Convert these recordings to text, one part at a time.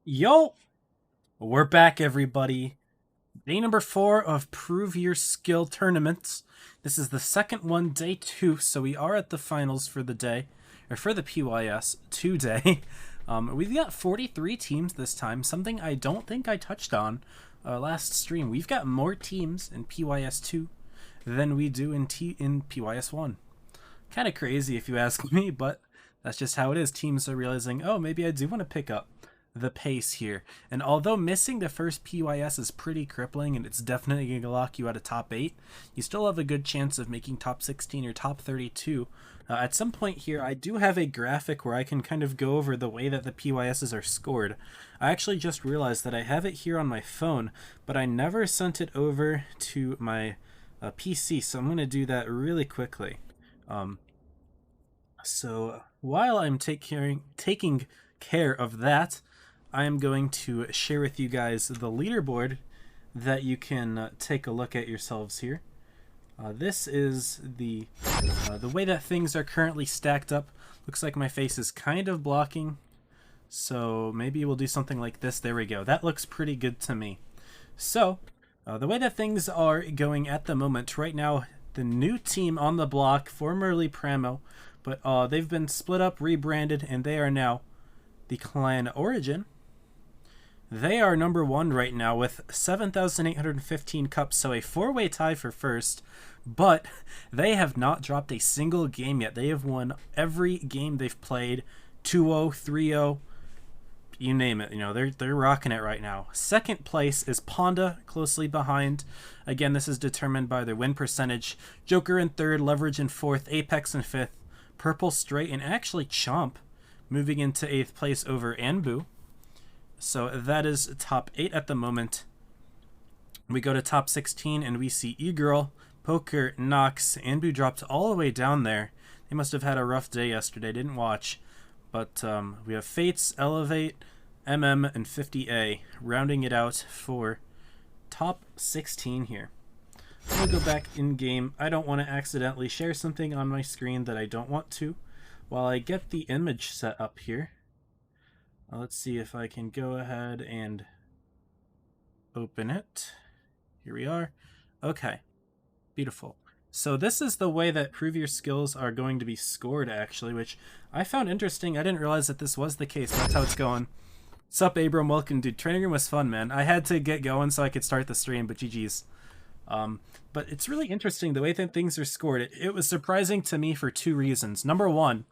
Yo, we're back, everybody. Day number 4 of Prove Your Skill tournaments. This is the second one, day 2, so we are at the finals for the day, or for the PYS today. We've got 43 teams this time, something I don't think I touched on last stream. We've got more teams in PYS 2 than we do in PYS 1. Kind of crazy if you ask me, but that's just how it is. Teams are realizing, oh, maybe I do want to pick up the pace here. And although missing the first PYS is pretty crippling and it's definitely going to lock you out of top 8, you still have a good chance of making top 16 or top 32. At some point here, I do have a graphic where I can kind of go over the way that the PYSs are scored. I actually just realized that I have it here on my phone, but I never sent it over to my PC, so I'm going to do that really quickly. So while I'm taking care of that, I am going to share with you guys the leaderboard that you can take a look at yourselves here. This is the way that things are currently stacked up. Looks like my face is kind of blocking, so maybe we'll do something like this. There we go. That looks pretty good to me. So the way that things are going at the moment, right now, the new team on the block, formerly Pramo, but they've been split up, rebranded, and they are now the Clan Origin. They are number 1 right now with 7,815 cups, so a 4-way tie for first, but they have not dropped a single game yet. They have won every game they've played, 2-0, 3-0, you name it. You know, they're rocking it right now. Second place is Ponda, closely behind. Again, this is determined by their win percentage. Joker in 3rd, Leverage in 4th, Apex in 5th, Purple Straight, and actually Chomp moving into 8th place over Anbu. So that is top 8 at the moment. We go to top 16 and we see E-Girl, Poker, Nox. Anbu dropped all the way down there. They must have had a rough day yesterday. Didn't watch. But we have Fates, Elevate, MM, and 50A rounding it out for top 16 here. I'm going to go back in game. I don't want to accidentally share something on my screen that I don't want to. While I get the image set up here, let's see if I can go ahead and open it. Here we are. Okay, beautiful. So this is the way that Prove Your Skills are going to be scored, actually, which I found interesting. I didn't realize that this was the case. That's how it's going. Sup, Abram? Welcome, dude. Training room was fun, man. I had to get going so I could start the stream, but GG's. But it's really interesting the way that things are scored. It was surprising to me for 2 reasons. Number 1,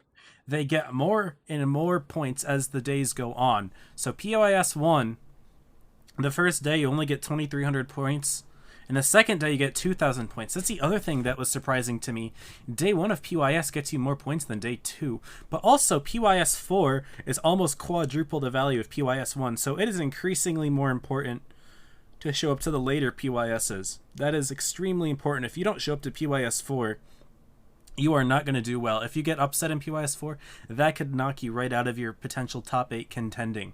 they get more and more points as the days go on. So PYS 1, the first day you only get 2,300 points, and the second day you get 2,000 points. That's the other thing that was surprising to me. Day 1 of PYS gets you more points than day 2, but also PYS 4 is almost quadruple the value of PYS 1, so it is increasingly more important to show up to the later PYSs. That is extremely important. If you don't show up to PYS 4, you are not going to do well. If you get upset in PYS 4, that could knock you right out of your potential top 8 contending.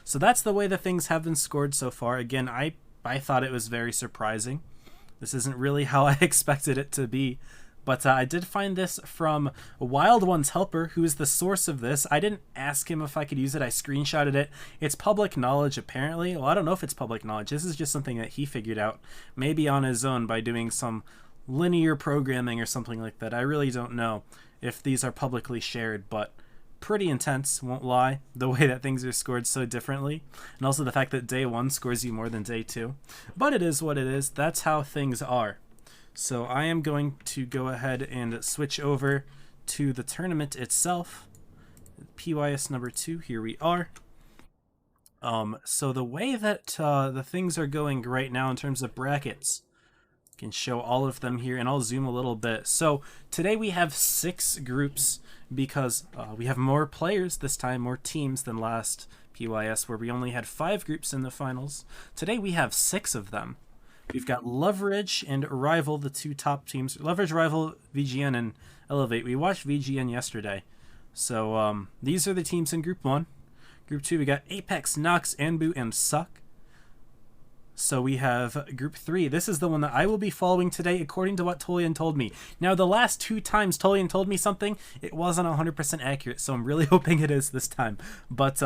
So that's the way that things have been scored so far. Again, I thought it was very surprising. This isn't really how I expected it to be. But I did find this from Wild One's helper, who is the source of this. I didn't ask him if I could use it. I screenshotted it. It's public knowledge, apparently. Well, I don't know if it's public knowledge. This is just something that he figured out, maybe on his own by doing some linear programming or something like that. I really don't know if these are publicly shared, but pretty intense, won't lie, the way that things are scored so differently, and also the fact that day 1 scores you more than day 2. But it is what it is. That's how things are. So I am going to go ahead and switch over to the tournament itself. PYS number 2, here we are. So the way that the things are going right now in terms of brackets, I can show all of them here, and I'll zoom a little bit. So today we have 6 groups because we have more players this time, more teams than last PYS, where we only had 5 groups in the finals. Today we have 6 of them. We've got Leverage and Rival, the 2 top teams. Leverage, Rival, VGN, and Elevate. We watched VGN yesterday. So these are the teams in Group 1. Group 2, we got Apex, Nox, Anbu, and Suck. So we have Group 3. This is the one that I will be following today according to what Tolian told me. Now, the last 2 times Tolian told me something, it wasn't 100% accurate, so I'm really hoping it is this time. But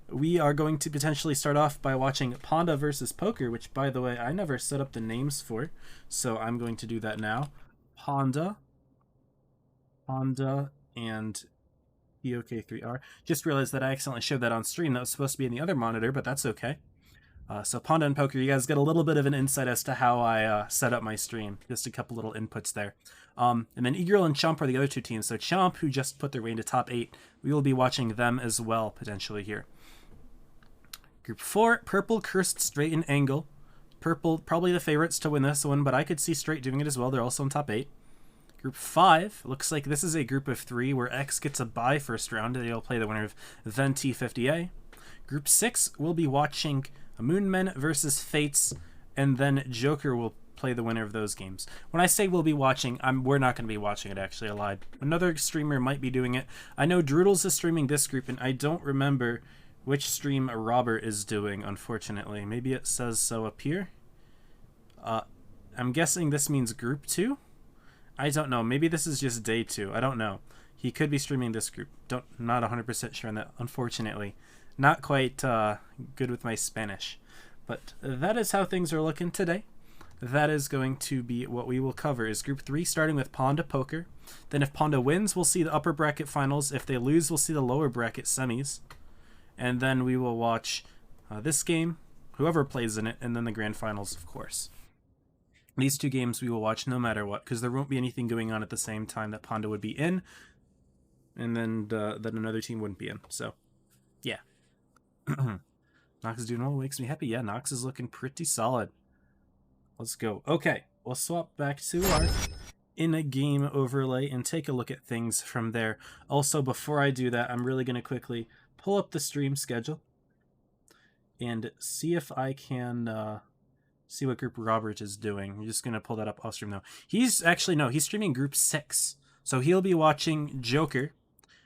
we are going to potentially start off by watching Panda versus Poker, which, by the way, I never set up the names for, so I'm going to do that now. Panda, and POK3R. Just realized that I accidentally showed that on stream. That was supposed to be in the other monitor, but that's okay. So Panda and Poker, you guys get a little bit of an insight as to how I set up my stream. Just a couple little inputs there. And then Eagle and Chomp are the other two teams. So Chomp, who just put their way into top 8, we will be watching them as well, potentially here. Group 4, Purple, Cursed, Straight, and Angle. Purple, probably the favorites to win this one, but I could see Straight doing it as well. They're also in top 8. Group 5, looks like this is a group of 3 where X gets a bye first round. They'll play the winner of then T50A. Group 6, we'll be watching Moonmen versus Fates, and then Joker will play the winner of those games. When I say we'll be watching, we're not going to be watching it, actually. I lied. Another streamer might be doing it. I know Droodles is streaming this group, and I don't remember which stream Robert is doing, unfortunately. Maybe it says so up here. I'm guessing this means group 2? I don't know. Maybe this is just day 2. I don't know. He could be streaming this group. Not 100% sure on that, unfortunately. Not quite good with my Spanish. But that is how things are looking today. That is going to be what we will cover, is Group 3, starting with Panda Poker. Then if Panda wins, we'll see the upper bracket finals. If they lose, we'll see the lower bracket semis. And then we will watch this game, whoever plays in it, and then the grand finals, of course. These 2 games we will watch no matter what, because there won't be anything going on at the same time that Panda would be in, and then that another team wouldn't be in. So, yeah. Nox is doing well, makes me happy. Yeah, Nox is looking pretty solid. Let's go. Okay, we'll swap back to our in-a-game overlay and take a look at things from there. Also, before I do that, I'm really going to quickly pull up the stream schedule and see if I can see what group Robert is doing. I'm just going to pull that up off stream now. He's streaming group 6. So he'll be watching Joker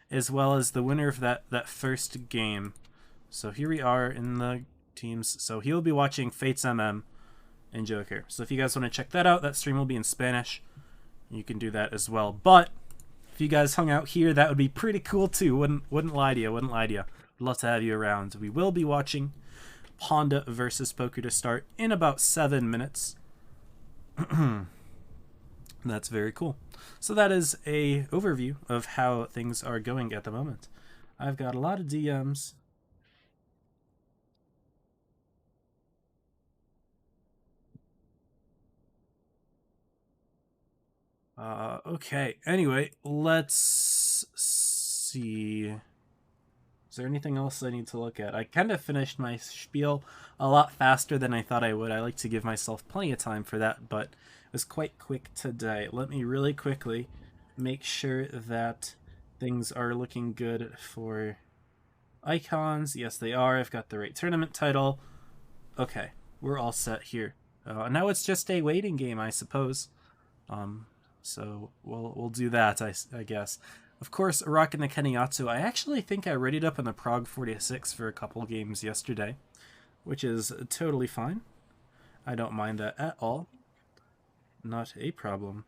as well as the winner of that first game. So here we are in the teams. So he'll be watching Fates MM and Joker. So if you guys want to check that out, that stream will be in Spanish. You can do that as well. But if you guys hung out here, that would be pretty cool too. Wouldn't lie to you. I'd love to have you around. We will be watching Panda versus Poker to start in about 7 minutes. That's very cool. So that is a overview of how things are going at the moment. I've got a lot of DMs. Okay. Anyway, let's see. Is there anything else I need to look at? I kind of finished my spiel a lot faster than I thought I would. I like to give myself plenty of time for that, but it was quite quick today. Let me really quickly make sure that things are looking good for icons. Yes, they are. I've got the right tournament title. Okay, we're all set here. Now it's just a waiting game, I suppose. So we'll do that, I guess. Of course, rocking the Kenyatta. I actually think I readied up in the Prague 46 for a couple games yesterday, which is totally fine. I don't mind that at all. Not a problem.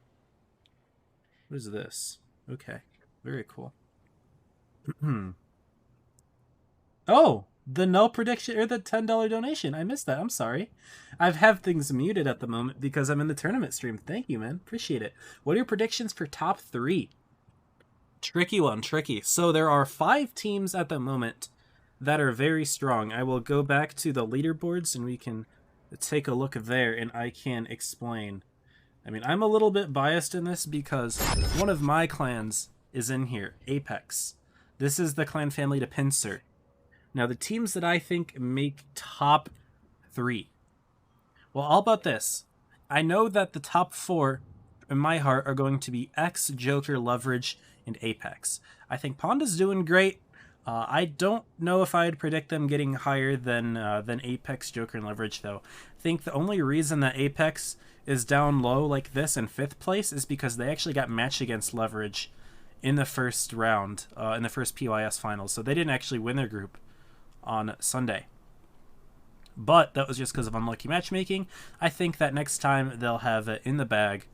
What is this? Okay, very cool. Oh, the null prediction or the $10 donation. I missed that. I'm sorry. I've have things muted at the moment because I'm in the tournament stream. Thank you, man. Appreciate it. What are your predictions for top 3? Tricky one, tricky. So there are 5 teams at the moment that are very strong. I will go back to the leaderboards and we can take a look there and I can explain. I mean, I'm a little bit biased in this because one of my clans is in here, Apex. This is the clan family to Pincer. Now, the teams that I think make top 3. Well, all about this. I know that the top 4 in my heart are going to be X, Joker, Leverage, and Apex. I think Panda's doing great. I don't know if I'd predict them getting higher than Apex, Joker, and Leverage, though. I think the only reason that Apex is down low like this in 5th place is because they actually got matched against Leverage in the first round, in the first PYS finals. So they didn't actually win their group on Sunday. But that was just because of unlucky matchmaking. I think that next time they'll have it in the bag.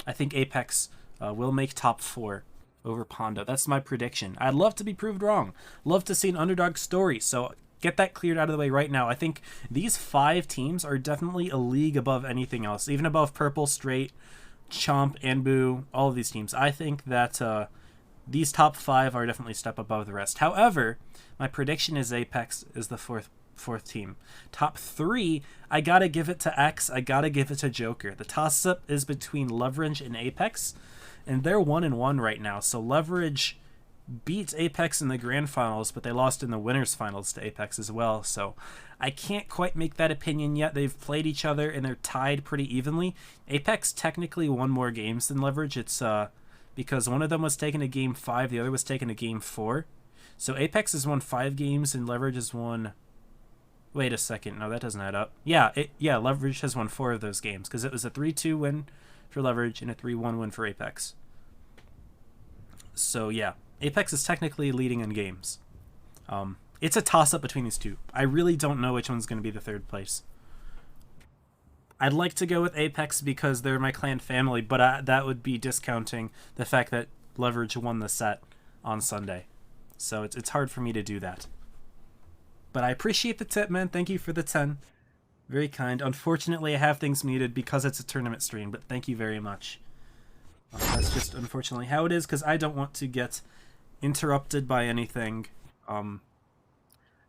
I think Apex will make top 4 over Panda. That's my prediction. I'd love to be proved wrong. Love to see an underdog story. So get that cleared out of the way right now. I think these 5 teams are definitely a league above anything else, even above Purple, Straight, Chomp, Anbu, all of these teams. I think that these top 5 are definitely a step above the rest. However, my prediction is Apex is the fourth team. Top 3, I gotta give it to X. I gotta give it to Joker. The toss-up is between Leverage and Apex, and they're 1-1 right now. So Leverage beat Apex in the grand finals, but they lost in the winners finals to Apex as well. So I can't quite make that opinion yet. They've played each other and they're tied pretty evenly. Apex technically won more games than Leverage. It's because one of them was taken to game 5, the other was taken to game 4. So Apex has won 5 games and Leverage has won... Wait a second, no, that doesn't add up. Yeah, Leverage has won 4 of those games because it was a 3-2 win for Leverage and a 3-1 win for Apex. So yeah, Apex is technically leading in games. It's a toss-up between these two. I really don't know which one's going to be the 3rd place. I'd like to go with Apex because they're my clan family, but that would be discounting the fact that Leverage won the set on Sunday. So it's hard for me to do that. But I appreciate the tip, man. Thank you for the 10. Very kind. Unfortunately, I have things muted because it's a tournament stream, but thank you very much. That's just unfortunately how it is, because I don't want to get interrupted by anything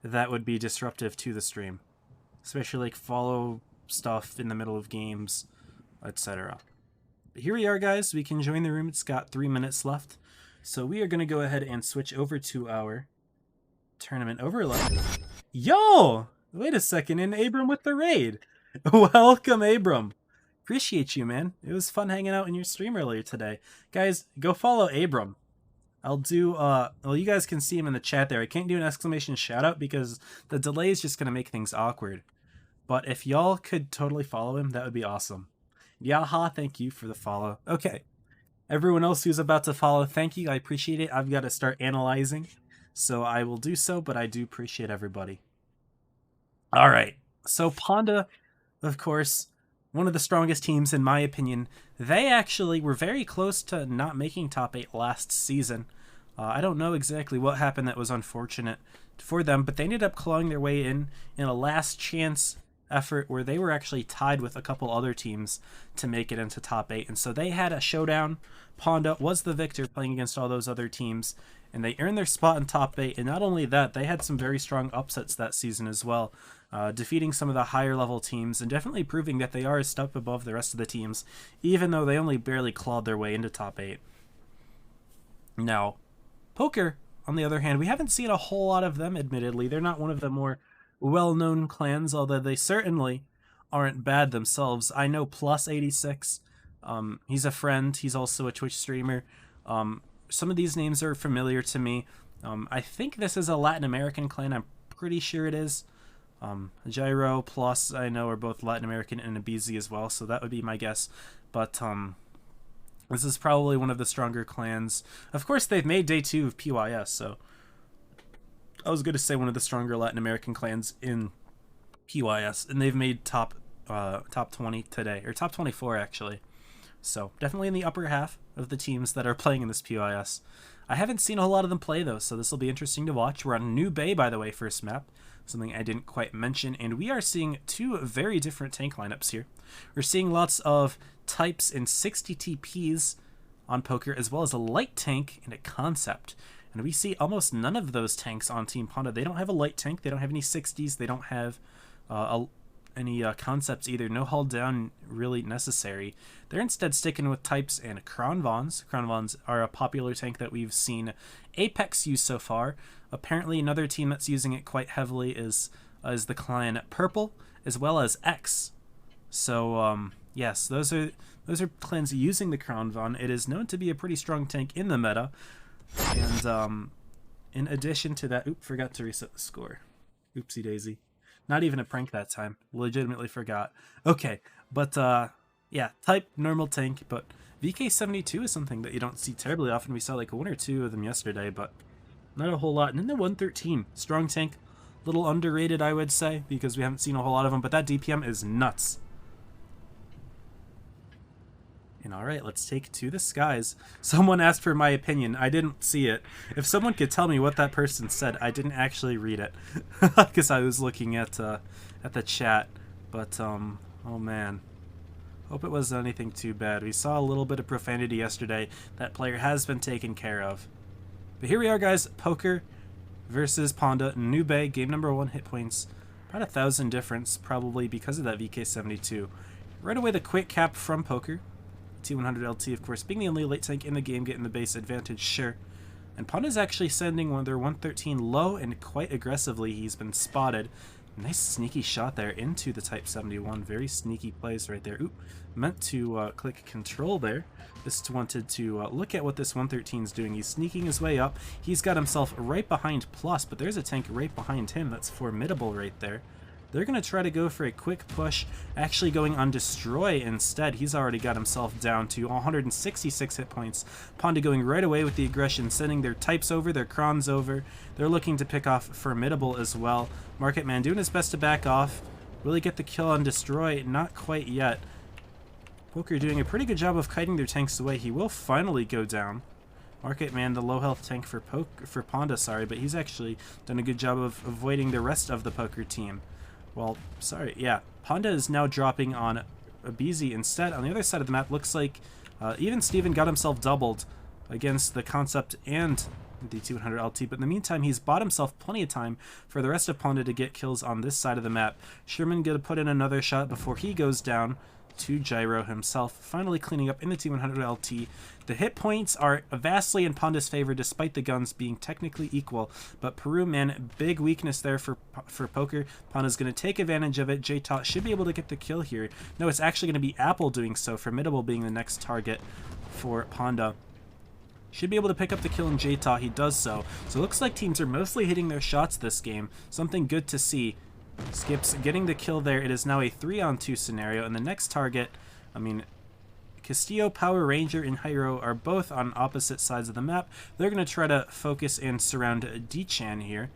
that would be disruptive to the stream. Especially like follow stuff in the middle of games, etc. But here we are, guys. We can join the room. It's got 3 minutes left. So we are going to go ahead and switch over to our tournament overlay. Yo! Wait a second, and Abram with the raid. Welcome, Abram. Appreciate you, man. It was fun hanging out in your stream earlier today. Guys, go follow Abram. I'll do, well, you guys can see him in the chat there. I can't do an exclamation shout out because the delay is just going to make things awkward. But if y'all could totally follow him, that would be awesome. Yaha, thank you for the follow. Okay. Everyone else who's about to follow, thank you. I appreciate it. I've got to start analyzing. So I will do so, but I do appreciate everybody. All right. So Ponda, of course, one of the strongest teams in my opinion. They actually were very close to not making top 8 last season. I don't know exactly what happened that was unfortunate for them, but they ended up clawing their way in a last chance effort where they were actually tied with a couple other teams to make it into top 8. And so they had a showdown. Ponda was the victor playing against all those other teams, and they earned their spot in top 8. And not only that, they had some very strong upsets that season as well, defeating some of the higher level teams and definitely proving that they are a step above the rest of the teams, even though they only barely clawed their way into top 8. Now, Poker, on the other hand, we haven't seen a whole lot of them, admittedly. They're not one of the more well-known clans, although they certainly aren't bad themselves. I know Plus86. He's a friend. He's also a Twitch streamer. Some of these names are familiar to me. I think this is a Latin American clan. I'm pretty sure it is. Gyro, Plus, I know, are both Latin American, and Abizi as well, so that would be my guess. But this is probably one of the stronger clans. Of course, they've made day 2 of PYS, so I was going to say one of the stronger Latin American clans in PYS, and they've made top 20 today, or top 24 actually. So definitely in the upper half of the teams that are playing in this PYS. I haven't seen a whole lot of them play though, so this will be interesting to watch. We're on New Bay, by the way, first map, something I didn't quite mention, and we are seeing 2 very different tank lineups here. We're seeing lots of types and 60 TPs on Poker, as well as a light tank and a concept. And we see almost none of those tanks on Team Ponda. They don't have a light tank, they don't have any 60s, they don't have any concepts either. No hull down really necessary. They're instead sticking with types and Kronvons. Kronvons are a popular tank that we've seen Apex use so far. Apparently another team that's using it quite heavily is the clan Purple, as well as X. So yes, those are clans using the Kronvon. It is known to be a pretty strong tank in the meta. And in addition to that, forgot to reset the score. Oopsie daisy. Not even a prank that time. Legitimately forgot. Okay, but yeah, type normal tank, but VK72 is something that you don't see terribly often. We saw like 1 or 2 of them yesterday, but not a whole lot. And then the 113, strong tank, little underrated I would say, because we haven't seen a whole lot of them, but that DPM is nuts. And all right, let's take to the skies. Someone asked for my opinion. I didn't see it. If someone could tell me what that person said, I didn't actually read it because I was looking at the chat. But oh man, hope it wasn't anything too bad. We saw a little bit of profanity yesterday. That player has been taken care of. But here we are, guys. Poker versus Ponda. Nube, game number 1, hit points. About 1,000 difference, probably because of that VK72. Right away, the quick cap from Poker. T100 LT, of course, being the only late tank in the game, getting the base advantage, sure. And Ponda's actually sending one of their 113 low and quite aggressively. He's been spotted. Nice sneaky shot there into the Type 71. Very sneaky plays right there. Oop, meant to click control there. Just wanted to look at what this 113 is doing. He's sneaking his way up. He's got himself right behind Plus, but there's a tank right behind him. That's formidable right there. They're going to try to go for a quick push, actually going on Destroy instead. He's already got himself down to 166 hit points. Ponda going right away with the aggression, sending their Types over, their Krons over. They're looking to pick off Formidable as well. Market Man doing his best to back off. Will he get the kill on Destroy? Not quite yet. Poker doing a pretty good job of kiting their tanks away. He will finally go down. Market Man, the low health tank for Ponda, sorry, but he's actually done a good job of avoiding the rest of the Poker team. Well, sorry, yeah. Ponda is now dropping on Abizi instead. On the other side of the map, looks like even Steven got himself doubled against the Concept and the 200 LT, but in the meantime, he's bought himself plenty of time for the rest of Ponda to get kills on this side of the map. Sherman gonna put in another shot before he goes down to Gyro himself, finally cleaning up in the T100 LT. The hit points are vastly in Ponda's favor despite the guns being technically equal, but Peru, man, big weakness there for Poker. Ponda's going to take advantage of it. J-Tot should be able to get the kill here. No, it's actually going to be Apple doing so, Formidable being the next target for Ponda. Should be able to pick up the kill in J-Tot. He does so. So it looks like teams are mostly hitting their shots this game. Something good to see. Skips getting the kill there. It is now a 3-on-2 scenario, and the next target, I mean, Castillo, Power Ranger, and Hyro are both on opposite sides of the map. They're going to try to focus and surround D-Chan here.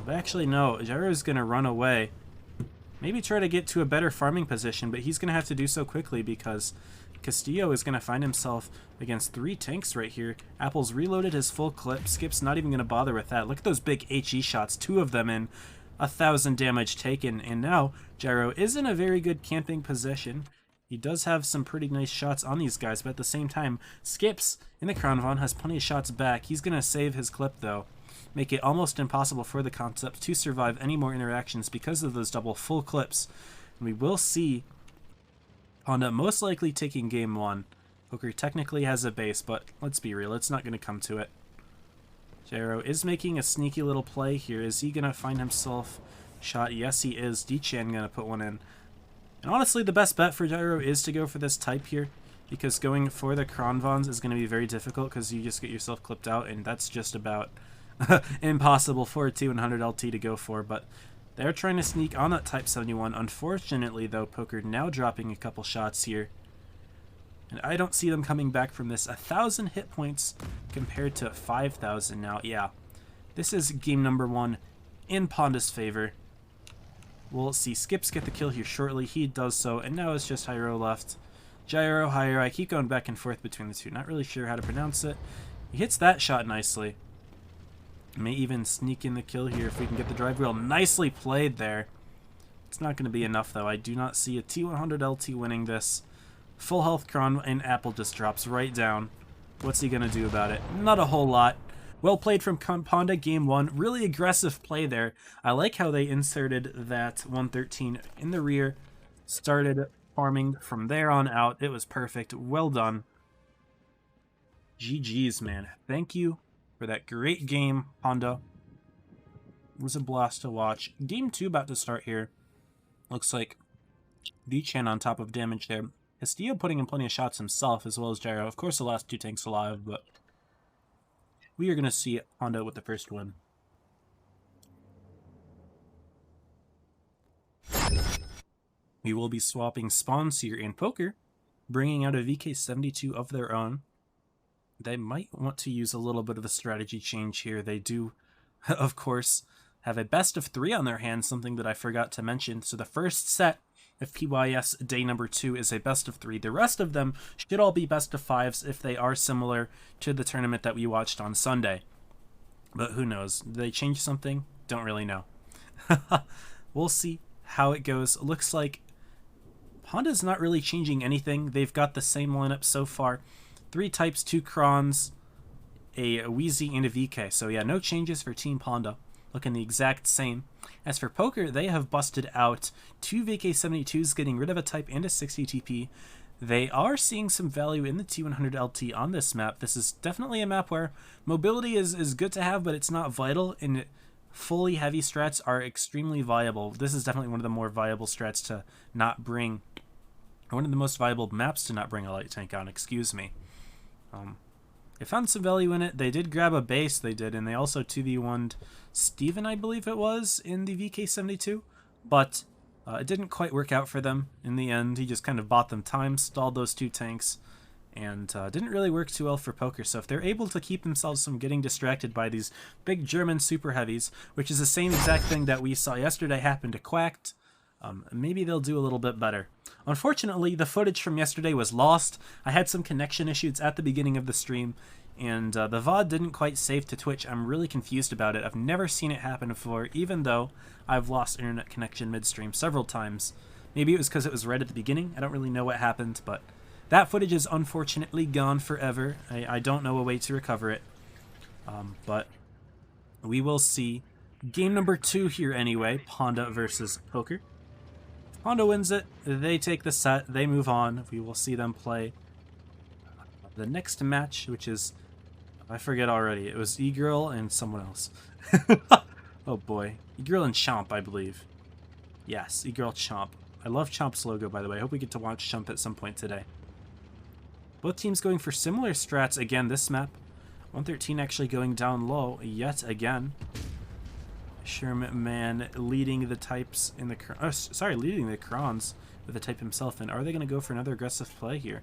But actually, no, Gyro's going to run away. Maybe try to get to a better farming position, but he's going to have to do so quickly because Castillo is going to find himself against 3 tanks right here. Apple's reloaded his full clip. Skip's not even going to bother with that. Look at those big HE shots, 2 of them in. 1,000 damage taken, and now Gyro is in a very good camping position. He does have some pretty nice shots on these guys, but at the same time, Skips in the Crown Von has plenty of shots back. He's going to save his clip, though. Make it almost impossible for the Concept to survive any more interactions because of those double full clips. And we will see Honda most likely taking game 1. Poker technically has a base, but let's be real, it's not going to come to it. Gyro is making a sneaky little play here. Is he going to find himself shot? Yes, he is. D-Chan going to put one in. And honestly, the best bet for Gyro is to go for this type here, because going for the Kronvons is going to be very difficult because you just get yourself clipped out, and that's just about impossible for a T100 LT to go for. But they're trying to sneak on that Type 71. Unfortunately, though, Poker now dropping a couple shots here. And I don't see them coming back from this. 1,000 hit points compared to 5,000 now. Yeah, this is game number 1 in Ponda's favor. We'll see Skips get the kill here shortly. He does so, and now it's just Hyro left. Gyro, Hyro. I keep going back and forth between the two. Not really sure how to pronounce it. He hits that shot nicely. May even sneak in the kill here if we can get the drive wheel. Nicely played there. It's not going to be enough, though. I do not see a T100 LT winning this. Full health Kron, and Apple just drops right down. What's he going to do about it? Not a whole lot. Well played from Ponda game 1. Really aggressive play there. I like how they inserted that 113 in the rear. Started farming from there on out. It was perfect. Well done. GG's, man. Thank you for that great game, Ponda. It was a blast to watch. Game 2 about to start here. Looks like D-Chan on top of damage there. Castillo putting in plenty of shots himself, as well as Gyro. Of course, the last 2 tanks alive, but we are going to see Honda with the first win. We will be swapping spawns here in Poker, bringing out a VK72 of their own. They might want to use a little bit of a strategy change here. They do, of course, have a best of 3 on their hands, something that I forgot to mention. So the first set if PYS day number 2 is a best of 3. The rest of them should all be best of 5s if they are similar to the tournament that we watched on Sunday. But who knows? Did they change something? Don't really know. We'll see how it goes. Looks like Honda's not really changing anything. They've got the same lineup so far. 3 types, 2 Krons, a Wheezy, and a VK. So yeah, no changes for Team Honda. Looking the exact same. As for Poker, they have busted out 2 VK72s, getting rid of a type and a 60 TP. They are seeing some value in the T100 LT on this map. This is definitely a map where mobility is good to have, but it's not vital, and fully heavy strats are extremely viable. This is definitely one of the more viable strats to not bring, or one of the most viable maps to not bring a light tank on, excuse me. They found some value in it. They did grab a base, they did, and they also 2v1'd Steven, I believe it was, in the VK72, but it didn't quite work out for them in the end. He just kind of bought them time, stalled those 2 tanks, and didn't really work too well for Poker. So if they're able to keep themselves from getting distracted by these big German super heavies, which is the same exact thing that we saw yesterday happen to Quacked, maybe they'll do a little bit better. Unfortunately, the footage from yesterday was lost. I had some connection issues at the beginning of the stream, and the VOD didn't quite save to Twitch. I'm really confused about it. I've never seen it happen before, even though I've lost internet connection midstream several times. Maybe it was because it was right at the beginning. I don't really know what happened, but that footage is unfortunately gone forever. I don't know a way to recover it, but we will see. Game number 2 here anyway, Honda versus Poker. Honda wins it, they take the set, they move on. We will see them play the next match, which is, I forget already, it was E-Girl and someone else. Oh boy, E-Girl and Chomp, I believe. Yes, E-Girl Chomp. I love Chomp's logo, by the way. I hope we get to watch Chomp at some point today. Both teams going for similar strats again this map. 113 actually going down low yet again. Sherman leading the types in the leading the Krons with the type himself. And are they going to go for another aggressive play here?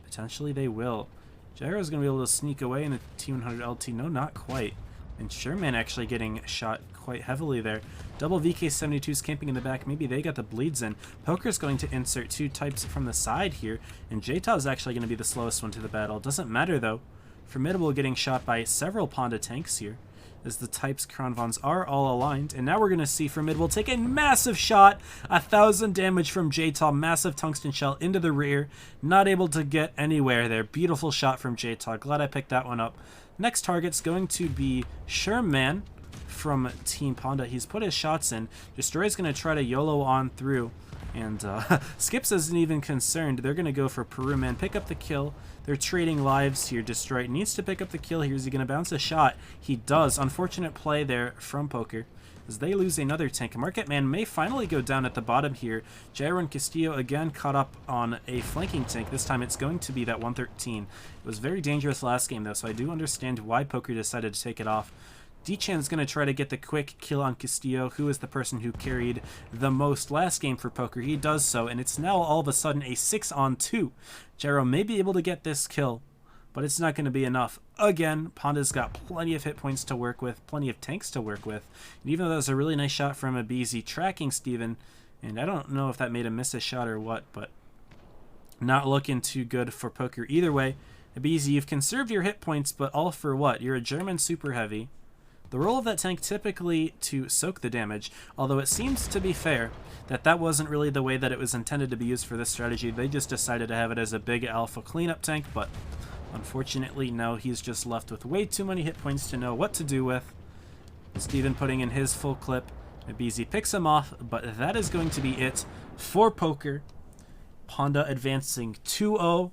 Potentially they will. Gyro's going to be able to sneak away in the T100 LT. No, not quite. And Sherman actually getting shot quite heavily there. Double VK72s camping in the back. Maybe they got the bleeds in. Poker's going to insert 2 types from the side here. And Jta is actually going to be the slowest one to the battle. Doesn't matter though. Formidable getting shot by several Ponda tanks here, as the types Kronvons are all aligned. And now we're going to see Formidable take a massive shot. 1,000 damage from Jta. Massive tungsten shell into the rear. Not able to get anywhere there. Beautiful shot from Jta. Glad I picked that one up. Next target's going to be Sherman from Team Ponda. He's put his shots in. Destroy's going to try to YOLO on through. And Skips isn't even concerned. They're going to go for Peru Man. Pick up the kill. They're trading lives here. Destroy needs to pick up the kill here. Is he going to bounce a shot? He does. Unfortunate play there from Poker, as they lose another tank. Market Man may finally go down at the bottom here. Jairo and Castillo again caught up on a flanking tank. This time it's going to be that 113. It was very dangerous last game though, so I do understand why Poker decided to take it off. D-Chan's going to try to get the quick kill on Castillo, who is the person who carried the most last game for Poker. He does so, and it's now all of a sudden a 6-on-2. Gyro may be able to get this kill, but it's not going to be enough. Again, Ponda's got plenty of hit points to work with, plenty of tanks to work with. And even though that was a really nice shot from Abizi tracking Steven, and I don't know if that made him miss a shot or what, but not looking too good for Poker. Either way, Abizi, you've conserved your hit points, but all for what? You're a German super heavy. The role of that tank typically to soak the damage, although it seems to be fair that that wasn't really the way that it was intended to be used for this strategy. They just decided to have it as a big alpha cleanup tank, but unfortunately, no, he's just left with way too many hit points to know what to do with. Steven putting in his full clip. Abizi picks him off, but that is going to be it for Poker. Ponda advancing 2-0,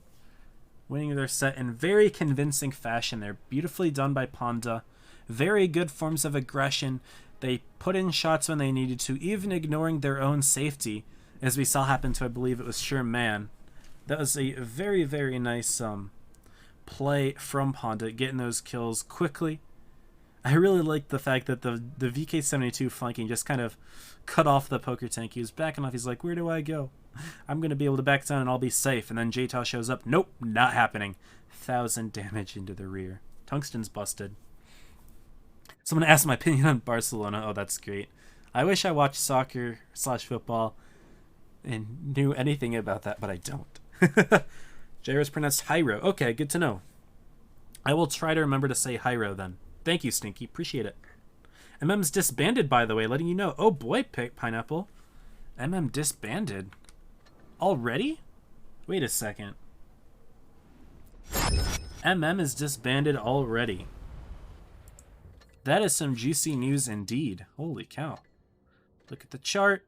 winning their set in very convincing fashion. They're beautifully done by Ponda. Very good forms of aggression. They put in shots when they needed to, even ignoring their own safety, as we saw happen to, I believe it was Sherman. That was a very, very nice play from Ponda, getting those kills quickly. I really liked the fact that the VK72 flanking just kind of cut off the Poker tank. He was backing off. He's like, where do I go? I'm going to be able to back down and I'll be safe. And then Jta shows up. Nope, not happening. 1,000 damage into the rear. Tungsten's busted. Someone asked my opinion on Barcelona. Oh, that's great. I wish I watched soccer/football. and knew anything about that, but I don't. Jairo is pronounced Hyro. Okay, good to know. I will try to remember to say Hyro then. Thank you, Stinky. Appreciate it. MM's disbanded, by the way, letting you know. Oh boy, Pineapple. MM disbanded. Already? Wait a second. MM is disbanded already. That is some juicy news indeed. Holy cow. Look at the chart.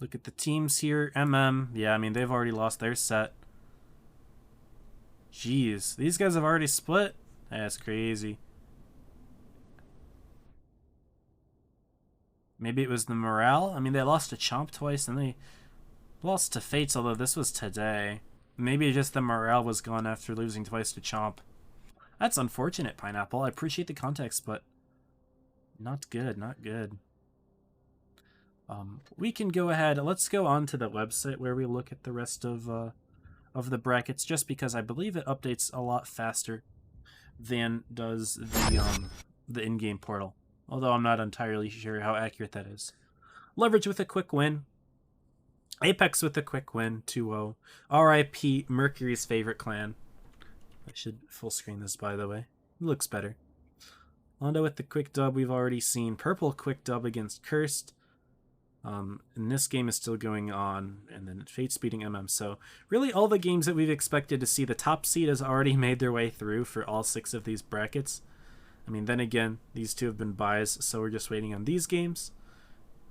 Look at the teams here. MM. Yeah, I mean, they've already lost their set. Jeez. These guys have already split? That's crazy. Maybe it was the morale? I mean, they lost to Chomp twice, and they lost to Fates, although this was today. Maybe just the morale was gone after losing twice to Chomp. That's unfortunate, Pineapple. I appreciate the context, but not good, not good. We can go ahead. Let's go on to the website where we look at the rest of the brackets, just because I believe it updates a lot faster than does the in-game portal. Although I'm not entirely sure how accurate that is. Leverage with a quick win. Apex with a quick win, 2-0. RIP, Mercury's favorite clan. I should full screen this, by the way. It looks better. Londo with the quick dub we've already seen. Purple quick dub against Cursed. And this game is still going on. And then Fate's beating MM. So really all the games that we've expected to see, the top seed has already made their way through for all 6 of these brackets. I mean, then again, these 2 have been buys, so we're just waiting on these games.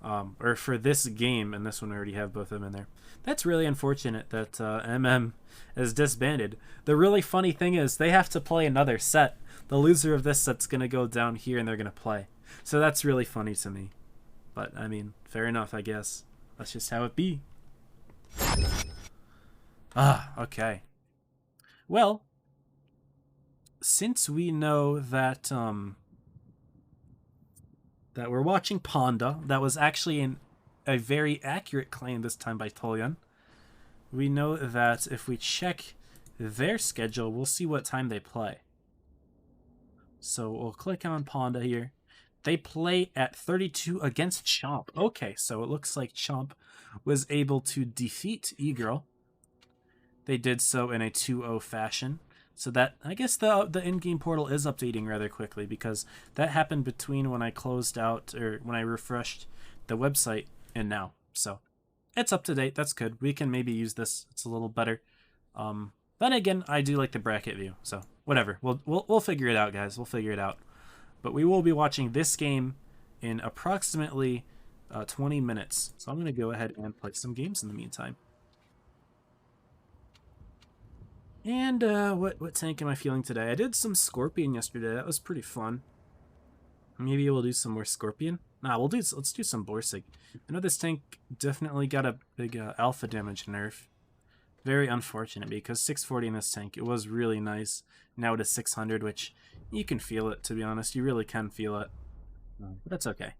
Or for this game, and this one we already have both of them in there. That's really unfortunate that MM is disbanded. The really funny thing is they have to play another set. The loser of this set's going to go down here and they're going to play. So that's really funny to me. But, I mean, fair enough, I guess. That's just how it be. Okay. Well, since we know that that we're watching Ponda, that was actually a very accurate claim this time by Tolyan. We know that if we check their schedule, we'll see what time they play. So we'll click on Ponda here. They play at 32 against Chomp. Okay, so it looks like Chomp was able to defeat E-Girl. They did so in a 2-0 fashion. So that, I guess the in-game portal is updating rather quickly, because that happened between when I closed out, or when I refreshed the website and now. So it's up to date. That's good. We can maybe use this. It's a little better. But again, I do like the bracket view. So whatever. We'll figure it out, guys. We'll figure it out. But we will be watching this game in approximately 20 minutes. So I'm going to go ahead and play some games in the meantime. And what tank am I feeling today? I did some Scorpion yesterday. That was pretty fun. Maybe we'll do some more Scorpion. Nah, let's do some Borsig. I know this tank definitely got a big alpha damage nerf. Very unfortunate, because 640 in this tank, it was really nice. Now it is 600, which you can feel it, to be honest. You really can feel it. But that's okay.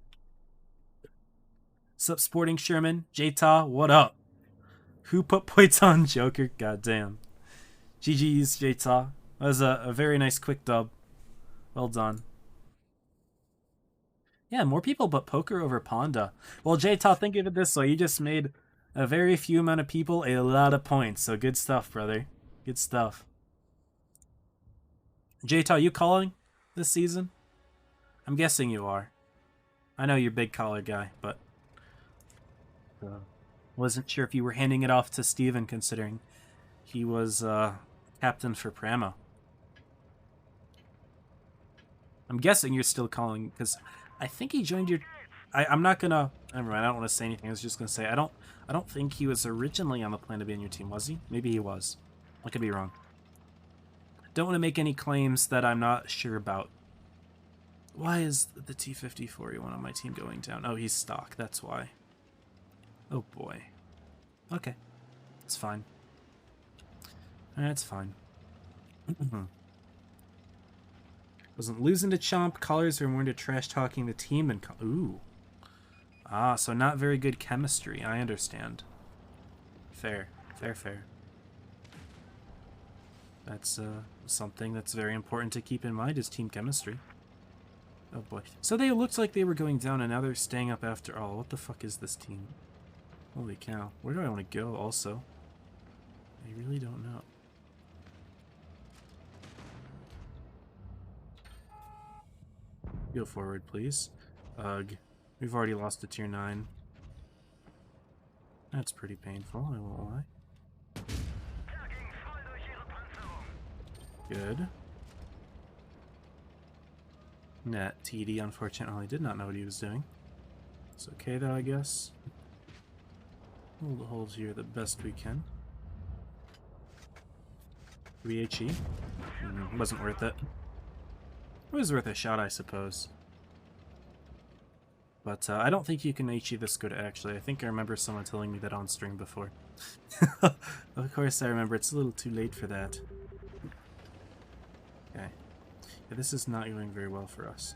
Sup, Sporting Sherman? J-Ta, what up? Who put points on Joker? Goddamn. GG's, J-Ta. That was a very nice quick dub. Well done. Yeah, more people but poker over Ponda. Well, J-Ta, think of it this way. You just made a very few amount of people a lot of points. So good stuff, brother. Good stuff. J-Ta, you calling this season? I'm guessing you are. I know you're a big caller guy, but wasn't sure if you were handing it off to Steven, considering he was captain for Pramo. I'm guessing you're still calling, because I think he joined your... I'm not gonna... Never mind, I don't want to say anything. I was just gonna say, I don't think he was originally on the plan to be in your team, was he? Maybe he was. I could be wrong. Don't want to make any claims that I'm not sure about. Why is the T-5041 on my team going down? Oh, he's stock, that's why. Oh boy. Okay. It's fine. That's fine. Wasn't losing to Chomp. Callers are more into trash-talking the team and... Ooh. Ah, so not very good chemistry. I understand. Fair. Fair, fair. That's something that's very important to keep in mind, is team chemistry. Oh boy. So they looked like they were going down, and now they're staying up after all. What the fuck is this team? Holy cow. Where do I want to go also? I really don't know. Go forward, please. Ugh. We've already lost to tier 9. That's pretty painful, I won't lie. Good. Net TD, unfortunately, did not know what he was doing. It's okay though, I guess. Hold the holes here the best we can. 3 HE. Wasn't worth it. It was worth a shot, I suppose. But I don't think you can HE this good, actually. I think I remember someone telling me that on stream before. Of course I remember. It's a little too late for that. Okay. Yeah, this is not going very well for us.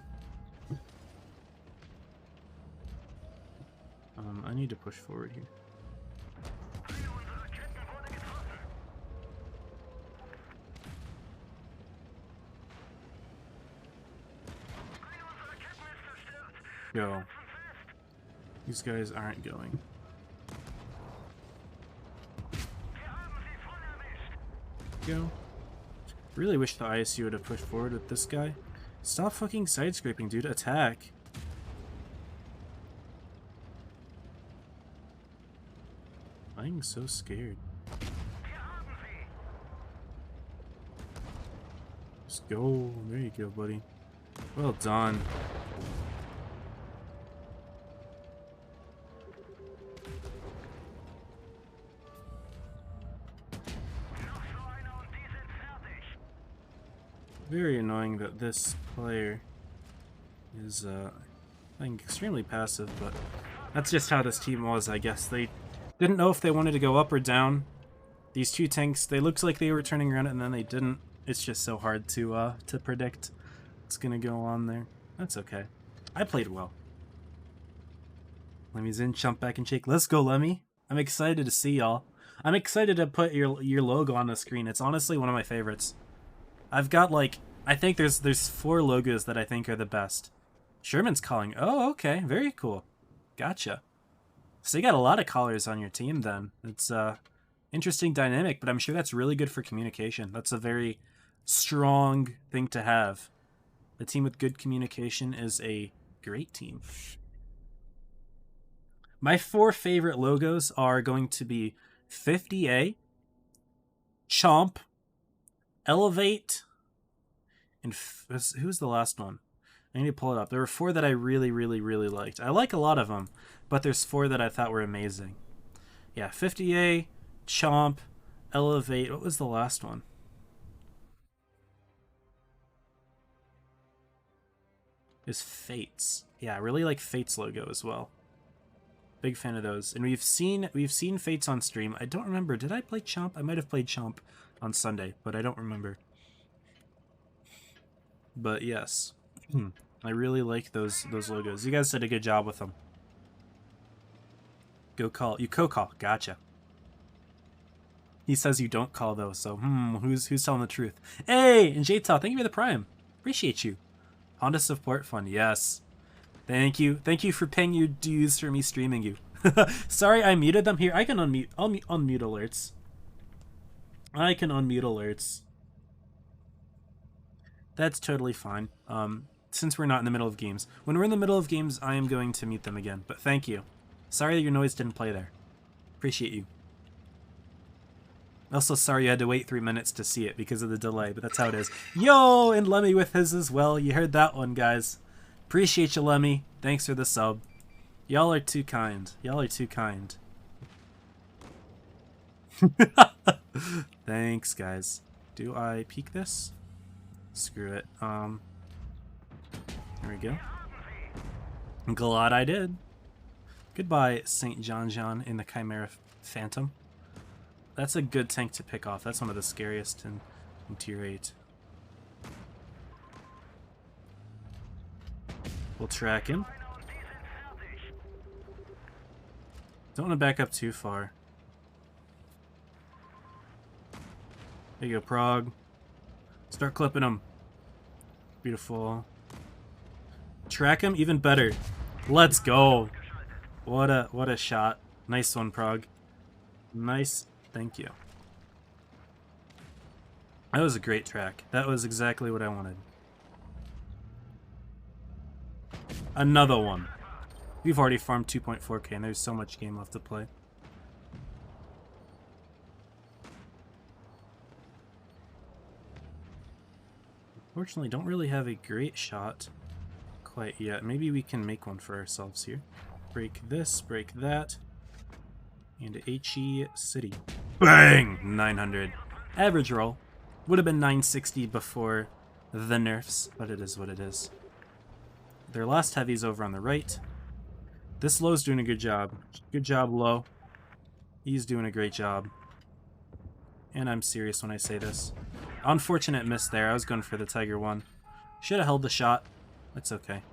I need to push forward here. Go. These guys aren't going. Go. Really wish the ISU would have pushed forward with this guy. Stop fucking side scraping, dude. Attack. I'm so scared. Just go. There you go, buddy. Well done. Very annoying that this player is I think extremely passive, but that's just how this team was, I guess. They didn't know if they wanted to go up or down. These two tanks, they looked like they were turning around and then they didn't. It's just so hard to predict what's gonna go on there. That's okay. I played well. Lemmy's in, jump back and shake. Let's go, Lemmy. I'm excited to see y'all. I'm excited to put your logo on the screen. It's honestly one of my favorites. I've got like, I think there's 4 logos that I think are the best. Sherman's calling. Oh, okay. Very cool. Gotcha. So you got a lot of callers on your team then. It's interesting dynamic, but I'm sure that's really good for communication. That's a very strong thing to have. A team with good communication is a great team. My 4 favorite logos are going to be 50A, Chomp, Elevate, and who's the last one? I need to pull it up. There were 4 that I really liked. I like a lot of them, but there's 4 that I thought were amazing. Yeah, 50A, Chomp, Elevate. What was the last one? Is Fates. Yeah, I really like Fates logo as well. Big fan of those. And we've seen Fates on stream. I don't remember. Did I play Chomp? I might have played Chomp on Sunday, but I don't remember. But yes, I really like those logos. You guys did a good job with them. Go call. You co-call. Gotcha. He says you don't call though, so who's telling the truth? Hey, and Jaytal, thank you for the Prime. Appreciate you. Honda Support Fund, yes. Thank you. Thank you for paying your dues for me streaming you. Sorry, I muted them here. I can unmute. I'll unmute alerts. I can unmute alerts. That's totally fine. Since we're not in the middle of games. When we're in the middle of games, I am going to mute them again. But thank you. Sorry that your noise didn't play there. Appreciate you. Also, sorry you had to wait 3 minutes to see it because of the delay, but that's how it is. Yo, and Lemmy with his as well. You heard that one, guys. Appreciate you, Lemmy. Thanks for the sub. Y'all are too kind. Y'all are too kind. Thanks, guys. Do I peek this? Screw it. There we go. I'm glad I did. Goodbye, St. John in the Chimera Phantom. That's a good tank to pick off. That's one of the scariest in tier 8. We'll track him. Don't want to back up too far. There you go, Prague. Start clipping him. Beautiful. Track him even better. Let's go. What a shot. Nice one, Prague. Nice. Thank you. That was a great track. That was exactly what I wanted. Another one. We've already farmed 2.4k and there's so much game left to play. Unfortunately, don't really have a great shot quite yet. Maybe we can make one for ourselves here. Break this, break that. And HE City. Bang! 900. Average roll. Would have been 960 before the nerfs, but it is what it is. Their last heavy's over on the right. This low's doing a good job. Good job, low. He's doing a great job. And I'm serious when I say this. Unfortunate miss there. I was going for the Tiger 1. Should have held the shot. It's okay.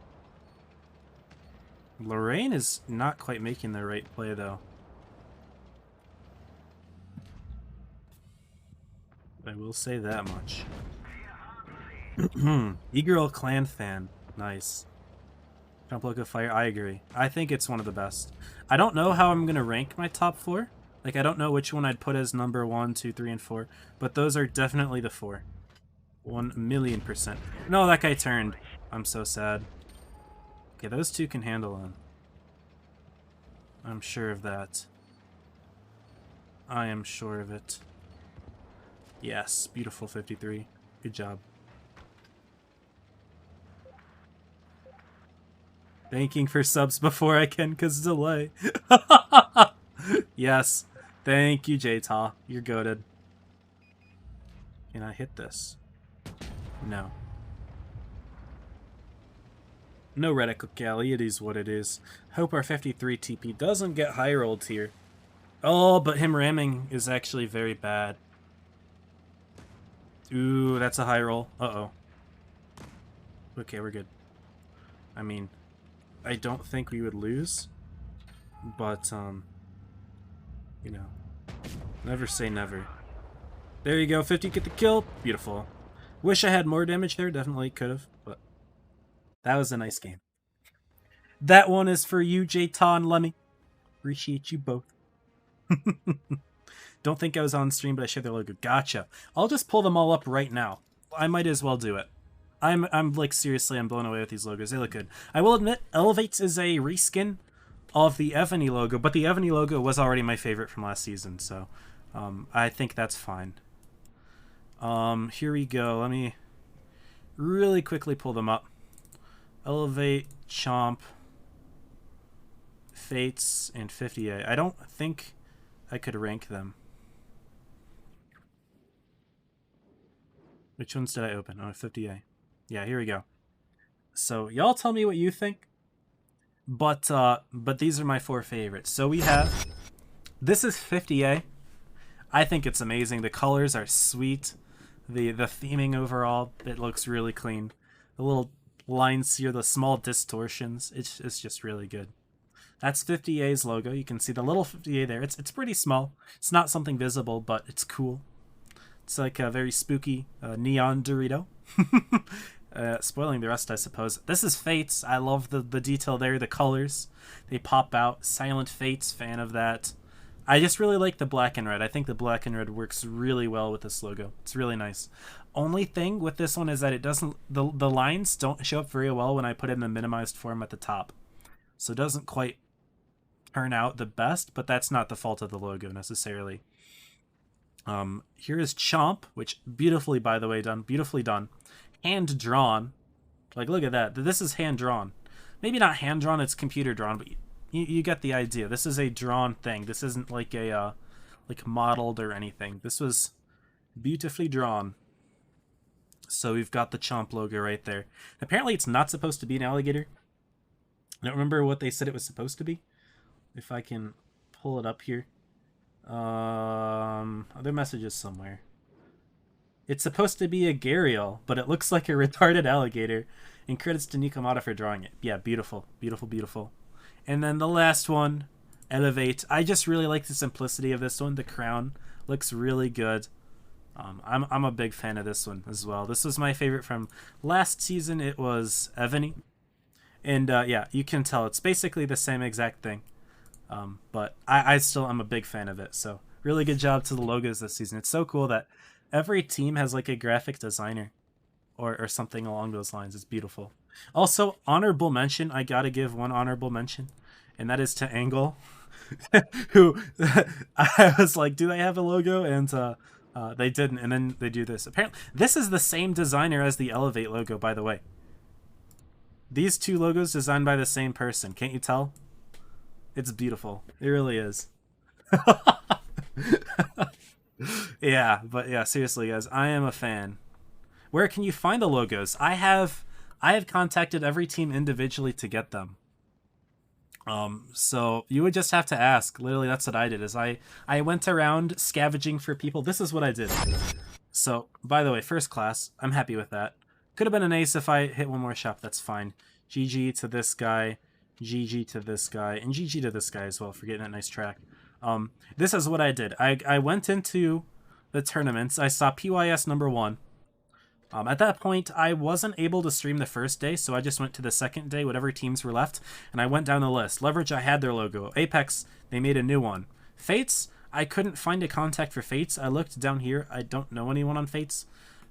Lorraine is not quite making the right play, though. I will say that much. E-Girl Clan fan. Nice. Jump Loco Fire. I agree. I think it's one of the best. I don't know how I'm going to rank my top 4. Like, I don't know which one I'd put as number 1, 2, 3, and 4. But those are definitely the 4. 1,000,000%. No, that guy turned. I'm so sad. Okay, those two can handle him. I'm sure of that. I am sure of it. Yes, beautiful 53. Good job. Thanking for subs before I can, cause delay. Yes. Thank you, J-Ta. You're goated. Can I hit this? No. No reticle Cali, it is what it is. Hope our 53 TP doesn't get high rolled here. Oh, but him ramming is actually very bad. Ooh, that's a high roll. Uh-oh. Okay, we're good. I mean, I don't think we would lose, but, you know, never say never. There you go, 50, get the kill. Beautiful. Wish I had more damage there, definitely could have, but that was a nice game. That one is for you, J-Ta and Lemmy. Appreciate you both. Don't think I was on stream, but I shared their logo. Gotcha. I'll just pull them all up right now. I might as well do it. I'm like, seriously, I'm blown away with these logos. They look good. I will admit, Elevates is a reskin of the Evany logo, but the Evany logo was already my favorite from last season, so I think that's fine. Here we go. Let me really quickly pull them up. Elevate, Chomp, Fates, and 50A. I don't think I could rank them. Which ones did I open? Oh, 50A. Yeah, here we go. So y'all tell me what you think. But these are my 4 favorites. So we have, this is 50A. I think it's amazing. The colors are sweet. The theming overall, it looks really clean. The little lines here, the small distortions, it's just really good. That's 50A's logo. You can see the little 50A there. It's pretty small. It's not something visible, but it's cool. It's like a very spooky neon Dorito. Spoiling the rest, I suppose. This is Fates. I love the detail there, the colors. They pop out. Silent Fates, fan of that. I just really like the black and red. I think the black and red works really well with this logo. It's really nice. Only thing with this one is that it doesn't, the lines don't show up very well when I put it in the minimized form at the top. So it doesn't quite turn out the best, but that's not the fault of the logo necessarily. Here is Chomp, which beautifully, by the way, done. Beautifully done. Hand drawn. Like, look at that. This is hand drawn. Maybe not hand drawn, it's computer drawn, but you get the idea. This is a drawn thing. This isn't like a like modeled or anything. This was beautifully drawn. So we've got the Chomp logo right there. Apparently it's not supposed to be an alligator. I don't remember what they said it was supposed to be. If I can pull it up here. Other messages somewhere. It's supposed to be a gharial, but it looks like a retarded alligator. And credits to Nikomata for drawing it. Yeah, beautiful. Beautiful, beautiful. And then the last one, Elevate. I just really like the simplicity of this one. The crown looks really good. I'm a big fan of this one as well. This was my favorite from last season. It was Evany. And yeah, you can tell it's basically the same exact thing. But I still am a big fan of it. So really good job to the logos this season. It's so cool that every team has like a graphic designer or something along those lines. It's beautiful. Also, honorable mention. I gotta give one honorable mention, and that is to Angle, who I was like, do they have a logo? And they didn't, and then they do this. Apparently, this is the same designer as the Elevate logo, by the way. These two logos designed by the same person. Can't you tell? It's beautiful. It really is. Yeah, but yeah, seriously, guys, I am a fan. Where can you find the logos? I have contacted every team individually to get them. So you would just have to ask. Literally, that's what I did. Is I went around scavenging for people. This is what I did. So, by the way, first class. I'm happy with that. Could have been an ace if I hit one more shop. That's fine. GG to this guy. GG to this guy. And GG to this guy as well for getting that nice track. This is what I did. I went into the tournaments. I saw PYS number 1. At that point, I wasn't able to stream the first day, so I just went to the second day, whatever teams were left, and I went down the list. Leverage, I had their logo. Apex, they made a new one. Fates, I couldn't find a contact for Fates. I looked down here. I don't know anyone on Fates,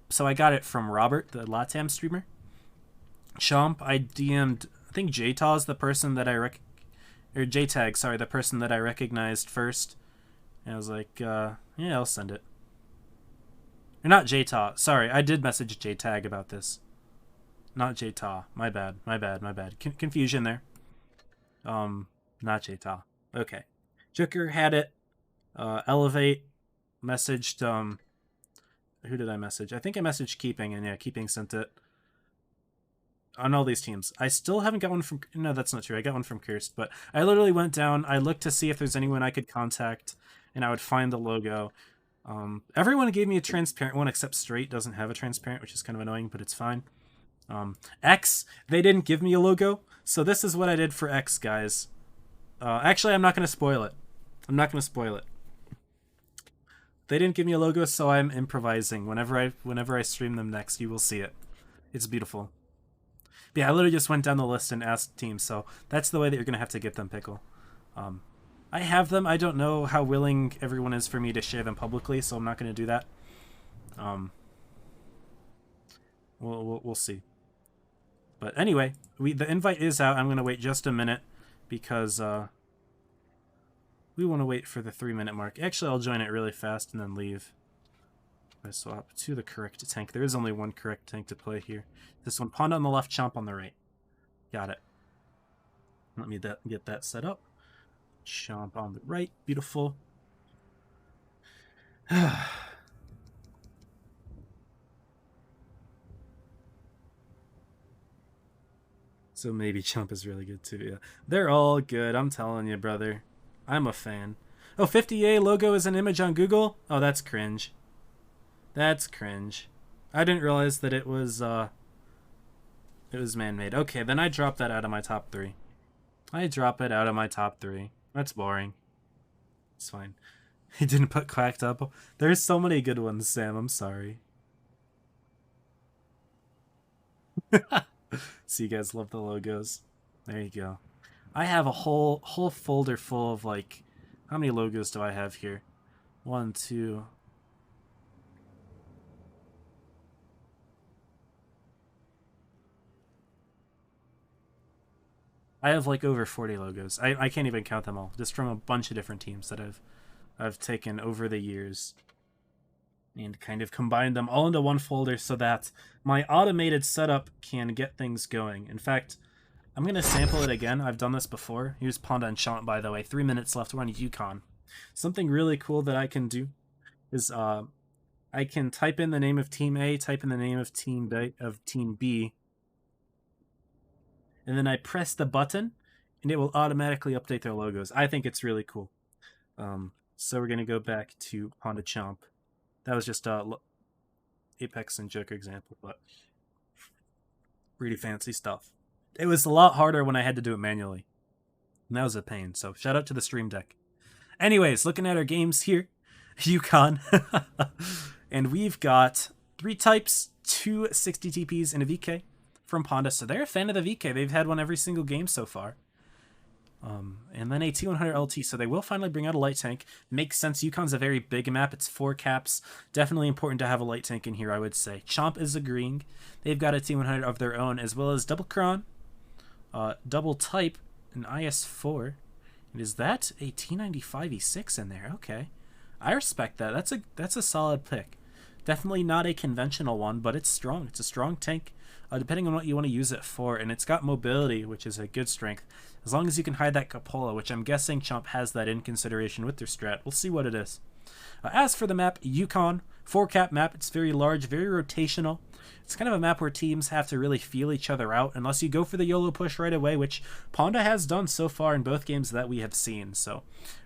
so I got it from Robert, the Latam streamer. Chomp, I DM'd, I think JTA's the person that or JTag, sorry, the person that I recognized first. And I was like, yeah, I'll send it. Or not JTA. Sorry, I did message JTag about this. Not JTA. My bad. Confusion there. Not JTA. Okay. Joker had it. Elevate. Messaged, who did I message? I think I messaged Keeping, and yeah, Keeping sent it. On all these teams. I still haven't got one from... No, that's not true. I got one from Cursed, but I literally went down. I looked to see if there's anyone I could contact, and I would find the logo. Everyone gave me a transparent one except Straight doesn't have a transparent, which is kind of annoying, but it's fine. X, they didn't give me a logo, so this is what I did for X, guys. Actually, I'm not going to spoil it. They didn't give me a logo, so I'm improvising. Whenever I stream them next, you will see it. It's beautiful. But yeah, I literally just went down the list and asked teams, so that's the way that you're going to have to get them, Pickle. I have them. I don't know how willing everyone is for me to share them publicly, so I'm not going to do that. We'll see. But anyway, the invite is out. I'm going to wait just a minute because we want to wait for the 3-minute mark. Actually, I'll join it really fast and then leave. I swap to the correct tank. There is only one correct tank to play here. This one, Pond on the left, Chomp on the right. Got it. Let me get that set up. Chomp on the right. Beautiful. So maybe Chomp is really good too, yeah. They're all good, I'm telling you, brother. I'm a fan. Oh, 50A logo is an image on Google? Oh, that's cringe. That's cringe. I didn't realize that it was man-made. Okay, then I drop that out of my top 3. I drop it out of my top 3. That's boring. It's fine. He didn't put Quacked Up. There's so many good ones, Sam. I'm sorry. So you guys love the logos. There you go. I have a whole folder full of, like, how many logos do I have here? 1, 2... I have like over 40 logos. I can't even count them all, just from a bunch of different teams that I've taken over the years and kind of combined them all into one folder so that my automated setup can get things going. In fact, I'm going to sample it again. I've done this before. Here's Pond and Chant, by the way. 3 minutes left. We're on Yukon. Something really cool that I can do is I can type in the name of Team A, type in the name of Team B, and then I press the button, and it will automatically update their logos. I think it's really cool. So we're going to go back to Pond and Chomp. That was just Apex and Joker example, but really fancy stuff. It was a lot harder when I had to do it manually. And that was a pain, so shout out to the Stream Deck. Anyways, looking at our games here, Yukon. And we've got 3 types, 2 60 TPs, and a VK from Ponda. So they're a fan of the VK. They've had one every single game so far. And then a T100 LT, so they will finally bring out a light tank. Makes sense. Yukon's a very big map. It's 4 caps. Definitely important to have a light tank in here, I would say. Chomp is agreeing. They've got a T100 of their own, as well as double Kron, double Type, an IS-4. And is that a T95 E6 in there? Okay. I respect that. That's a solid pick. Definitely not a conventional one, but it's strong. It's a strong tank, depending on what you want to use it for, and it's got mobility, which is a good strength. As long as you can hide that cupola, which I'm guessing Chomp has that in consideration with their strat. We'll see what it is. As for the map, Yukon, 4-cap map. It's very large, very rotational. It's kind of a map where teams have to really feel each other out, unless you go for the YOLO push right away, which Ponda has done so far in both games that we have seen. So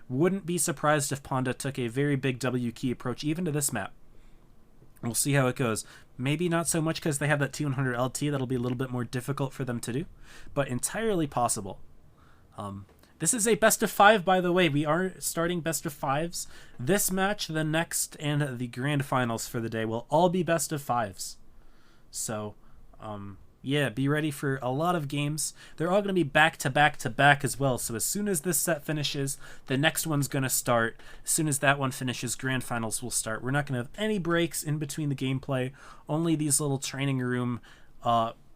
wouldn't be surprised if Ponda took a very big W key approach even to this map. We'll see how it goes. Maybe not so much because they have that T100 LT. That'll be a little bit more difficult for them to do, but entirely possible. This is a best of 5, by the way. We are starting best of 5s. This match, the next, and the grand finals for the day will all be best of 5s. So, yeah, be ready for a lot of games. They're all going to be back to back to back as well. So as soon as this set finishes, the next one's going to start. As soon as that one finishes, grand finals will start. We're not going to have any breaks in between the gameplay. Only these little training room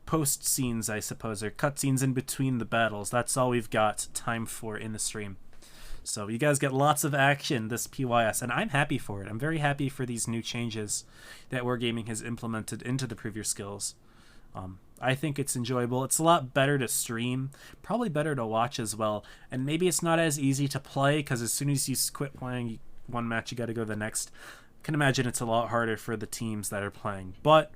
post scenes, I suppose, or cutscenes in between the battles. That's all we've got time for in the stream. So you guys get lots of action this PYS, and I'm happy for it. I'm very happy for these new changes that Wargaming has implemented into the previous skills. I think it's enjoyable. It's a lot better to stream, probably better to watch as well. And maybe it's not as easy to play because as soon as you quit playing one match, you got to go to the next. I can imagine it's a lot harder for the teams that are playing, but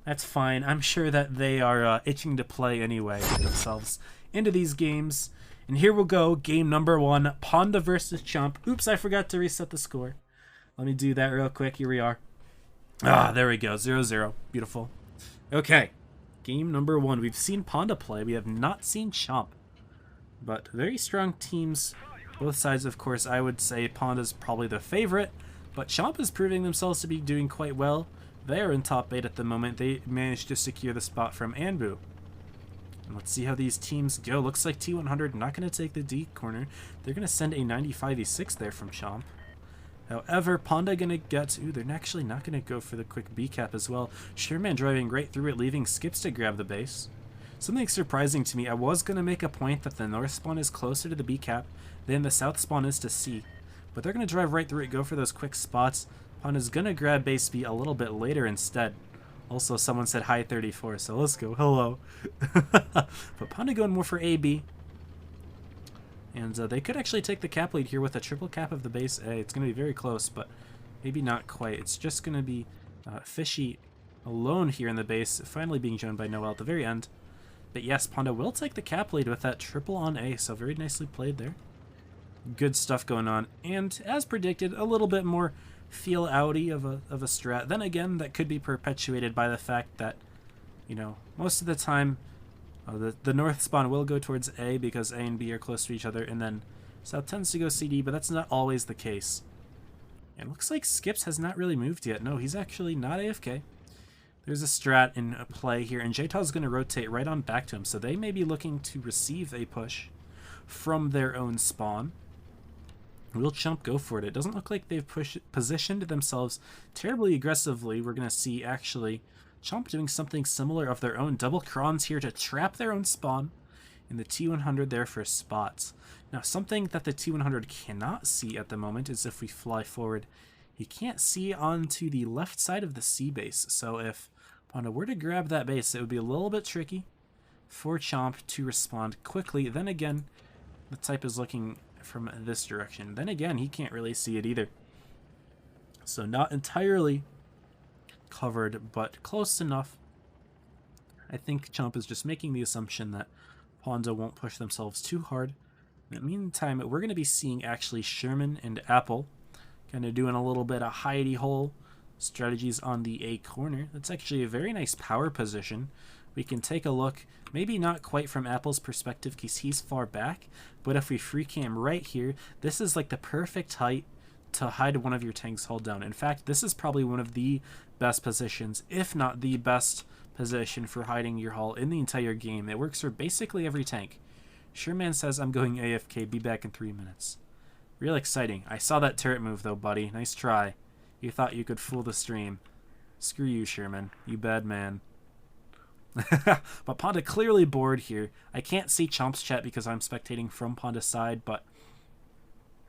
that's fine. I'm sure that they are itching to play anyway, get themselves into these games. And here we'll go, game number 1, Ponda versus Chomp. Oops, I forgot to reset the score. Let me do that real quick. Here we are. Ah, there we go, 0-0. Beautiful. Okay, game number 1. We've seen Ponda play. We have not seen Chomp. But very strong teams. Both sides, of course, I would say Ponda's probably the favorite. But Chomp is proving themselves to be doing quite well. They are in top 8 at the moment. They managed to secure the spot from Anbu. And let's see how these teams go. Looks like T100 not going to take the D corner. They're going to send a 95E6 there from Chomp. However, Ponda going to get... Ooh, they're actually not going to go for the quick B cap as well. Sherman driving right through it, leaving Skips to grab the base. Something surprising to me, I was going to make a point that the north spawn is closer to the B cap than the south spawn is to C. But they're going to drive right through it, go for those quick spots. Ponda's going to grab base B a little bit later instead. Also, someone said hi 34, so let's go. Hello. But Ponda going more for AB. And they could actually take the cap lead here with a triple cap of the base A. It's going to be very close, but maybe not quite. It's just going to be Fishy alone here in the base, finally being joined by Noel at the very end. But yes, Ponda will take the cap lead with that triple on A, so very nicely played there. Good stuff going on. And as predicted, a little bit more feel outy of a strat. Then again, that could be perpetuated by the fact that, you know, most of the time the north spawn will go towards A because A and B are close to each other, and then south tends to go CD, but that's not always the case. And it looks like Skips has not really moved yet. No, he's actually not AFK. There's a strat in play here, and JTAW's going to rotate right on back to him, so they may be looking to receive a push from their own spawn. Will Chomp go for it? It doesn't look like they've positioned themselves terribly aggressively. We're going to see, actually, Chomp doing something similar of their own. Double Krons here to trap their own spawn, and the T100 there for spots. Now, something that the T100 cannot see at the moment is if we fly forward. He can't see onto the left side of the C base, so if Ponda were to grab that base, it would be a little bit tricky for Chomp to respond quickly. Then again, the type is looking from this direction. Then again, he can't really see it either. So not entirely covered, but close enough. I think Chomp is just making the assumption that Ponda won't push themselves too hard. In the meantime, we're going to be seeing actually Sherman and Apple kind of doing a little bit of hidey hole strategies on the A corner. That's actually a very nice power position. We can take a look, maybe not quite from Apple's perspective because he's far back, but if we free cam right here, this is like the perfect height to hide one of your tanks hull down. In fact, this is probably one of the best positions, if not the best position for hiding your hull in the entire game. It works for basically every tank. Sherman says I'm going AFK. Be back in 3 minutes. Real exciting. I saw that turret move, though, buddy. Nice try. You thought you could fool the stream. Screw you, Sherman. You bad man. But Ponda clearly bored here. I can't see Chomp's chat because I'm spectating from Ponda's side, but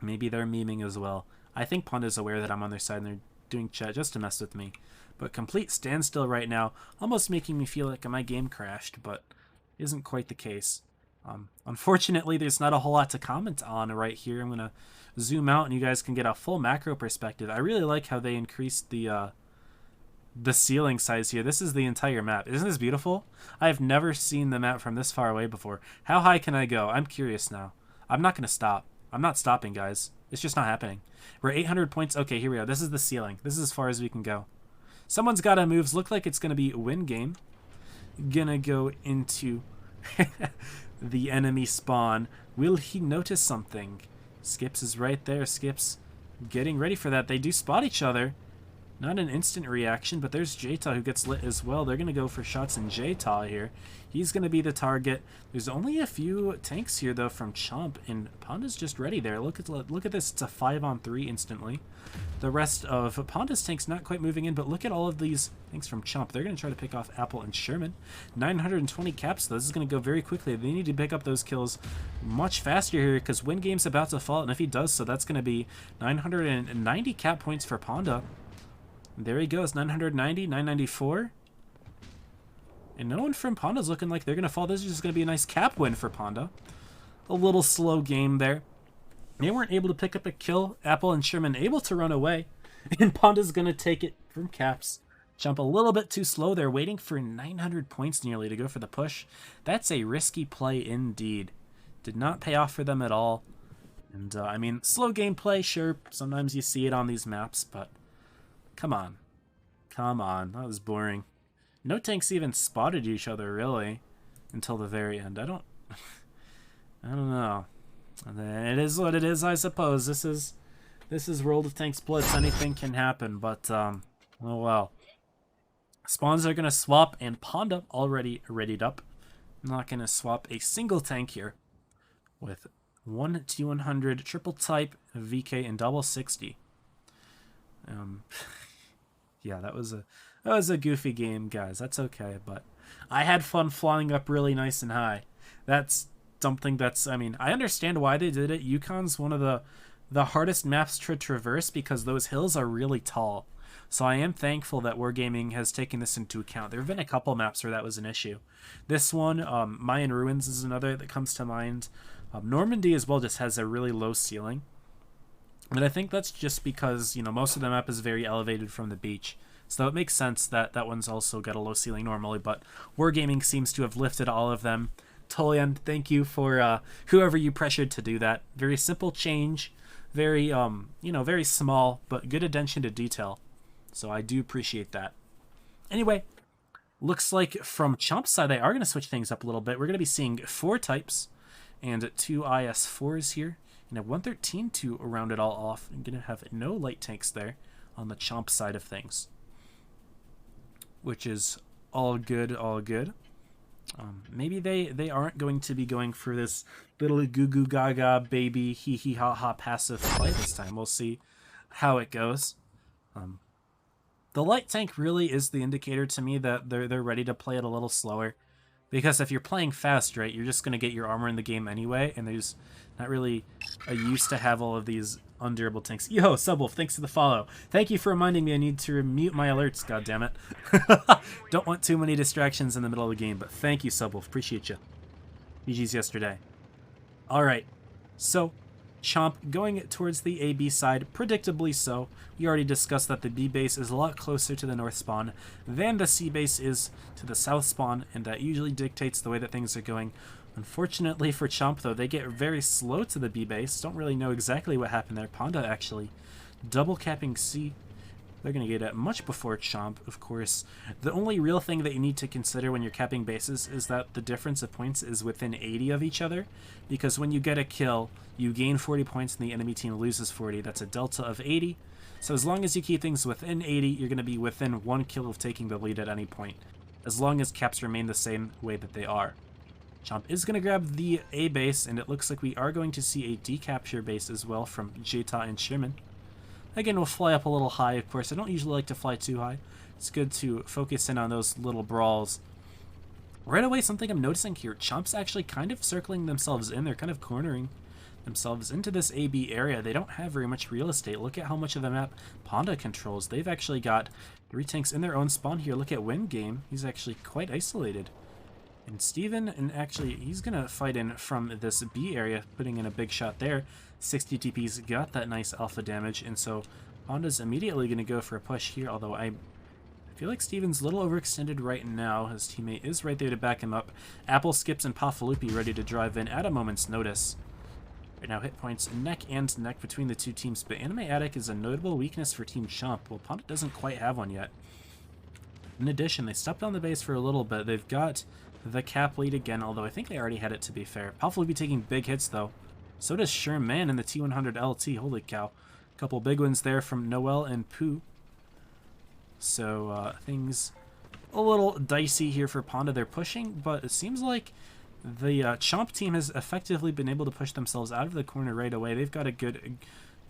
maybe they're memeing as well. I think Ponda's aware that I'm on their side and they're doing chat just to mess with me. But complete standstill right now, almost making me feel like my game crashed, but isn't quite the case. Unfortunately, there's not a whole lot to comment on right here. I'm going to zoom out and you guys can get a full macro perspective. I really like how they increased the ceiling size here. This is the entire map. Isn't this beautiful? I have never seen the map from this far away before. How high can I go? I'm curious now. I'm not going to stop. I'm not stopping, guys. It's just not happening. We're 800 points. Okay, here we go. This is the ceiling. This is as far as we can go. Someone's got a moves. Look like it's going to be a win game. Gonna go into the enemy spawn. Will he notice something? Skips is right there. Skips getting ready for that. They do spot each other. Not an instant reaction, but there's Jta who gets lit as well. They're going to go for shots in Jta here. He's going to be the target. There's only a few tanks here, though, from Chomp, and Ponda's just ready there. Look at this. It's a 5-on-3 instantly. The rest of Ponda's tanks not quite moving in, but look at all of these things from Chomp. They're going to try to pick off Apple and Sherman. 920 caps, though. This is going to go very quickly. They need to pick up those kills much faster here because Win Game's about to fall, and if he does so, that's going to be 990 cap points for Ponda. There he goes, 990, 994. And no one from Ponda's looking like they're going to fall. This is just going to be a nice cap win for Ponda. A little slow game there. They weren't able to pick up a kill. Apple and Sherman able to run away. And Ponda's going to take it from caps. Jump a little bit too slow. They're waiting for 900 points nearly to go for the push. That's a risky play indeed. Did not pay off for them at all. And, I mean, slow gameplay, sure. Sometimes you see it on these maps, but come on. Come on. That was boring. No tanks even spotted each other, really, until the very end. I don't know. It is what it is, I suppose. This is World of Tanks Blitz. Anything can happen, but, oh well. Spawns are going to swap, and Ponda already readied up. I'm not going to swap a single tank here with 1T100, triple type, VK, and double 60. Yeah, that was a goofy game, guys. That's okay, but I had fun flying up really nice and high. That's something that's, I mean, I understand why they did it. Yukon's one of the hardest maps to traverse because those hills are really tall. So I am thankful that Wargaming has taken this into account. There have been a couple maps where that was an issue. This one, Mayan Ruins is another that comes to mind. Normandy as well just has a really low ceiling. But I think that's just because, you know, most of the map is very elevated from the beach. So it makes sense that that one's also got a low ceiling normally, but Wargaming seems to have lifted all of them. Tolian, thank you for whoever you pressured to do that. Very simple change, very, you know, very small, but good attention to detail. So I do appreciate that. Anyway, looks like from Chomp's side, they are going to switch things up a little bit. We're going to be seeing 4 types and 2 IS-4s here. And a 113 to round it all off. I'm going to have no light tanks there on the Chomp side of things. Which is all good, all good. Maybe they aren't going to be going for this little goo goo gaga baby hee hee ha ha passive play this time. We'll see how it goes. The light tank really is the indicator to me that they're ready to play it a little slower. Because if you're playing fast, right, you're just going to get your armor in the game anyway, and there's not really a use to have all of these undurable tanks. Yo, Subwolf, thanks for the follow. Thank you for reminding me I need to mute my alerts, goddammit. Don't want too many distractions in the middle of the game, but thank you, Subwolf. Appreciate you. GG's yesterday. Alright, so Chomp going towards the AB side, predictably so. We already discussed that the B base is a lot closer to the north spawn than the C base is to the south spawn, and that usually dictates the way that things are going. Unfortunately for Chomp, though, they get very slow to the B base. Don't really know exactly what happened there. Ponda actually double capping C. They're going to get it much before Chomp, of course. The only real thing that you need to consider when you're capping bases is that the difference of points is within 80 of each other, because when you get a kill, you gain 40 points and the enemy team loses 40. That's a delta of 80. So as long as you keep things within 80, you're going to be within 1 kill of taking the lead at any point, as long as caps remain the same way that they are. Chomp is going to grab the A base, and it looks like we are going to see a decapture base as well from Jta and Sherman. Again, we'll fly up a little high, of course. I don't usually like to fly too high. It's good to focus in on those little brawls. Right away, something I'm noticing here, Chomp's actually kind of circling themselves in. They're kind of cornering themselves into this AB area. They don't have very much real estate. Look at how much of the map Ponda controls. They've actually got 3 tanks in their own spawn here. Look at Win Game. He's actually quite isolated. And Steven, and actually, he's going to fight in from this B area, putting in a big shot there. 60 TP's got that nice alpha damage, and so Ponda's immediately going to go for a push here, although I feel like Steven's a little overextended right now. His teammate is right there to back him up. Apple, Skips, and Pafaloopy ready to drive in at a moment's notice. Right now, hit points neck and neck between the two teams, but Anime Attic is a notable weakness for Team Chomp. Well, Ponda doesn't quite have one yet. In addition, they stepped on the base for a little bit. They've got the cap lead again, although I think they already had it, to be fair. Pafaloopy taking big hits, though. So does Sherman in the T100 LT. Holy cow. A couple big ones there from Noel and Pooh. So, things a little dicey here for Ponda. They're pushing, but it seems like the Chomp team has effectively been able to push themselves out of the corner right away. They've got a good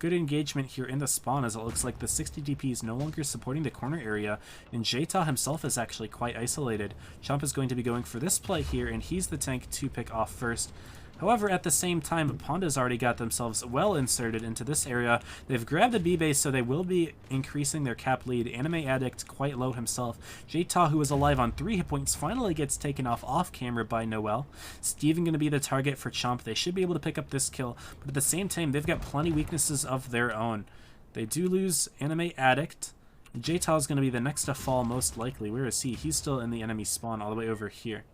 engagement here in the spawn, as it looks like the 60 DP is no longer supporting the corner area, and Jta himself is actually quite isolated. Chomp is going to be going for this play here, and he's the tank to pick off first. However, at the same time, Ponda's already got themselves well inserted into this area. They've grabbed a B base, so they will be increasing their cap lead. Anime Addict quite low himself. Jta, who was alive on 3 hit points, finally gets taken off camera by Noel. Steven going to be the target for Chomp. They should be able to pick up this kill, but at the same time, they've got plenty weaknesses of their own. They do lose Anime Addict. Jta is going to be the next to fall, most likely. Where is he? He's still in the enemy spawn all the way over here.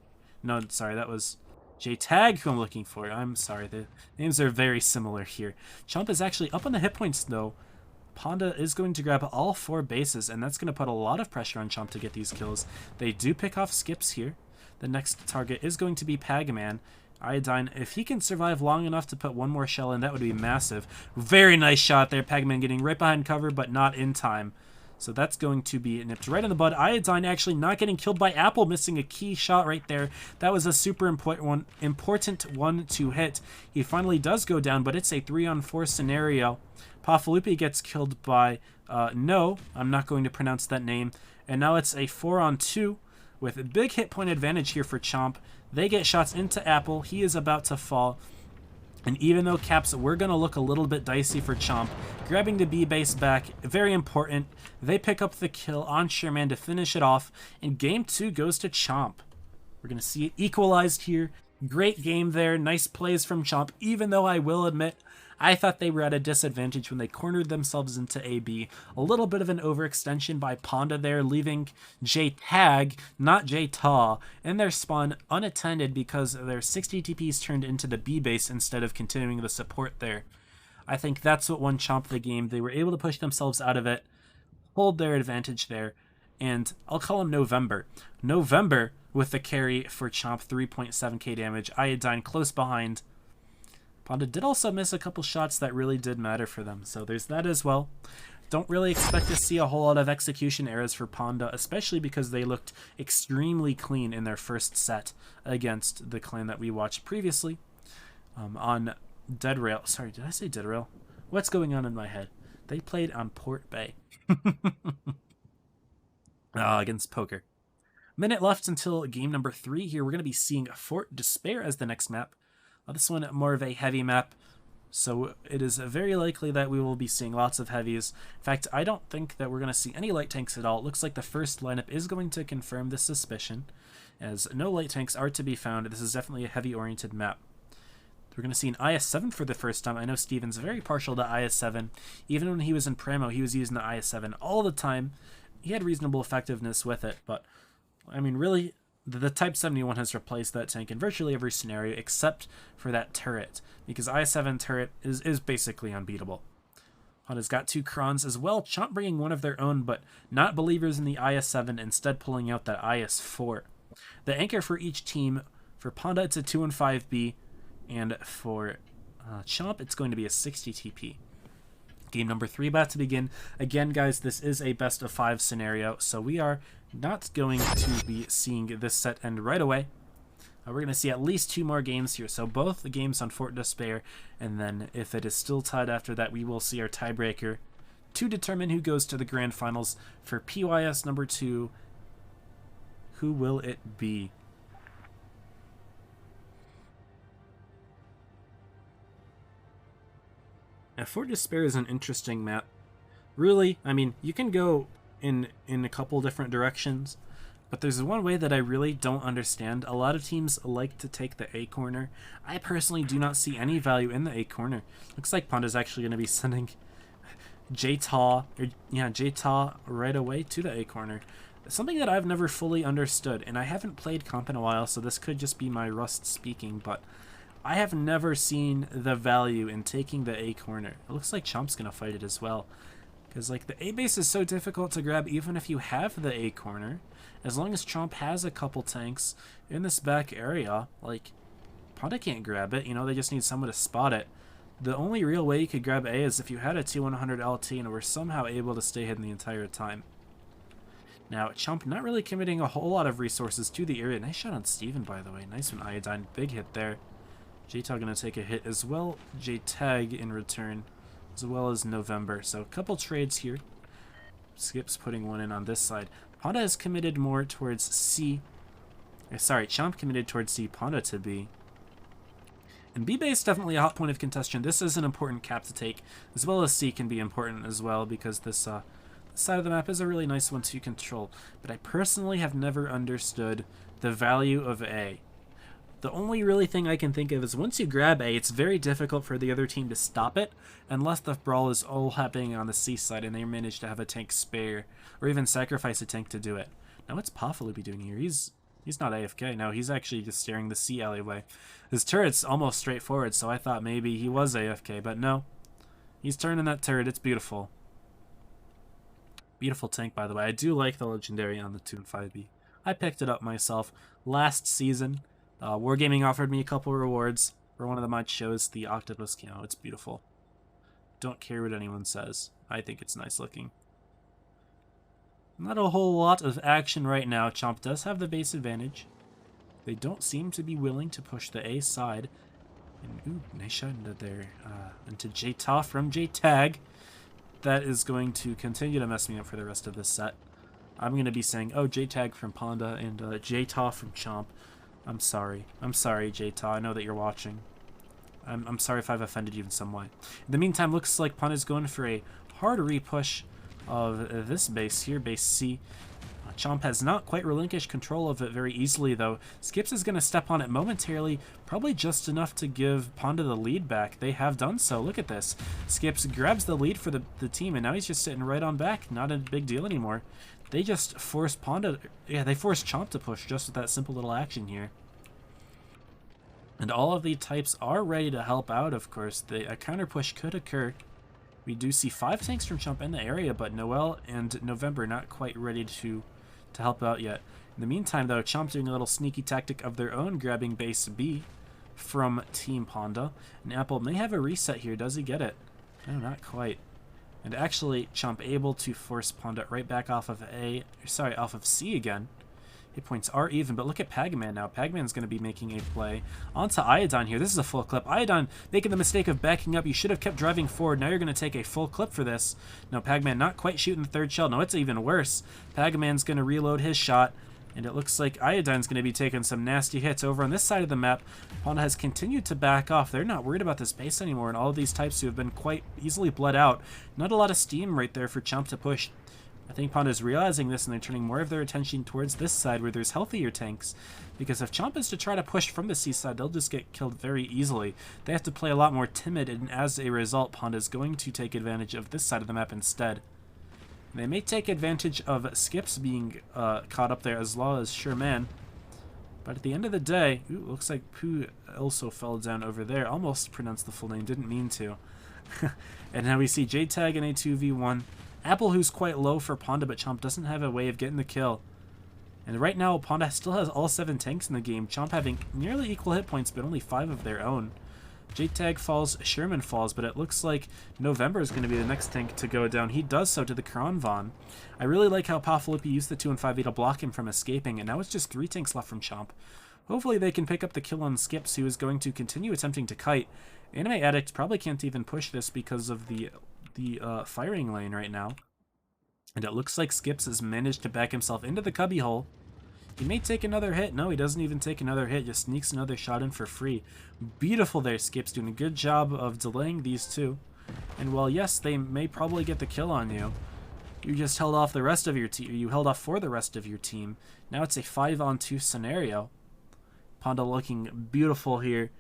No, sorry, that was J-Tag, who I'm looking for. I'm sorry, the names are very similar here. Chomp is actually up on the hit points, though. Ponda is going to grab all 4 bases, and that's going to put a lot of pressure on Chomp to get these kills. They do pick off Skips here. The next target is going to be Pagaman. Iodine, if he can survive long enough to put one more shell in, that would be massive. Very nice shot there. Pagaman getting right behind cover, but not in time. So that's going to be nipped right in the bud. Iodine actually not getting killed by Apple, missing a key shot right there. That was a super important one to hit. He finally does go down, but it's a 3-on-4 scenario. Pafaloopy gets killed by No, I'm not going to pronounce that name. And now it's a 4-on-2 with a big hit point advantage here for Chomp. They get shots into Apple. He is about to fall. And even though caps were going to look a little bit dicey for Chomp, grabbing the B base back, very important. They pick up the kill on Sherman to finish it off, and game 2 goes to Chomp. We're going to see it equalized here. Great game there. Nice plays from Chomp, even though I will admit, I thought they were at a disadvantage when they cornered themselves into AB. A little bit of an overextension by Ponda there, leaving J-Tag, not J-Ta, in their spawn unattended because their 60 TPs turned into the B base instead of continuing the support there. I think that's what won Chomp the game. They were able to push themselves out of it, hold their advantage there, and I'll call him November. November with the carry for Chomp, 3.7k damage. Iodine close behind. Ponda did also miss a couple shots that really did matter for them, so there's that as well. Don't really expect to see a whole lot of execution errors for Ponda, especially because they looked extremely clean in their first set against the clan that we watched previously on Dead Rail. Sorry, did I say Dead Rail? What's going on in my head? They played on Port Bay. Against Poker. Minute left until game number 3 here. We're going to be seeing Fort Despair as the next map. This one more of a heavy map, so it is very likely that we will be seeing lots of heavies. In fact, I don't think that we're going to see any light tanks at all. It looks like the first lineup is going to confirm this suspicion, as no light tanks are to be found. This is definitely a heavy-oriented map. We're going to see an IS-7 for the first time. I know Steven's very partial to IS-7. Even when he was in Primo, he was using the IS-7 all the time. He had reasonable effectiveness with it, but, I mean, really, the Type 71 has replaced that tank in virtually every scenario except for that turret, because IS-7 turret is basically unbeatable. Honda's got 2 Krons as well, Chomp bringing one of their own, but not believers in the IS-7, instead pulling out that IS-4. The anchor for each team, for Ponda it's a 2-and-5B, and for Chomp it's going to be a 60 TP. Game number 3 about to begin. Again, guys, this is a best of 5 scenario, so we are not going to be seeing this set end right away. We're going to see at least 2 more games here. So both the games on Fort Despair, and then if it is still tied after that, we will see our tiebreaker to determine who goes to the grand finals for PYS number 2. Who will it be? Now, Fort Despair is an interesting map. Really, I mean, you can go in a couple different directions, but there's one way that I really don't understand. A lot of teams like to take the A corner. I personally do not see any value in the A corner. Looks like Panda's actually going to be sending J-Taw right away to the A corner. Something that I've never fully understood, and I haven't played comp in a while, so this could just be my rust speaking, but I have never seen the value in taking the A corner. It looks like Chomp's going to fight it as well. Because, like, the A base is so difficult to grab even if you have the A corner. As long as Chomp has a couple tanks in this back area, like, Panda can't grab it. You know, they just need someone to spot it. The only real way you could grab A is if you had a T100 LT and were somehow able to stay hidden the entire time. Now, Chomp not really committing a whole lot of resources to the area. Nice shot on Steven, by the way. Nice one, Iodine. Big hit there. J-Tag going to take a hit as well. J-Tag in return, as well as November. So a couple trades here. Skip's putting one in on this side. Panda has committed more towards C. Sorry, Chomp committed towards C, Panda to B. And B base definitely a hot point of contention. This is an important cap to take, as well as C can be important as well, because this side of the map is a really nice one to control. But I personally have never understood the value of A. The only really thing I can think of is once you grab A, it's very difficult for the other team to stop it, unless the brawl is all happening on the C side and they manage to have a tank spare, or even sacrifice a tank to do it. Now what's Paffalupi doing here? He's not AFK. No, he's actually just staring the C alleyway. His turret's almost straightforward, so I thought maybe he was AFK, but no. He's turning that turret. It's beautiful. Beautiful tank, by the way. I do like the legendary on the 2 and 5B. I picked it up myself last season. Wargaming offered me a couple rewards for one of the mod shows, the octopus camo. It's beautiful. Don't care what anyone says. I think it's nice looking. Not a whole lot of action right now. Chomp does have the base advantage. They don't seem to be willing to push the A side. And ooh, nice shot into there. Into J-Taw from J-Tag. That is going to continue to mess me up for the rest of this set. I'm going to be saying, oh, J-Tag from Panda and J-Taw from Chomp. I'm sorry. I'm sorry, J-Taw. I know that you're watching. I'm sorry if I've offended you in some way. In the meantime, looks like Panda's going for a hard repush of this base here, base C. Chomp has not quite relinquished control of it very easily, though. Skips is going to step on it momentarily, probably just enough to give Panda the lead back. They have done so. Look at this. Skips grabs the lead for the team, and now he's just sitting right on back. Not a big deal anymore. They just forced Panda... Yeah, they forced Chomp to push just with that simple little action here. And all of the types are ready to help out, of course. A counter push could occur. We do see 5 tanks from Chomp in the area, but Noel and November not quite ready to help out yet. In the meantime, though, Chomp doing a little sneaky tactic of their own, grabbing base B from Team Panda. And Apple may have a reset here. Does he get it? No, not quite. And actually, Chomp able to force Panda right back off of off of C again. Hit points are even, but look at Pagaman now. Pagaman's going to be making a play onto Iodine here. This is a full clip. Iodine making the mistake of backing up. You should have kept driving forward. Now you're going to take a full clip for this. No, Pagaman not quite shooting the third shell. No, it's even worse. Pagaman's going to reload his shot, and it looks like Iodine's going to be taking some nasty hits over on this side of the map. Panda has continued to back off. They're not worried about this base anymore, and all of these types who have been quite easily bled out. Not a lot of steam right there for Chomp to push. I think Panda's realizing this, and they're turning more of their attention towards this side where there's healthier tanks. Because if Chomp is to try to push from the C side, they'll just get killed very easily. They have to play a lot more timid, and as a result, Panda's going to take advantage of this side of the map instead. And they may take advantage of Skips being caught up there as well as Sherman. But at the end of the day, ooh, looks like Pooh also fell down over there. Almost pronounced the full name, didn't mean to. And now we see J-Tag in a 2v1. Apple, who's quite low for Panda, but Chomp doesn't have a way of getting the kill. And right now, Panda still has all 7 tanks in the game. Chomp having nearly equal hit points, but only 5 of their own. J-Tag falls, Sherman falls, but it looks like November is going to be the next tank to go down. He does so to the Kronvon. I really like how Paffalupi used the 2 and 5A to block him from escaping, and now it's just 3 tanks left from Chomp. Hopefully they can pick up the kill on Skips, who is going to continue attempting to kite. Anime Addict probably can't even push this because of the firing lane right now. And it looks like Skips has managed to back himself into the cubby hole. He may take another hit. No, he doesn't even take another hit. Just sneaks another shot in for free. Beautiful there, Skips. Doing a good job of delaying these two. And while, yes, they may probably get the kill on you, you just held off the rest of your team. You held off for the rest of your team. Now it's a 5-on-2 scenario. Panda looking beautiful here.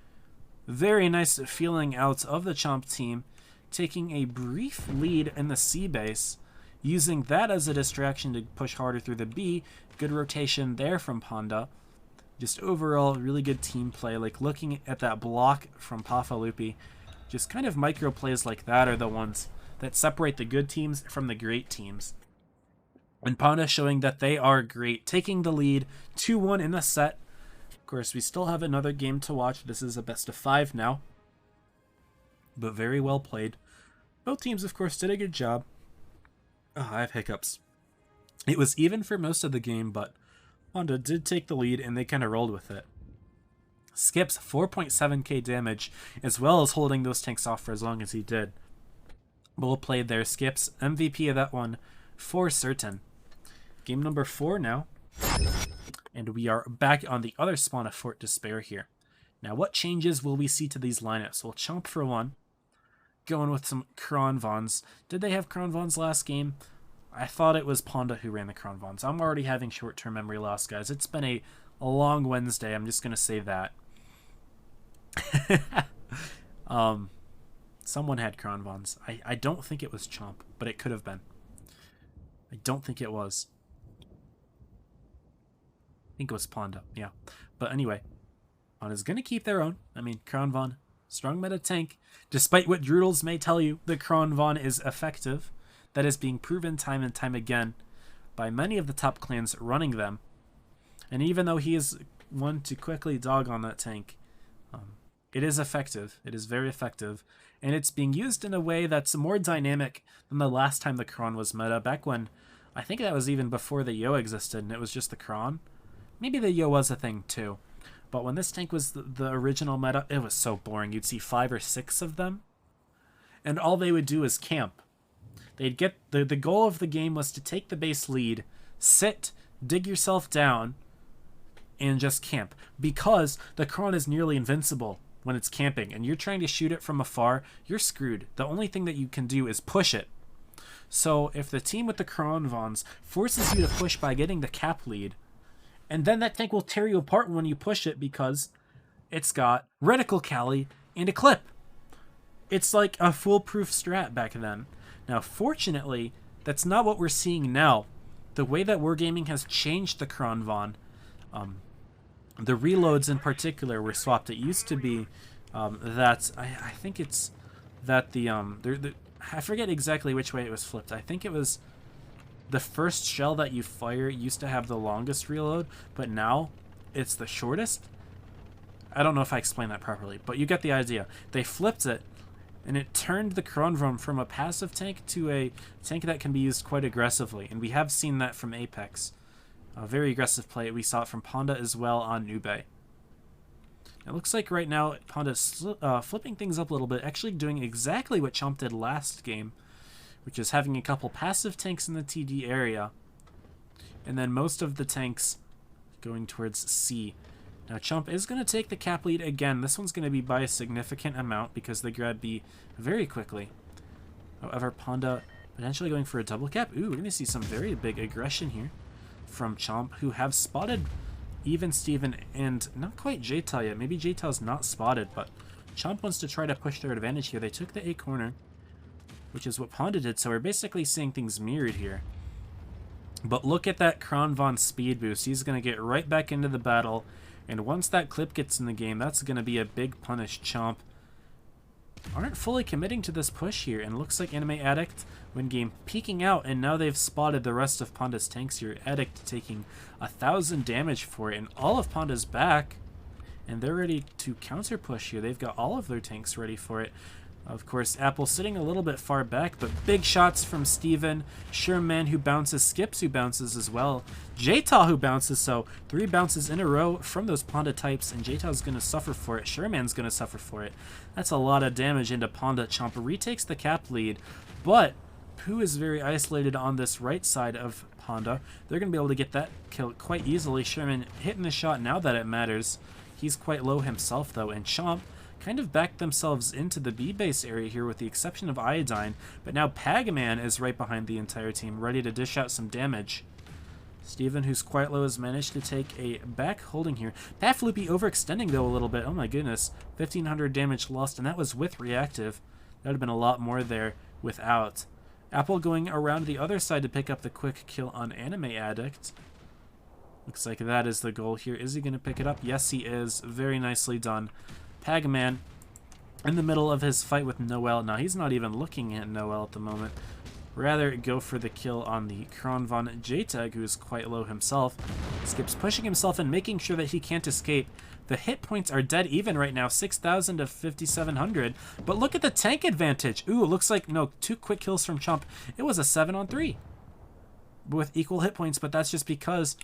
Very nice feeling out of the Chomp team. Taking a brief lead in the C base. Using that as a distraction to push harder through the B. Good rotation there from Panda. Just overall, really good team play. Like, looking at that block from Pafalupi, just kind of micro plays like that are the ones that separate the good teams from the great teams. And Panda showing that they are great. Taking the lead, 2-1 in the set. Of course, we still have another game to watch. This is a best of 5 now. But very well played. Both teams, of course, did a good job. Oh, I have hiccups. It was even for most of the game, but Panda did take the lead, and they kind of rolled with it. Skips 4.7k damage, as well as holding those tanks off for as long as he did. Well played there, Skips. MVP of that one, for certain. Game number 4 now. And we are back on the other spawn of Fort Despair here. Now, what changes will we see to these lineups? Well, Chomp for one. Going with some Kronvons. Did they have Kronvons last game? I thought it was Panda who ran the Kronvons. I'm already having short-term memory loss, guys. It's been a long Wednesday. I'm just going to say that. Someone had Kronvons. I don't think it was Chomp, but it could have been. I don't think it was. I think it was Panda, yeah. But anyway, Panda's going to keep their own. I mean, Kronvon, strong meta tank. Despite what Droodles may tell you, the Kronvon is effective. That is being proven time and time again by many of the top clans running them. And even though he is one to quickly dog on that tank, it is effective. It is very effective. And it's being used in a way that's more dynamic than the last time the Kron was meta. Back when, I think that was even before the Yo existed and it was just the Kron. Maybe the Yo was a thing too. But when this tank was the original meta, it was so boring. You'd see 5 or 6 of them. And all they would do is camp. They'd get the goal of the game was to take the base lead, sit, dig yourself down, and just camp. Because the Kron is nearly invincible when it's camping, and you're trying to shoot it from afar, you're screwed. The only thing that you can do is push it. So if the team with the Kronvons forces you to push by getting the cap lead, and then that tank will tear you apart when you push it because it's got reticle Cali and a clip. It's like a foolproof strat back then. Now, fortunately, that's not what we're seeing now. The way that Wargaming has changed the Kronvon, the reloads in particular were swapped. It used to be that I think it's that I forget exactly which way it was flipped. I think it was the first shell that you fire used to have the longest reload, but now it's the shortest. I don't know if I explained that properly, but you get the idea. They flipped it, and it turned the Kronvon from a passive tank to a tank that can be used quite aggressively, and we have seen that from Apex. A very aggressive play. We saw it from Panda as well on Nube. It looks like right now Panda's flipping things up a little bit, actually doing exactly what Chomp did last game, which is having a couple passive tanks in the TD area, and then most of the tanks going towards C. Now Chomp is going to take the cap lead again. This one's going to be by a significant amount because they grab B very quickly. However, Panda potentially going for a double cap. Ooh, we're going to see some very big aggression here from Chomp, who have spotted even Steven and not quite J-Tal yet. Maybe J-Tal's not spotted, but Chomp wants to try to push their advantage here. They took the A corner, which is what Panda did, so we're basically seeing things mirrored here. But look at that Kronvon speed boost. He's going to get right back into the battle, and once that clip gets in the game, that's going to be a big punish. Chomp aren't fully committing to this push here, and looks like Anime Addict when game peeking out, and now they've spotted the rest of Panda's tanks here. Addict taking 1,000 damage for it, and all of Panda's back, and they're ready to counter push here. They've got all of their tanks ready for it. Of course, Apple sitting a little bit far back, but big shots from Steven. Sherman who bounces, Skips who bounces as well. Jayta who bounces, so 3 bounces in a row from those Ponda types, and Jayta's going to suffer for it. Sherman's going to suffer for it. That's a lot of damage into Ponda. Champa retakes the cap lead, but Pooh is very isolated on this right side of Ponda. They're going to be able to get that kill quite easily. Sherman hitting the shot now that it matters. He's quite low himself, though, and Chomp kind of backed themselves into the B base area here with the exception of Iodine, but now Pagaman is right behind the entire team, ready to dish out some damage. Steven, who's quite low, has managed to take a back holding here. Pafloopy overextending, though, a little bit. Oh my goodness. 1,500 damage lost, and that was with reactive. That would have been a lot more there without. Apple going around the other side to pick up the quick kill on Anime Addict. Looks like that is the goal here. Is he going to pick it up? Yes, he is. Very nicely done. Pagaman in the middle of his fight with Noel. Now, he's not even looking at Noel at the moment. Rather go for the kill on the Kronvon JTAG, who is quite low himself. Skips pushing himself and making sure that he can't escape. The hit points are dead even right now, 6,000 to 5,700. But look at the tank advantage. Ooh, it looks like, no, 2 quick kills from Chomp. It was a 7-on-3 with equal hit points, but that's just because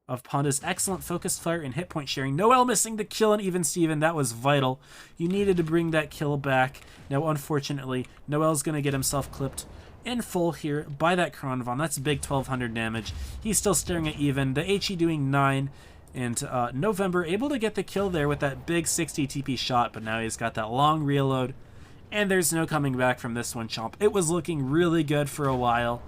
of Ponda's excellent focused fire and hit point sharing. Noel missing the kill, and even Steven, that was vital. You needed to bring that kill back. Now, unfortunately, Noel's going to get himself clipped in full here by that Kronvon. That's big 1,200 damage. He's still staring at even. The HE doing 9, and November able to get the kill there with that big 60 TP shot, but now he's got that long reload, and there's no coming back from this one, Chomp. It was looking really good for a while.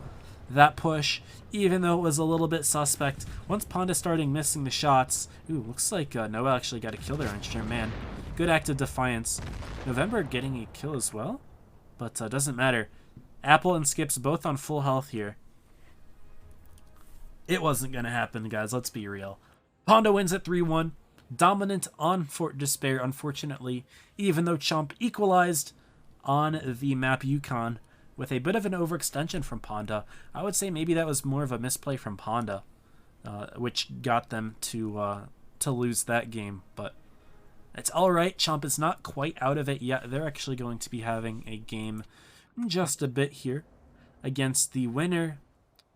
That push, even though it was a little bit suspect, once Ponda starting missing the shots, ooh, looks like Noah actually got a kill there on Sherman. Good act of defiance. November getting a kill as well, but doesn't matter. Apple and Skips both on full health here. It wasn't going to happen, guys. Let's be real. Ponda wins at 3-1. Dominant on Fort Despair, unfortunately, even though Chomp equalized on the map Yukon with a bit of an overextension from Ponda. I would say maybe that was more of a misplay from Ponda, which got them to lose that game. But it's all right. Chomp is not quite out of it yet. They're actually going to be having a game in just a bit here against the winner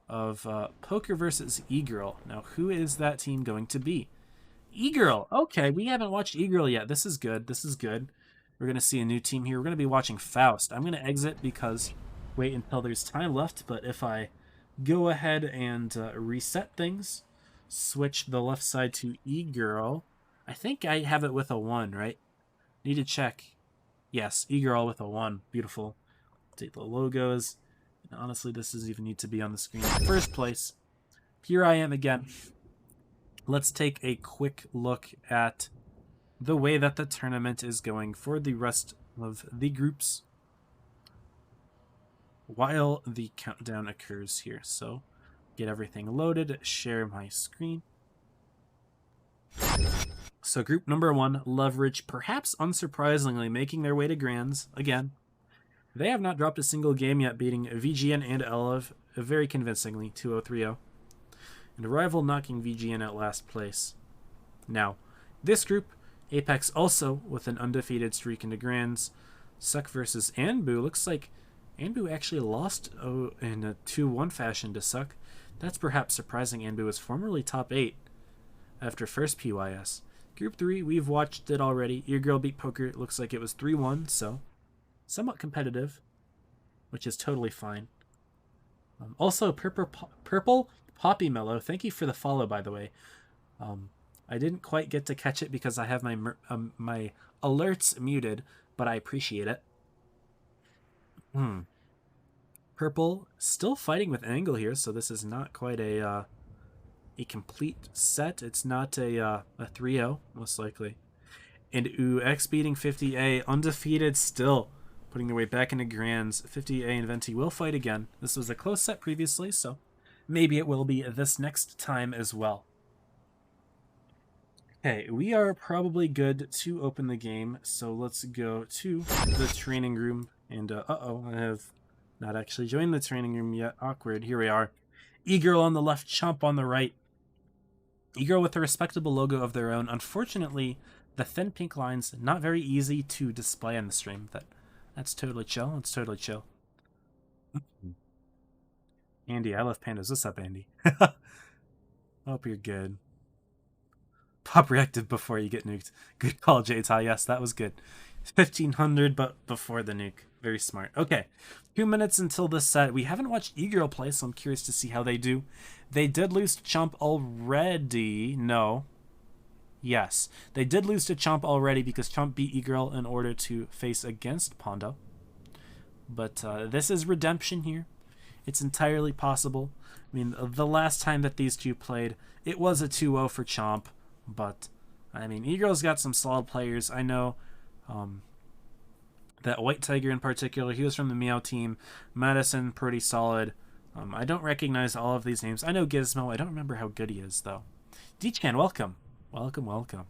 of Poker versus E-Girl. Now, who is that team going to be? E-Girl. Okay, we haven't watched E-Girl yet. This is good. This is good. We're going to see a new team here. We're going to be watching Faust. I'm going to exit because wait until there's time left, but if I go ahead and reset things, switch the left side to E-Girl, I think I have it with a 1, right? Need to check. Yes, E-Girl with a 1. Beautiful. Take the logos. And honestly, this doesn't even need to be on the screen in the first place. Here I am again. Let's take a quick look at the way that the tournament is going for the rest of the groups while the countdown occurs here. So get everything loaded, share my screen. So group number 1, Leverage, perhaps unsurprisingly making their way to Grands again. They have not dropped a single game yet, beating VGN and Elev very convincingly, 2-0-3-0. And Rival knocking VGN at last place. Now, this group, Apex also with an undefeated streak into Grands. Suck versus Anbu. Looks like Anbu actually lost in a 2-1 fashion to Suck. That's perhaps surprising. Anbu was formerly top 8 after first PYS. Group 3, we've watched it already. Your Girl beat Poker. It looks like it was 3-1, so somewhat competitive, which is totally fine. Also, Purple Poppy Mellow. Thank you for the follow, by the way. I didn't quite get to catch it because I have my my alerts muted, but I appreciate it. Purple still fighting with Angle here, so this is not quite a complete set. It's not a 3-0, most likely. And ooh, X beating 50A, undefeated still, putting their way back into Grands. 50A and Venti will fight again. This was a close set previously, so maybe it will be this next time as well. Okay, we are probably good to open the game, so let's go to the training room. And, uh-oh, I have not actually joined the training room yet. Awkward. Here we are. E-Girl on the left, Chomp on the right. E-Girl with a respectable logo of their own. Unfortunately, the thin pink lines, not very easy to display on the stream. That That's totally chill. That's totally chill. Andy, I love pandas. What's up, Andy? Hope you're good. Pop reactive before you get nuked. Good call, J-Ty. Yes, that was good. 1500, but before the nuke. Very smart. Okay, 2 minutes until this set. We haven't watched E-Girl play, so I'm curious to see how they do. They did lose to Chomp already. No. Yes. They did lose to Chomp already because Chomp beat E-Girl in order to face against Ponda. But this is redemption here. It's entirely possible. I mean, the last time that these two played, it was a 2-0 for Chomp. But, I mean, E-Girl's got some solid players. I know that White Tiger in particular, he was from the Meow team. Madison, pretty solid. I don't recognize all of these names. I know Gizmo. I don't remember how good he is, though. Deechcan, welcome. Welcome, welcome.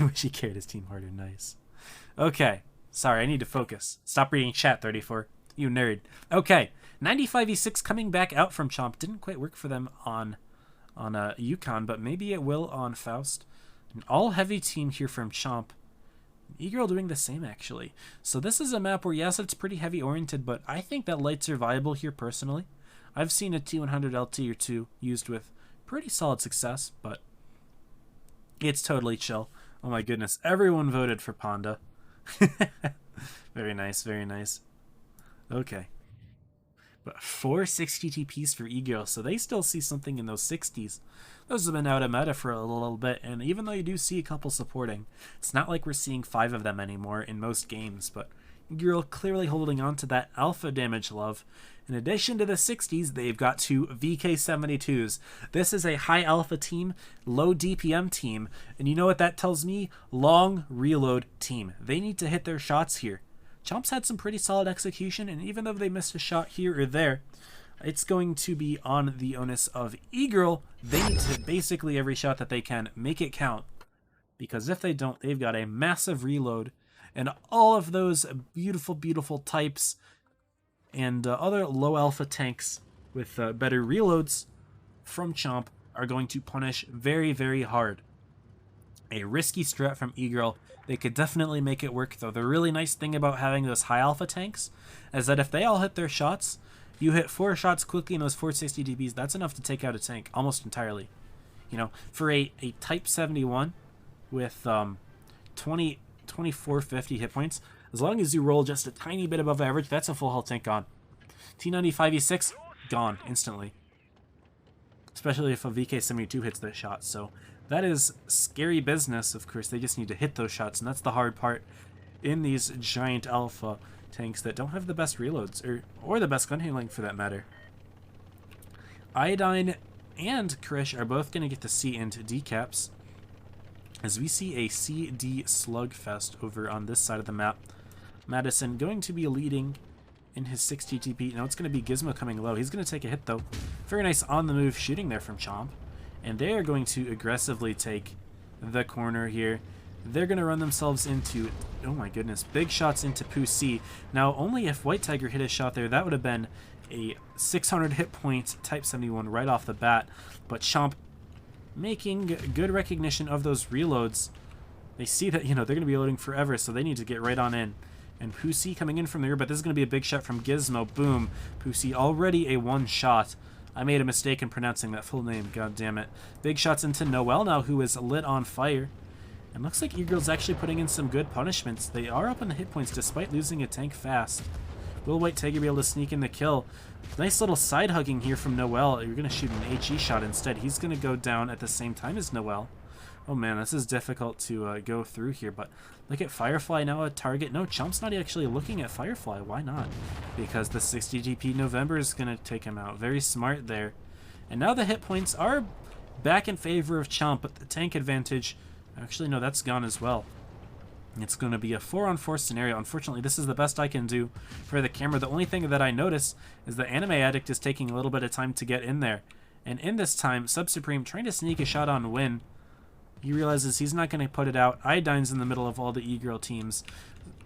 I wish he carried his team harder. Nice. Okay. Sorry, I need to focus. Stop reading chat, 34. You nerd. Okay. 95e6 coming back out from Chomp. Didn't quite work for them on Yukon, but maybe it will on Faust. An all-heavy team here from Chomp. E-Girl doing the same, actually. So this is a map where, yes, it's pretty heavy-oriented, but I think that lights are viable here, personally. I've seen a T100 LT or two used with pretty solid success, but it's totally chill. Oh my goodness, everyone voted for Ponda. Very nice, very nice. Okay. But 460 TPs for E-Girl, so they still see something in those 60s. Those have been out of meta for a little bit, and even though you do see a couple supporting, it's not like we're seeing 5 of them anymore in most games, but E-Girl clearly holding on to that alpha damage love. In addition to the 60s, they've got 2 VK72s. This is a high alpha team, low DPM team, and you know what that tells me? Long reload team. They need to hit their shots here. Chomp's had some pretty solid execution, and even though they missed a shot here or there, it's going to be on the onus of E-Girl. They need to hit basically every shot that they can, make it count, because if they don't, they've got a massive reload, and all of those beautiful, beautiful types and other low alpha tanks with better reloads from Chomp are going to punish very, very hard. A risky strat from E-Girl. They could definitely make it work, though. The really nice thing about having those high alpha tanks is that if they all hit their shots, you hit 4 shots quickly in those 460 dBs, that's enough to take out a tank almost entirely. You know, for a Type 71 with 2450 hit points, as long as you roll just a tiny bit above average, that's a full health tank gone. T95E6, gone instantly. Especially if a VK72 hits that shot, so that is scary business. Of course, they just need to hit those shots, and that's the hard part in these giant alpha tanks that don't have the best reloads, or the best gun handling for that matter. Iodine and Krish are both going to get the C and D caps, as we see a CD slugfest over on this side of the map. Madison going to be leading in his 60 TP. Now it's going to be Gizmo coming low. He's going to take a hit, though. Very nice on-the-move shooting there from Chomp. And they are going to aggressively take the corner here. They're going to run themselves into, oh my goodness, big shots into Poo C. Now, only if White Tiger hit a shot there, that would have been a 600 hit point Type 71 right off the bat. But Chomp making good recognition of those reloads. They see that, you know, they're going to be loading forever, so they need to get right on in. And Poo C coming in from there, but this is going to be a big shot from Gizmo. Boom. Poo C already a one shot. I made a mistake in pronouncing that full name, god damn it. Big shots into Noelle now, who is lit on fire. And looks like E-Girl's actually putting in some good punishments. They are up on the hit points despite losing a tank fast. Will White Tiger be able to sneak in the kill? Nice little side hugging here from Noelle. You're going to shoot an HE shot instead. He's going to go down at the same time as Noelle. Oh man, this is difficult to go through here, but look at Firefly now a target. No, Chomp's not actually looking at Firefly. Why not? Because the 60 GP November is going to take him out. Very smart there. And now the hit points are back in favor of Chomp, but the tank advantage, actually no, that's gone as well. It's going to be a 4-on-4 scenario. Unfortunately, this is the best I can do for the camera. The only thing that I notice is the Anime Addict is taking a little bit of time to get in there. And in this time, Sub Supreme trying to sneak a shot on Win. He realizes he's not going to put it out. Iodine's in the middle of all the E-Girl teams,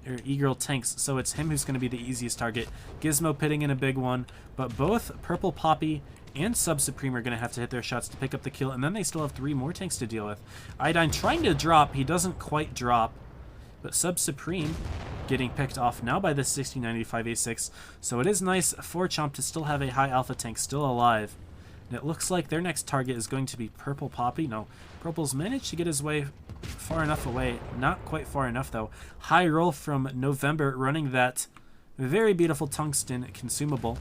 or E-Girl tanks, so it's him who's going to be the easiest target. Gizmo pitting in a big one, but both Purple Poppy and Sub Supreme are going to have to hit their shots to pick up the kill, and then they still have 3 more tanks to deal with. Iodine trying to drop. He doesn't quite drop, but Sub Supreme getting picked off now by the 6095A6. So it is nice for Chomp to still have a high alpha tank still alive. And it looks like their next target is going to be Purple Poppy. No, Purple's managed to get his way far enough away. Not quite far enough, though. High roll from November, running that very beautiful tungsten consumable.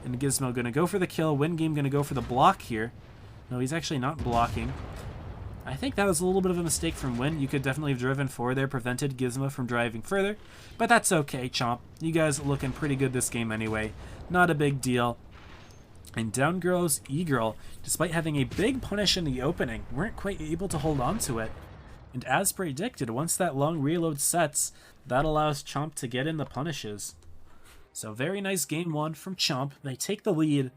And Gizmo going to go for the kill. Wingame going to go for the block here. No, he's actually not blocking. I think that was a little bit of a mistake from Win. You could definitely have driven forward there, prevented Gizmo from driving further. But that's okay, Chomp. You guys looking pretty good this game anyway. Not a big deal. And down goes E-Girl, despite having a big punish in the opening, weren't quite able to hold on to it. And as predicted, once that long reload sets, that allows Chomp to get in the punishes. So very nice game one from Chomp. They take the lead.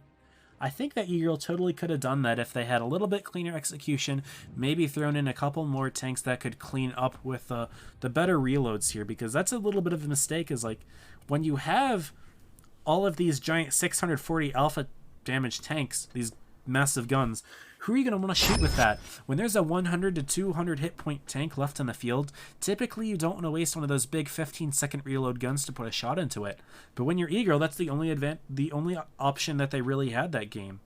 I think that E-Girl totally could have done that if they had a little bit cleaner execution, maybe thrown in a couple more tanks that could clean up with the better reloads here, because that's a little bit of a mistake, is like when you have all of these giant 640 alpha damage tanks, these massive guns, who are you going to want to shoot with that? When there's a 100 to 200 hit point tank left in the field, typically you don't want to waste one of those big 15-second reload guns to put a shot into it. But when you're E-Girl, that's the only option that they really had that game.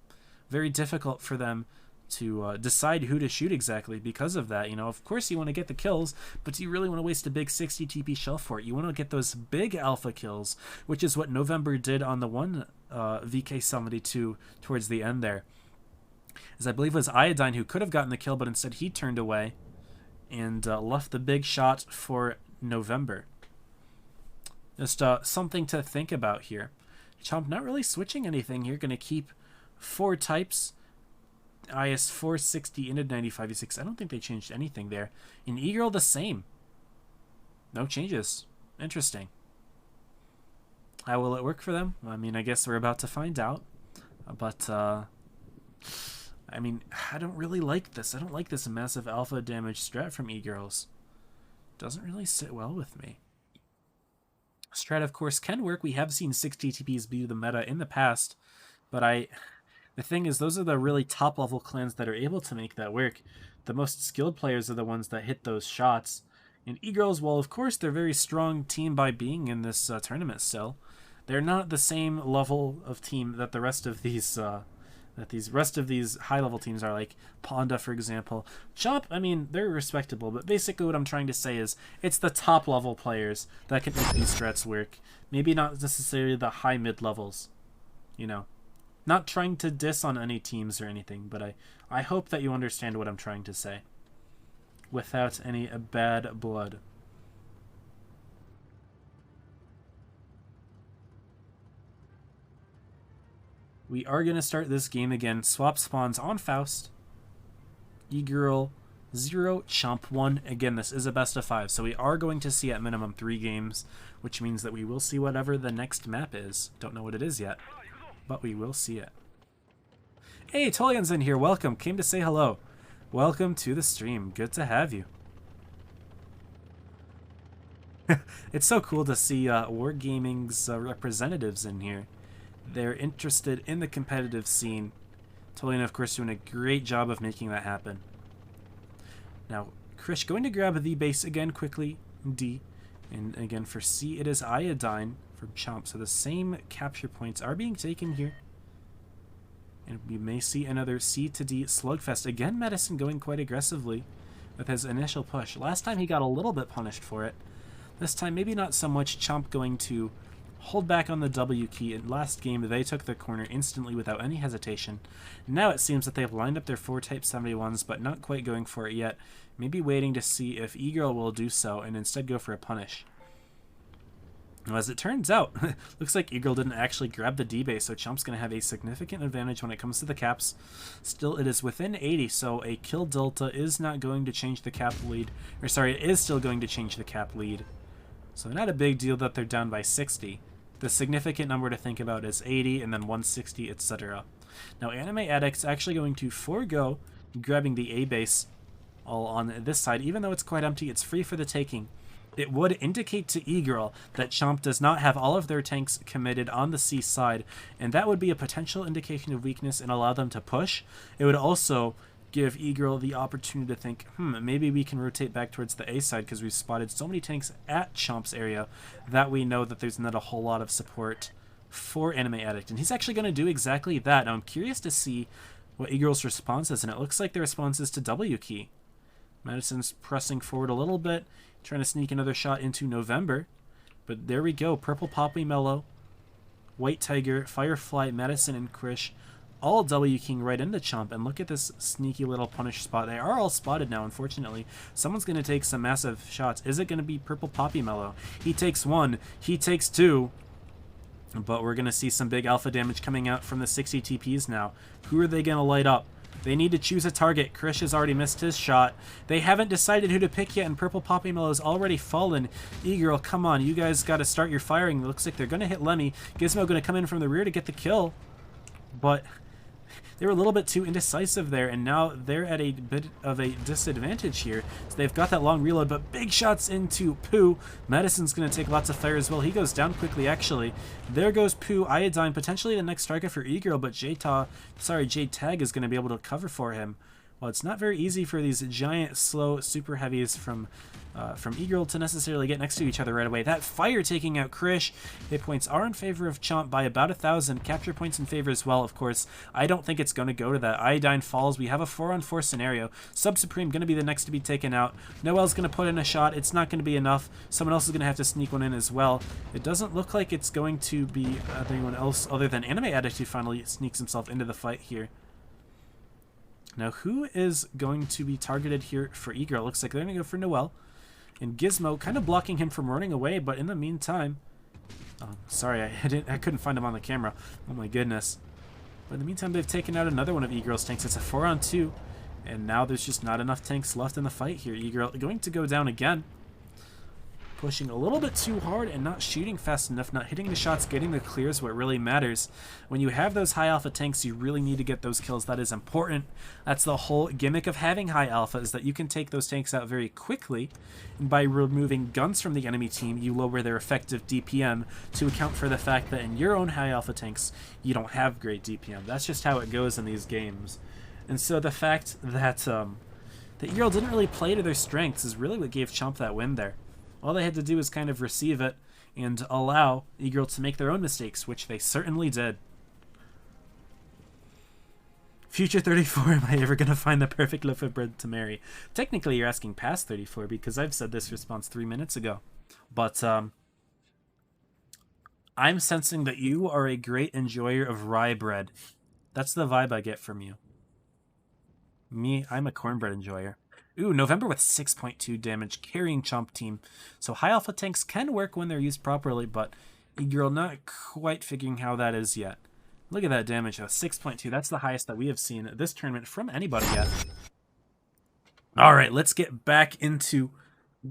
Very difficult for them to decide who to shoot exactly because of that. You know, of course you want to get the kills, but do you really want to waste a big 60 TP shell for it? You want to get those big alpha kills, which is what November did on the one VK72 towards the end there. As I believe it was Iodine who could have gotten the kill, but instead he turned away and left the big shot for November. Just something to think about here. Chomp not really switching anything here. Going to keep 4 types. IS 460 into 95E6. I don't think they changed anything there. In E-Girl, the same. No changes. Interesting. How will it work for them? I mean, I guess we're about to find out. But, I mean, I don't really like this. I don't like this massive alpha damage strat from E-Girls. Doesn't really sit well with me. Strat, of course, can work. We have seen 60 TPs be the meta in the past. But the thing is, those are the really top-level clans that are able to make that work. The most skilled players are the ones that hit those shots. And E-Girls, well, of course, they're a very strong team by being in this tournament still. They're not the same level of team that the rest of these high-level teams are, like Ponda, for example. Chomp, I mean, they're respectable, but basically what I'm trying to say is it's the top-level players that can make these strats work. Maybe not necessarily the high-mid levels, you know. Not trying to diss on any teams or anything, but I hope that you understand what I'm trying to say without any bad blood. We are going to start this game again. Swap spawns on Faust. E-Girl 0, Chomp 1. Again, this is a best of 5, so we are going to see at minimum 3 games, which means that we will see whatever the next map is. Don't know what it is yet, but we will see it. Hey, Tolian's in here. Welcome. Came to say hello. Welcome to the stream. Good to have you. It's so cool to see Wargaming's representatives in here. They're interested in the competitive scene. Tolian, of course, doing a great job of making that happen. Now, Krish going to grab the base again quickly. D. And again, for C, it is Iodine from Chomp. So the same capture points are being taken here. And we may see another C to D slugfest. Again, Medicine going quite aggressively with his initial push. Last time he got a little bit punished for it. This time, maybe not so much. Chomp going to hold back on the W key. In last game, they took the corner instantly without any hesitation. Now it seems that they've lined up their 4 Type 71s, but not quite going for it yet. Maybe waiting to see if E-Girl will do so and instead go for a punish. Well, as it turns out, looks like E-Girl didn't actually grab the D-base, so Chomp's going to have a significant advantage when it comes to the caps. Still, it is within 80, so a kill delta is not going to change the cap lead. Or sorry, it is still going to change the cap lead. So not a big deal that they're down by 60. The significant number to think about is 80 and then 160, etc. Now, Anime Addict's actually going to forego grabbing the A-base all on this side. Even though it's quite empty, it's free for the taking. It would indicate to E-Girl that Chomp does not have all of their tanks committed on the C side, and that would be a potential indication of weakness and allow them to push. It would also give E-Girl the opportunity to think, maybe we can rotate back towards the A side because we've spotted so many tanks at Chomp's area that we know that there's not a whole lot of support for Anime Addict. And he's actually going to do exactly that. Now, I'm curious to see what E-Girl's response is, and it looks like the response is to W key. Madison's pressing forward a little bit, trying to sneak another shot into November. But there we go. Purple Poppy Mellow, White Tiger, Firefly, Madison, and Krish all W keying right into Chomp. And look at this sneaky little punish spot. They are all spotted now, unfortunately. Someone's going to take some massive shots. Is it going to be Purple Poppy Mellow? He takes one. He takes two. But we're going to see some big alpha damage coming out from the 60 TPs now. Who are they going to light up? They need to choose a target. Krish has already missed his shot. They haven't decided who to pick yet, and Purple Poppy Mellow has already fallen. E-Girl, come on. You guys got to start your firing. It looks like they're going to hit Lemmy. Gizmo going to come in from the rear to get the kill. But they were a little bit too indecisive there, and now they're at a bit of a disadvantage here. So they've got that long reload, but big shots into Pooh. Madison's going to take lots of fire as well. He goes down quickly, actually. There goes Pooh. Iodine, potentially the next target for E-Girl, but J-Tag is going to be able to cover for him. Well, it's not very easy for these giant, slow, super heavies from E-Girl to necessarily get next to each other right away. That fire taking out Krish. Hit points are in favor of Chomp by about 1,000. Capture points in favor as well, of course. I don't think it's going to go to that. Iodine falls. We have a 4-on-4 scenario. Sub-Supreme going to be the next to be taken out. Noel's going to put in a shot. It's not going to be enough. Someone else is going to have to sneak one in as well. It doesn't look like it's going to be anyone else other than Anime Addict who finally sneaks himself into the fight here. Now, who is going to be targeted here for E-Girl? Looks like they're going to go for Noel. And Gizmo kind of blocking him from running away, but in the meantime... sorry, I couldn't find him on the camera. Oh my goodness. But in the meantime, they've taken out another one of E-Girl's tanks. It's a 4-on-2. And now there's just not enough tanks left in the fight here. E-Girl going to go down again. Pushing a little bit too hard and not shooting fast enough, not hitting the shots, getting the clears, what really matters. When you have those high alpha tanks, you really need to get those kills. That is important. That's the whole gimmick of having high alpha, is that you can take those tanks out very quickly. And by removing guns from the enemy team, you lower their effective DPM to account for the fact that in your own high alpha tanks, you don't have great DPM. That's just how it goes in these games. And so the fact that E-Girl didn't really play to their strengths is really what gave Chomp that win there. All they had to do was kind of receive it and allow E-Girl to make their own mistakes, which they certainly did. Future 34, am I ever going to find the perfect loaf of bread to marry? Technically, you're asking past 34 because I've said this response 3 minutes ago. But I'm sensing that you are a great enjoyer of rye bread. That's the vibe I get from you. Me, I'm a cornbread enjoyer. Ooh, November with 6.2 damage, carrying Chomp team. So high alpha tanks can work when they're used properly, but E-Girl not quite figuring how that is yet. Look at that damage, 6.2. That's the highest that we have seen at this tournament from anybody yet. All right, let's get back into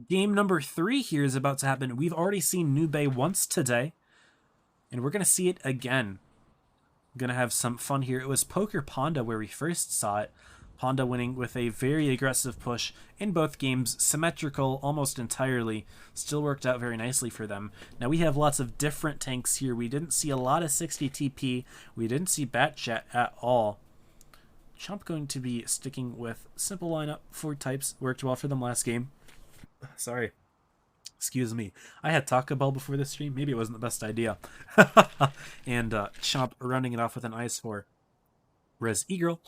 game number 3 here is about to happen. We've already seen Nube once today, and we're going to see it again. Going to have some fun here. It was Poker Ponda where we first saw it. Honda winning with a very aggressive push in both games, symmetrical almost entirely, still worked out very nicely for them. Now we have lots of different tanks here. We didn't see a lot of 60 TP, we didn't see Batchat at all. Chomp going to be sticking with simple lineup, 4 types, worked well for them last game. Sorry. Excuse me. I had Taco Bell before this stream, maybe it wasn't the best idea. And Chomp running it off with an Ice 4. Whereas E-Girl,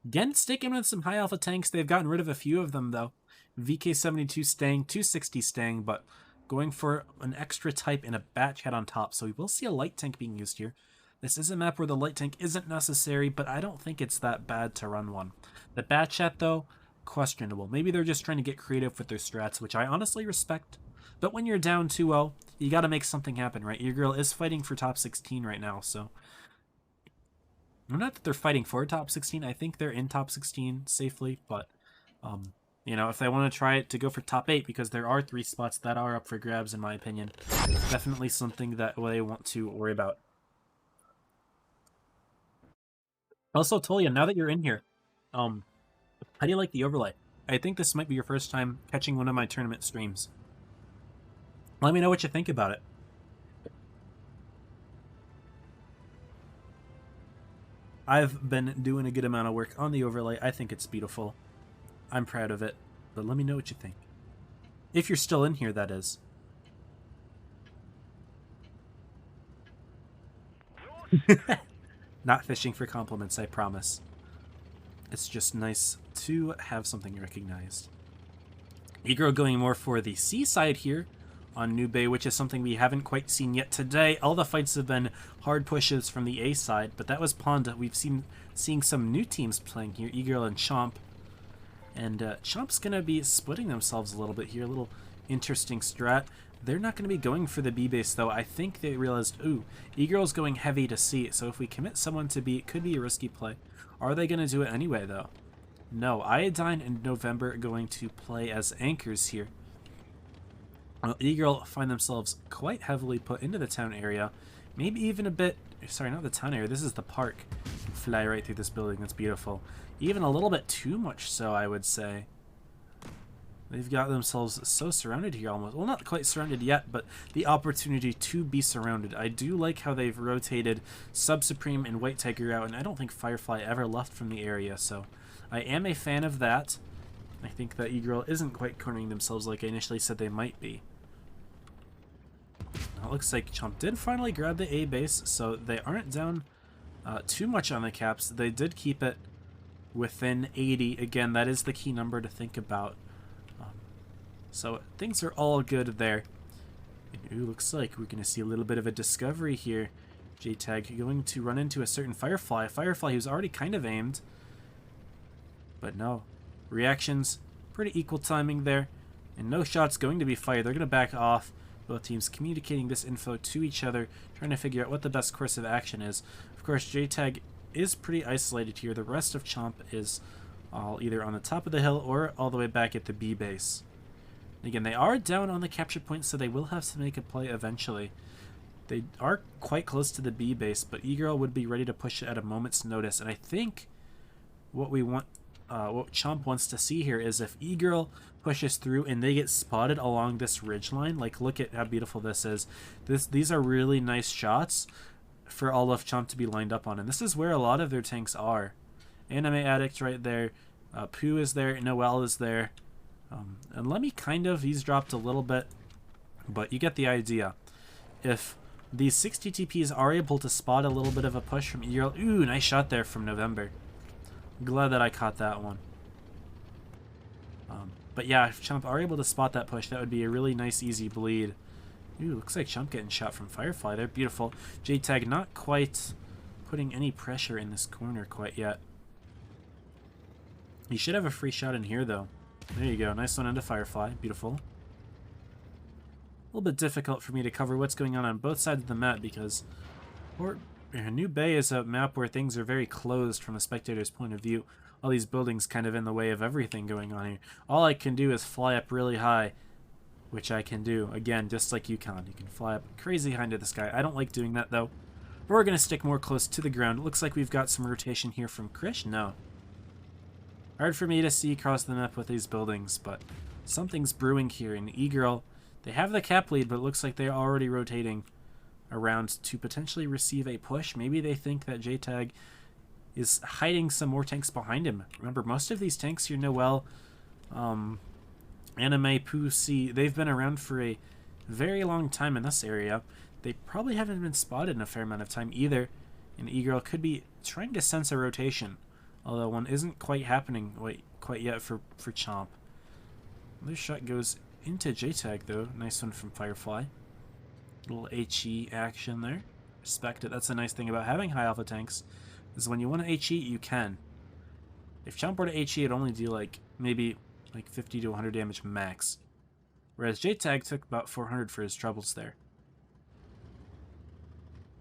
again, sticking with some high alpha tanks. They've gotten rid of a few of them, though. VK72 staying, 260 staying, but going for an extra type and a batch head on top. So we will see a light tank being used here. This is a map where the light tank isn't necessary, but I don't think it's that bad to run one. The batch head, though, questionable. Maybe they're just trying to get creative with their strats, which I honestly respect. But when you're down 2-0, you got to make something happen, right? Your girl is fighting for top 16 right now, so... Not that they're fighting for top 16. I think they're in top 16 safely, but, you know, if they want to try it to go for top 8, because there are 3 spots that are up for grabs, in my opinion, definitely something that they want to worry about. Also, Tolia, now that you're in here, how do you like the overlay? I think this might be your first time catching one of my tournament streams. Let me know what you think about it. I've been doing a good amount of work on the overlay. I think it's beautiful. I'm proud of it, but let me know what you think. If you're still in here, that is. Not fishing for compliments, I promise. It's just nice to have something recognized. Egro going more for the seaside here on New Bay, which is something we haven't quite seen yet today. All the fights have been hard pushes from the A side, but that was Ponda. We've seeing some new teams playing here, Egro and Chomp. And Chomp's going to be splitting themselves a little bit here, a little interesting strat. They're not going to be going for the B base, though. I think they realized, ooh, Egro's going heavy to C, so if we commit someone to B, it could be a risky play. Are they going to do it anyway, though? No, Iodine and November are going to play as anchors here. Well, Eagle find themselves quite heavily put into the town area. Maybe even a bit... Sorry, not the town area. This is the park. Fly right through this building. That's beautiful. Even a little bit too much so, I would say. They've got themselves so surrounded here almost. Well, not quite surrounded yet, but the opportunity to be surrounded. I do like how they've rotated Sub-Supreme and White Tiger out, and I don't think Firefly ever left from the area, so I am a fan of that. I think that E-Girl isn't quite cornering themselves like I initially said they might be. Now, it looks like Chomp did finally grab the A base, so they aren't down too much on the caps. They did keep it within 80. Again, that is the key number to think about. So things are all good there. And it looks like we're going to see a little bit of a discovery here. J-Tag going to run into a certain Firefly. Firefly who's already kind of aimed. But no. Reactions, pretty equal timing there. And no shots going to be fired. They're going to back off. Both teams communicating this info to each other, trying to figure out what the best course of action is. Of course, J-Tag is pretty isolated here. The rest of Chomp is all either on the top of the hill or all the way back at the B base. Again, they are down on the capture point, so they will have to make a play eventually. They are quite close to the B base, but E-Girl would be ready to push it at a moment's notice. And I think what we want, what Chomp wants to see here is if E-Girl pushes through and they get spotted along this ridge line, like look at how beautiful this is. These are really nice shots for all of Chomp to be lined up on, and this is where a lot of their tanks are. Anime Addict right there, Pooh is there, Noelle is there. And Lemmy kind of, he's dropped a little bit, but you get the idea. If these 60 TPs are able to spot a little bit of a push from E-Girl, ooh, nice shot there from November. Glad that I caught that one. But yeah, if Chomp are able to spot that push, that would be a really nice, easy bleed. Ooh, looks like Chomp getting shot from Firefly there. Beautiful. J-Tag not quite putting any pressure in this corner quite yet. He should have a free shot in here, though. There you go. Nice one into Firefly. Beautiful. A little bit difficult for me to cover what's going on both sides of the map because New Bay is a map where things are very closed from a spectator's point of view. All these buildings kind of in the way of everything going on here. All I can do is fly up really high, which I can do. Again, just like you can. You can fly up crazy high into the sky. I don't like doing that, though. But we're going to stick more close to the ground. It looks like we've got some rotation here from Krish. No. Hard for me to see across the map with these buildings, but something's brewing here. And E-Girl, they have the cap lead, but it looks like they're already rotating around to potentially receive a push. Maybe they think that J-Tag is hiding some more tanks behind him. Remember, most of these tanks here, Noelle, Anime, Pooh, C, they've been around for a very long time in this area. They probably haven't been spotted in a fair amount of time either, and E-Girl could be trying to sense a rotation, although one isn't quite happening quite yet for Chomp. This shot goes into J-Tag, though. Nice one from Firefly. Little HE action there. Respect it. That's a nice thing about having high alpha tanks, is when you want to HE, you can. If Chomp were to HE, it'd only do maybe 50 to 100 damage max. Whereas J-Tag took about 400 for his troubles there.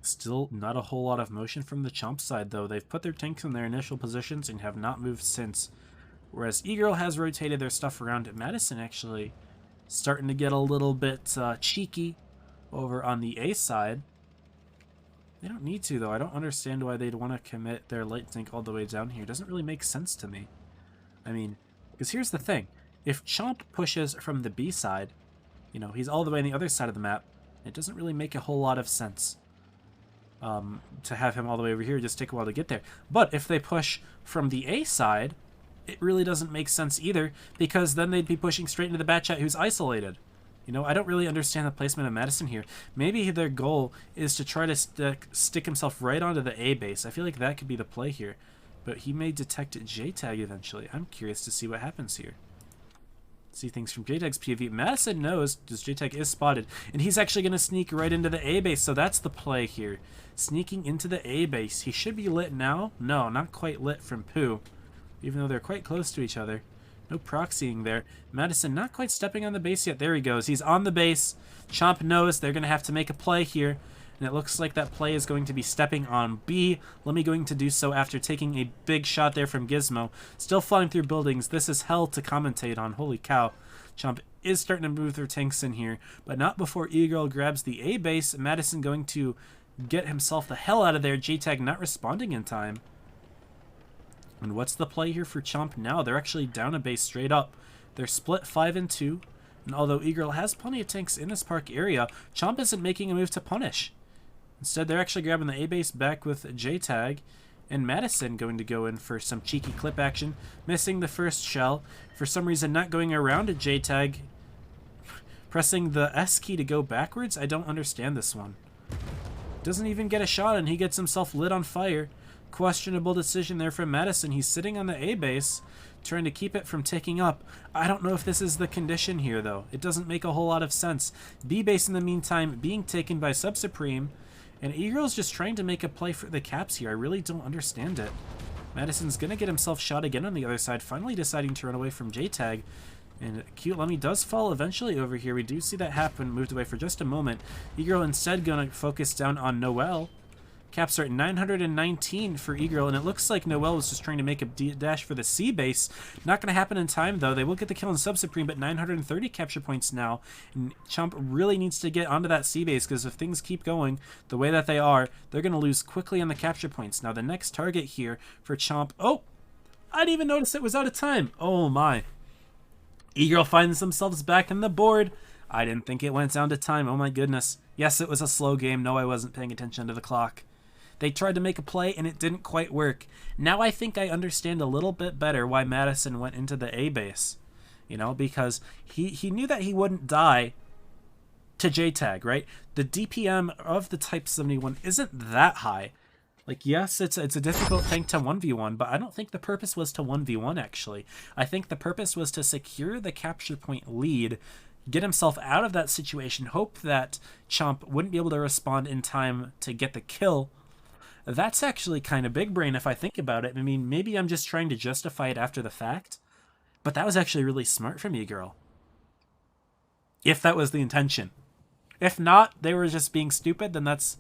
Still not a whole lot of motion from the Chomp side, though. They've put their tanks in their initial positions and have not moved since. Whereas E-Girl has rotated their stuff around. Madison actually starting to get a little bit cheeky over on the A side. They don't need to, though. I don't understand why they'd want to commit their light tank all the way down here. It doesn't really make sense to me. I mean, because here's the thing. If Chomp pushes from the B side, you know, he's all the way on the other side of the map, it doesn't really make a whole lot of sense. to have him all the way over here. Just take a while to get there. But if they push from the A side, it really doesn't make sense either, because then they'd be pushing straight into the Batchat who's isolated. You know, I don't really understand the placement of Madison here. Maybe their goal is to try to stick himself right onto the A base. I feel like that could be the play here. But he may detect JTAG eventually. I'm curious to see what happens here. See things from JTAG's POV. Madison knows because JTAG is spotted, and he's actually going to sneak right into the A base, so that's the play here. Sneaking into the A base. He should be lit now. No, not quite lit from Pooh, even though they're quite close to each other. No proxying there. Madison not quite stepping on the base yet. There he goes. He's on the base. Chomp knows they're going to have to make a play here. And it looks like that play is going to be stepping on B. Lemmy going to do so after taking a big shot there from Gizmo. Still flying through buildings. This is hell to commentate on. Holy cow. Chomp is starting to move their tanks in here, but not before E-Girl grabs the A base. Madison going to get himself the hell out of there. JTAG not responding in time. And what's the play here for Chomp now? They're actually down a base straight up. They're split 5 and 2. And although E-Girl has plenty of tanks in his park area, Chomp isn't making a move to punish. Instead, they're actually grabbing the A base back with JTAG. And Madison going to go in for some cheeky clip action. Missing the first shell. For some reason not going around at JTAG. Pressing the S key to go backwards? I don't understand this one. Doesn't even get a shot and he gets himself lit on fire. Questionable decision there from Madison. He's sitting on the A base, trying to keep it from ticking up. I don't know if this is the condition here, though. It doesn't make a whole lot of sense. B base, in the meantime, being taken by Sub-Supreme, and E-Girl's just trying to make a play for the caps here. I really don't understand it. Madison's going to get himself shot again on the other side, finally deciding to run away from JTAG. And Cute Lemmy does fall eventually over here. We do see that happen, moved away for just a moment. E-Girl instead going to focus down on Noelle. Caps are at 919 for E-Girl, and it looks like Noelle was just trying to make a dash for the C base. Not going to happen in time, though. They will get the kill on Sub-Supreme, but 930 capture points now. And Chomp really needs to get onto that C base, because if things keep going the way that they are, they're going to lose quickly on the capture points. Now, the next target here for Chomp... Oh! I didn't even notice it was out of time. Oh, my. E-Girl finds themselves back in the board. I didn't think it went down to time. Oh, my goodness. Yes, it was a slow game. No, I wasn't paying attention to the clock. They tried to make a play, and it didn't quite work. Now I think I understand a little bit better why Madison went into the A base. You know, because he knew that he wouldn't die to JTAG, right? The DPM of the Type 71 isn't that high. Like, yes, it's a difficult tank to 1v1, but I don't think the purpose was to 1v1, actually. I think the purpose was to secure the capture point lead, get himself out of that situation, hope that Chomp wouldn't be able to respond in time to get the kill. That's actually kind of big brain if I think about it. I mean, maybe I'm just trying to justify it after the fact, but that was actually really smart from you, girl. If that was the intention. If not, they were just being stupid, then that's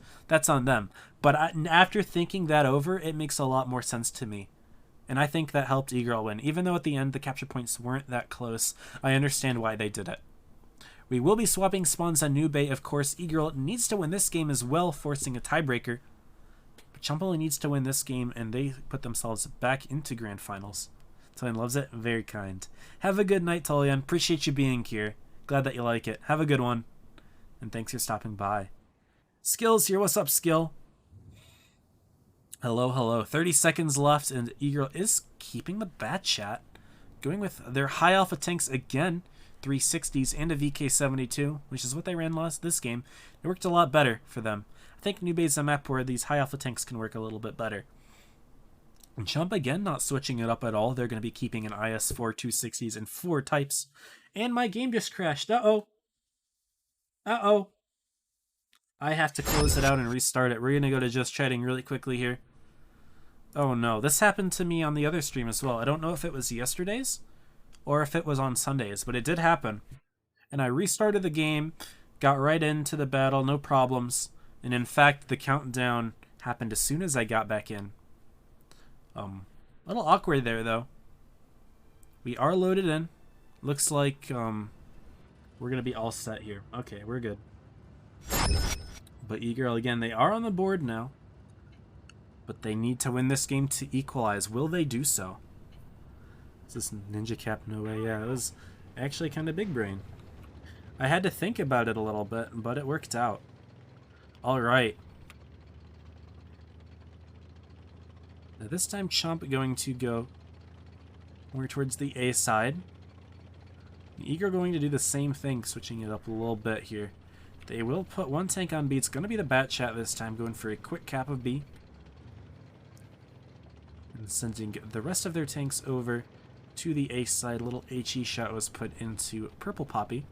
on them. But after thinking that over, it makes a lot more sense to me. And I think that helped E-Girl win. Even though at the end the capture points weren't that close, I understand why they did it. We will be swapping spawns on New Bay, of course. E-Girl needs to win this game as well, forcing a tiebreaker. Chomp only needs to win this game, and they put themselves back into Grand Finals. Tolian loves it. Very kind. Have a good night, Tolian. Appreciate you being here. Glad that you like it. Have a good one. And thanks for stopping by. Skills here. What's up, Skill? Hello, hello. 30 seconds left, and E-Girl is keeping the Batchat. Going with their high alpha tanks again. 360s and a VK72, which is what they ran this game. It worked a lot better for them. I think New Bay's a map where these high alpha tanks can work a little bit better. And Chomp again not switching it up at all. They're going to be keeping an IS-4 260s and 4 types. And my game just crashed. Uh-oh. Uh-oh. I have to close it out and restart it. We're going to go to just chatting really quickly here. Oh no, this happened to me on the other stream as well. I don't know if it was yesterday's or if it was on Sundays, but it did happen. And I restarted the game, got right into the battle, no problems. And in fact, the countdown happened as soon as I got back in. A little awkward there, though. We are loaded in. Looks like we're going to be all set here. Okay, we're good. But E-Girl, again, they are on the board now. But they need to win this game to equalize. Will they do so? Is this Ninja Cap? No way. Yeah, it was actually kind of big brain. I had to think about it a little bit, but it worked out. All right. Now this time Chomp going to go more towards the A side. Eagle going to do the same thing, switching it up a little bit here. They will put one tank on B. It's going to be the Bat Chat this time, going for a quick cap of B. And sending the rest of their tanks over to the A side. Little HE shot was put into Purple Poppy.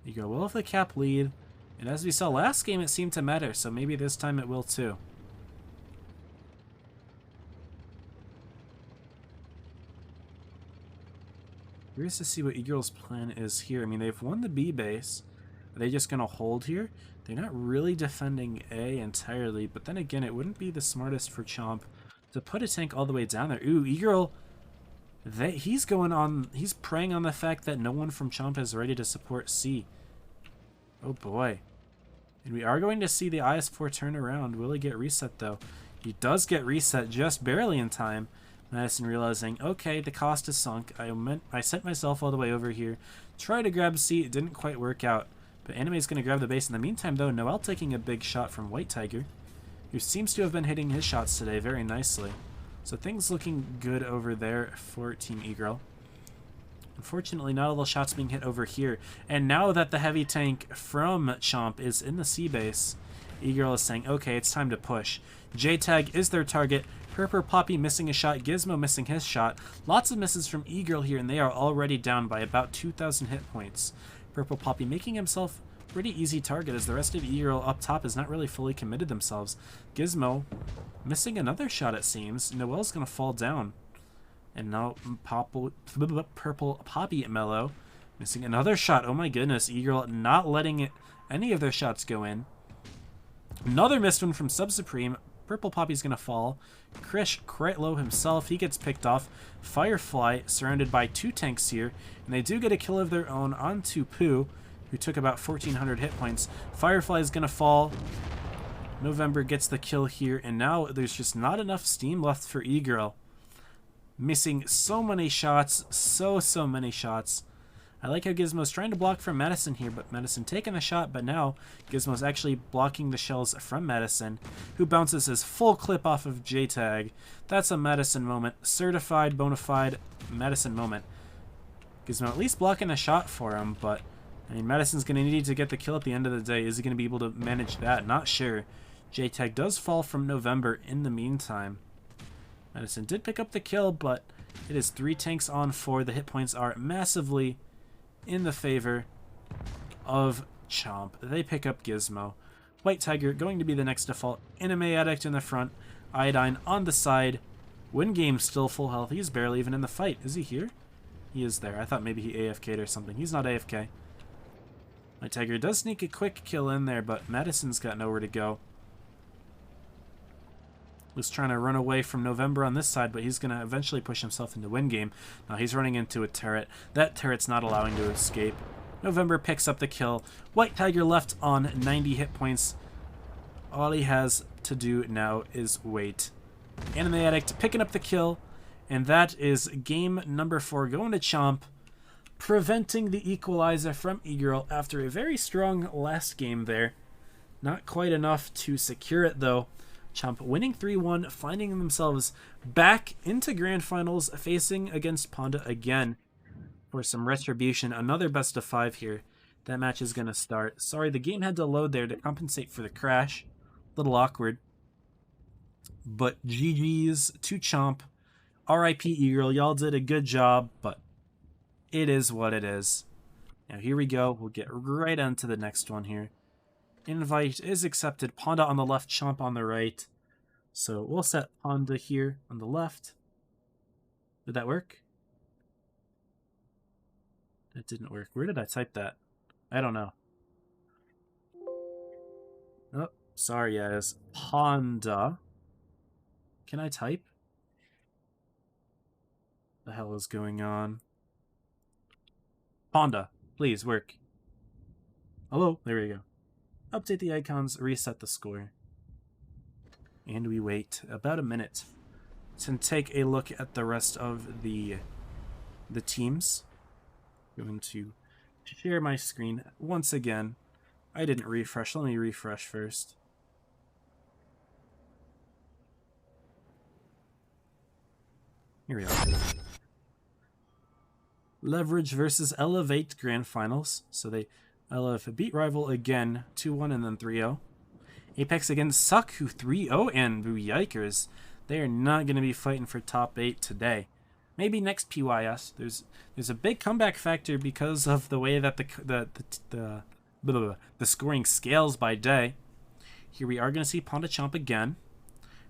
Eagle will have the cap lead. And as we saw last game, it seemed to matter, so maybe this time it will too. Curious to see what Eagle's plan is here. I mean, they've won the B base. Are they just going to hold here? They're not really defending A entirely, but then again, it wouldn't be the smartest for Chomp to put a tank all the way down there. Ooh, Eagle, he's preying on the fact that no one from Chomp is ready to support C. Oh boy. And we are going to see the IS-4 turn around. Will he get reset though? He does get reset just barely in time. Madison realizing, okay, the cost is sunk. I sent myself all the way over here. Try to grab C, it didn't quite work out. But Anime's going to grab the base. In the meantime, though, Noel taking a big shot from White Tiger, who seems to have been hitting his shots today very nicely. So things looking good over there for Team E-Girl. Unfortunately, not all the shots being hit over here. And now that the heavy tank from Chomp is in the C base, E-Girl is saying, okay, it's time to push. J-Tag is their target. Purple Poppy missing a shot, Gizmo missing his shot. Lots of misses from E-Girl here, and they are already down by about 2,000 hit points. Purple Poppy making himself a pretty easy target, as the rest of E-Girl up top is not really fully committed themselves. Gizmo missing another shot, it seems. Noelle's going to fall down. And now Purple Poppy Mellow missing another shot. Oh my goodness, E-Girl not letting any of their shots go in. Another missed one from Sub Supreme. Purple Poppy's going to fall. Krish quite low himself. He gets picked off. Firefly surrounded by two tanks here. And they do get a kill of their own onto Pooh, who took about 1,400 hit points. Firefly is going to fall. November gets the kill here. And now there's just not enough steam left for E-Girl. Missing so many shots. So many shots. I like how Gizmo's trying to block from Madison here, but Madison taking the shot, but now Gizmo's actually blocking the shells from Madison, who bounces his full clip off of J-Tag. That's a Madison moment. Certified, bona fide Madison moment. Gizmo at least blocking a shot for him, but I mean, Madison's going to need to get the kill at the end of the day. Is he going to be able to manage that? Not sure. J-Tag does fall from November in the meantime. Madison did pick up the kill, but it is 3 tanks on 4. The hit points are massively in the favor of Chomp. They pick up Gizmo. White Tiger going to be the next default. Anime Addict in the front. Iodine on the side. Win game still full health. He's barely even in the fight. Is he here? He is there. I thought maybe he AFK'd or something. He's not AFK. White Tiger does sneak a quick kill in there, but Madison's got nowhere to go. Was trying to run away from November on this side, but he's going to eventually push himself into win game. Now he's running into a turret. That turret's not allowing to escape. November picks up the kill. White Tiger left on 90 hit points. All he has to do now is wait. Anime Addict picking up the kill, and that is game number 4 going to Chomp, preventing the equalizer from E-Girl after a very strong last game there. Not quite enough to secure it though. Chomp winning 3-1, finding themselves back into Grand Finals, facing against Ponda again for some retribution. Another best of 5 here. That match is going to start. Sorry, the game had to load there to compensate for the crash. A little awkward. But GG's to Chomp. RIP E-Girl, y'all did a good job, but it is what it is. Now here we go. We'll get right onto the next one here. Invite is accepted. Ponda on the left, Chomp on the right. So we'll set Ponda here on the left. Did that work? That didn't work. Where did I type that? I don't know. Oh, sorry guys. Ponda. Can I type? The hell is going on? Ponda, please work. Hello, there we go. Update the icons, reset the score. And we wait about a minute to take a look at the rest of the teams. I'm going to share my screen once again. I didn't refresh. Let me refresh first. Here we are. Leverage versus Elevate Grand Finals. So they beat rival again 2-1 and then 3-0. Apex against Suck, who 3-0, and yikers, they are not going to be fighting for top 8 today. Maybe next PYS. There's a big comeback factor because of the way that the scoring scales by day. Here we are going to see Ponda Chomp again.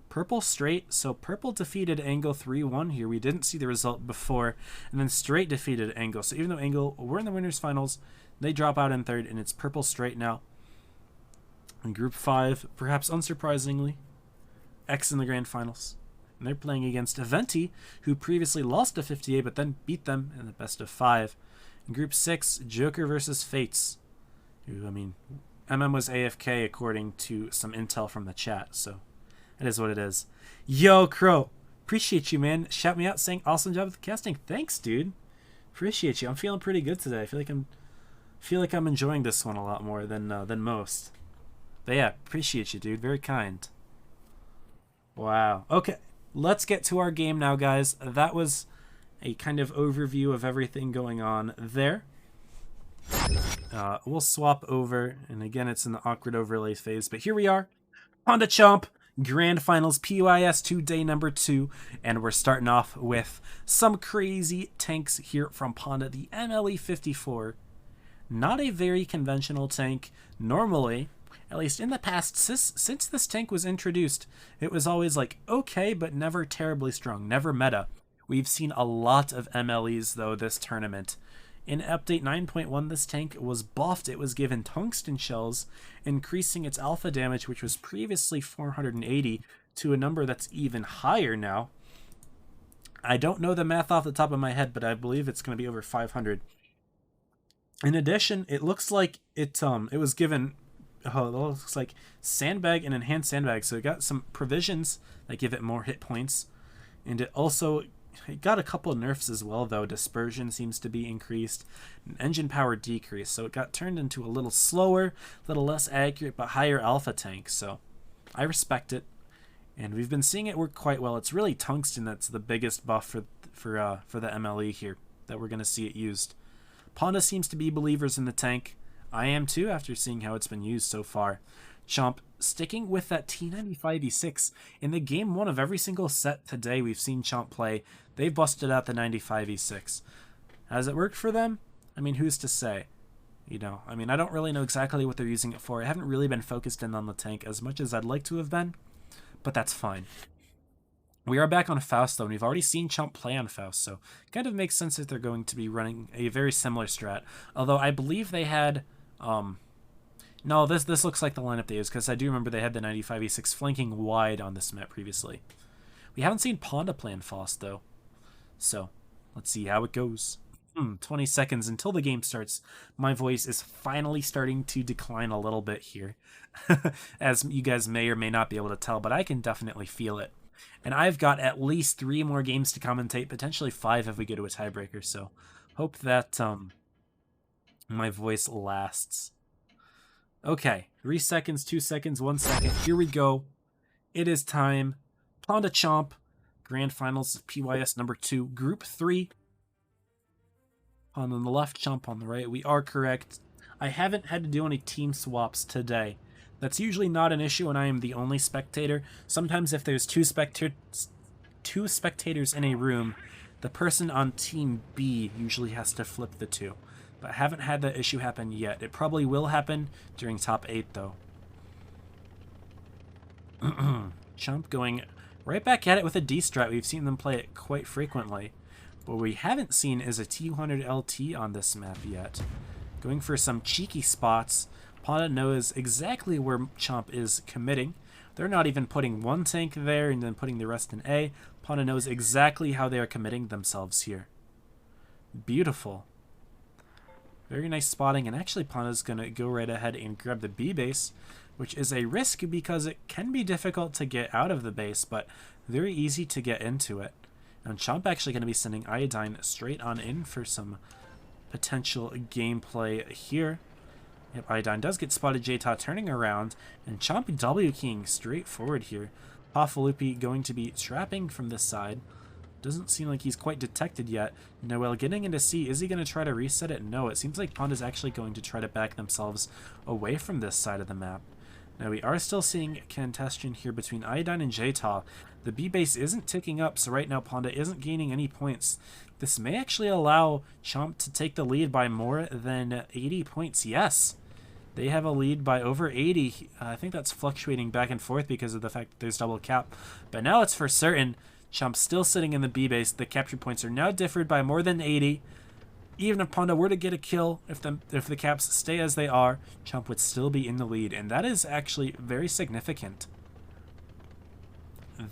Purple straight, so Purple defeated Angle 3-1 here. We didn't see the result before, and then Straight defeated Angle. So even though Angle were in the winners finals, they drop out in third, and it's Purple straight now. In Group 5, perhaps unsurprisingly, X in the grand finals. And they're playing against Aventi, who previously lost to 58, but then beat them in the best of 5. In Group 6, Joker versus Fates. Who, I mean, MM was AFK according to some intel from the chat, so it is what it is. Yo, Crow. Appreciate you, man. Shout me out saying awesome job with the casting. Thanks, dude. Appreciate you. I'm feeling pretty good today. I feel like I'm enjoying this one a lot more than most. But yeah, appreciate you, dude. Very kind. Wow. Okay, let's get to our game now, guys. That was a kind of overview of everything going on there. We'll swap over, and again, it's in the awkward overlay phase, but here we are. Ponda Chomp, Grand Finals PYS 2, day number 2, and we're starting off with some crazy tanks here from Ponda, the MLE 54. Not a very conventional tank. Normally, at least in the past, since this tank was introduced, it was always like, okay, but never terribly strong, never meta. We've seen a lot of MLEs, though, this tournament. In Update 9.1, this tank was buffed. It was given tungsten shells, increasing its alpha damage, which was previously 480, to a number that's even higher now. I don't know the math off the top of my head, but I believe it's going to be over 500. In addition, it looks like it was given... Oh, it looks like Sandbag and Enhanced Sandbag, so it got some provisions that give it more hit points. And it also... It got a couple of nerfs as well, though. Dispersion seems to be increased. Engine power decreased, so it got turned into a little slower, a little less accurate, but higher alpha tank. So I respect it, and we've been seeing it work quite well. It's really tungsten that's the biggest buff for the MLE here that we're going to see it used. Ponda seems to be believers in the tank. I am too, after seeing how it's been used so far. Chomp sticking with that T95E6. In the game 1 of every single set today we've seen Chomp play, they've busted out the 95E6. Has it worked for them? I mean, who's to say? You know, I mean, I don't really know exactly what they're using it for. I haven't really been focused in on the tank as much as I'd like to have been, but that's fine. We are back on Faust, though, and we've already seen Chomp play on Faust, so it kind of makes sense that they're going to be running a very similar strat. Although I believe they had... No, this looks like the lineup they used, because I do remember they had the 95E6 flanking wide on this map previously. We haven't seen Ponda play in Faust, though. So, let's see how it goes. 20 seconds until the game starts. My voice is finally starting to decline a little bit here. As you guys may or may not be able to tell, but I can definitely feel it. And I've got at least 3 more games to commentate, potentially 5 if we go to a tiebreaker, so hope that my voice lasts. Okay, 3 seconds, 2 seconds, 1 second. Here we go. It is time. Ponda Chomp, Grand Finals of PYS number 2, Group 3. On the left, Chomp on the right. We are correct. I haven't had to do any team swaps today. That's usually not an issue when I am the only spectator. Sometimes if there's two spectators in a room, the person on Team B usually has to flip the 2. But I haven't had that issue happen yet. It probably will happen during top 8, though. Chomp going right back at it with a D-strat. We've seen them play it quite frequently. What we haven't seen is a T100 LT on this map yet. Going for some cheeky spots. Ponda knows exactly where Chomp is committing. They're not even putting one tank there and then putting the rest in A. Ponda knows exactly how they are committing themselves here. Beautiful. Very nice spotting, and actually Ponda's going to go right ahead and grab the B base, which is a risk because it can be difficult to get out of the base, but very easy to get into it. And Chomp actually going to be sending Iodine straight on in for some potential gameplay here. Yep, Iodine does get spotted. J-Ta turning around, and Chomp W keying straight forward here. Paffalupi going to be trapping from this side. Doesn't seem like he's quite detected yet. Noel getting into C. Is he going to try to reset it? No, it seems like Panda's actually going to try to back themselves away from this side of the map. Now, we are still seeing contention here between Iodine and Jta. The B base isn't ticking up, so right now Panda isn't gaining any points. This may actually allow Chomp to take the lead by more than 80 points. Yes, they have a lead by over 80. I think that's fluctuating back and forth because of the fact that there's double cap. But now it's for certain. Chomp's still sitting in the B base. The capture points are now differed by more than 80. Even if Panda were to get a kill, if the caps stay as they are, Chomp would still be in the lead, and that is actually very significant.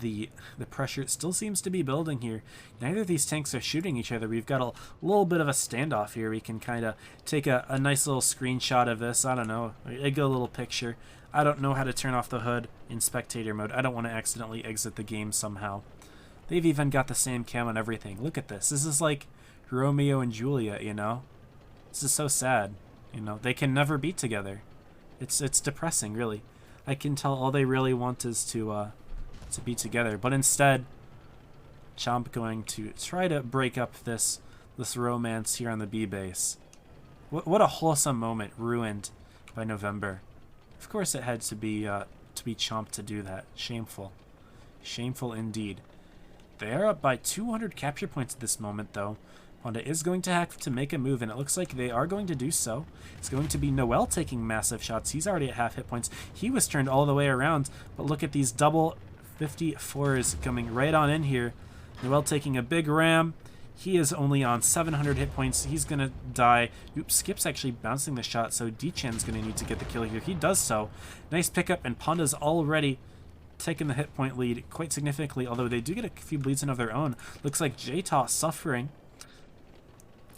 The pressure still seems to be building here. Neither of these tanks are shooting each other. We've got a little bit of a standoff here. We can kind of take a nice little screenshot of this. I don't know, a good little picture. I don't know how to turn off the hood in spectator mode. I don't want to accidentally exit the game somehow. They've even got the same cam and everything. Look at this. This is like Romeo and Juliet, you know? This is so sad. You know, they can never be together. It's depressing, really. I can tell all they really want is to be together, but instead, Chomp going to try to break up this romance here on the B base. What a wholesome moment ruined by November. Of course, it had to be Chomp to do that. Shameful, shameful indeed. They are up by 200 capture points at this moment, though. Panda is going to have to make a move, and it looks like they are going to do so. It's going to be Noel taking massive shots. He's already at half hit points. He was turned all the way around, but look at these double 54s coming right on in here. Noel taking a big ram. He is only on 700 hit points. He's going to die. Oops, Skip's actually bouncing the shot, so D-Chan's going to need to get the kill here. He does so. Nice pickup, and Panda's already taking the hit point lead quite significantly, although they do get a few bleeds in of their own. Looks like Jta suffering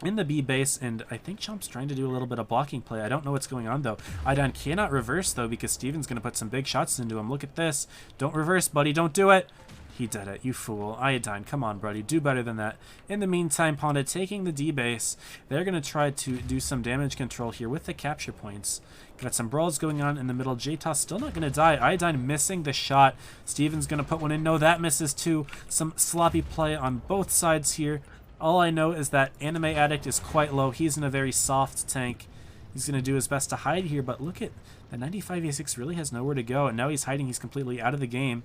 in the B base, and I think Chomp's trying to do a little bit of blocking play. I don't know what's going on, though. Iodine cannot reverse, though, because Steven's going to put some big shots into him. Look at this. Don't reverse, buddy. Don't do it. He did it. You fool. Iodine, come on, buddy. Do better than that. In the meantime, Panda taking the D base. They're going to try to do some damage control here with the capture points. Got some brawls going on in the middle. Jta still not going to die. Iodine missing the shot. Steven's going to put one in. No, that misses too. Some sloppy play on both sides here. All I know is that Anime Addict is quite low. He's in a very soft tank. He's going to do his best to hide here, but look at the 95A6 really has nowhere to go, and now he's hiding. He's completely out of the game.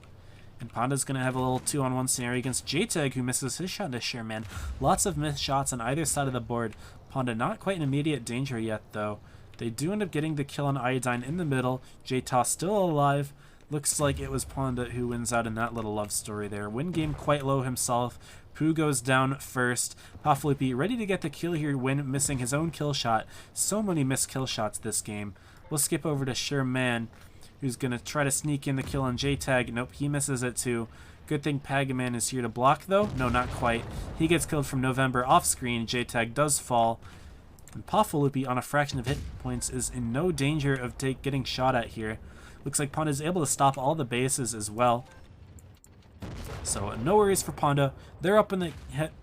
And Panda's going to have a little 2-on-1 scenario against Jtag, who misses his shot to Sherman. Lots of missed shots on either side of the board. Panda not quite in immediate danger yet, though. They do end up getting the kill on Iodine in the middle. Jta still alive. Looks like it was Panda who wins out in that little love story there. Win game quite low himself. Pooh goes down first. Paflupi ready to get the kill here, Win missing his own kill shot. So many missed kill shots this game. We'll skip over to Sherman, who's going to try to sneak in the kill on Jtag. Nope, he misses it too. Good thing Pagaman is here to block, though. No, not quite. He gets killed from November off screen. Jtag does fall. And Paflupi, on a fraction of hit points, is in no danger of getting shot at here. Looks like Panda is able to stop all the bases as well. So no worries for Panda. They're up in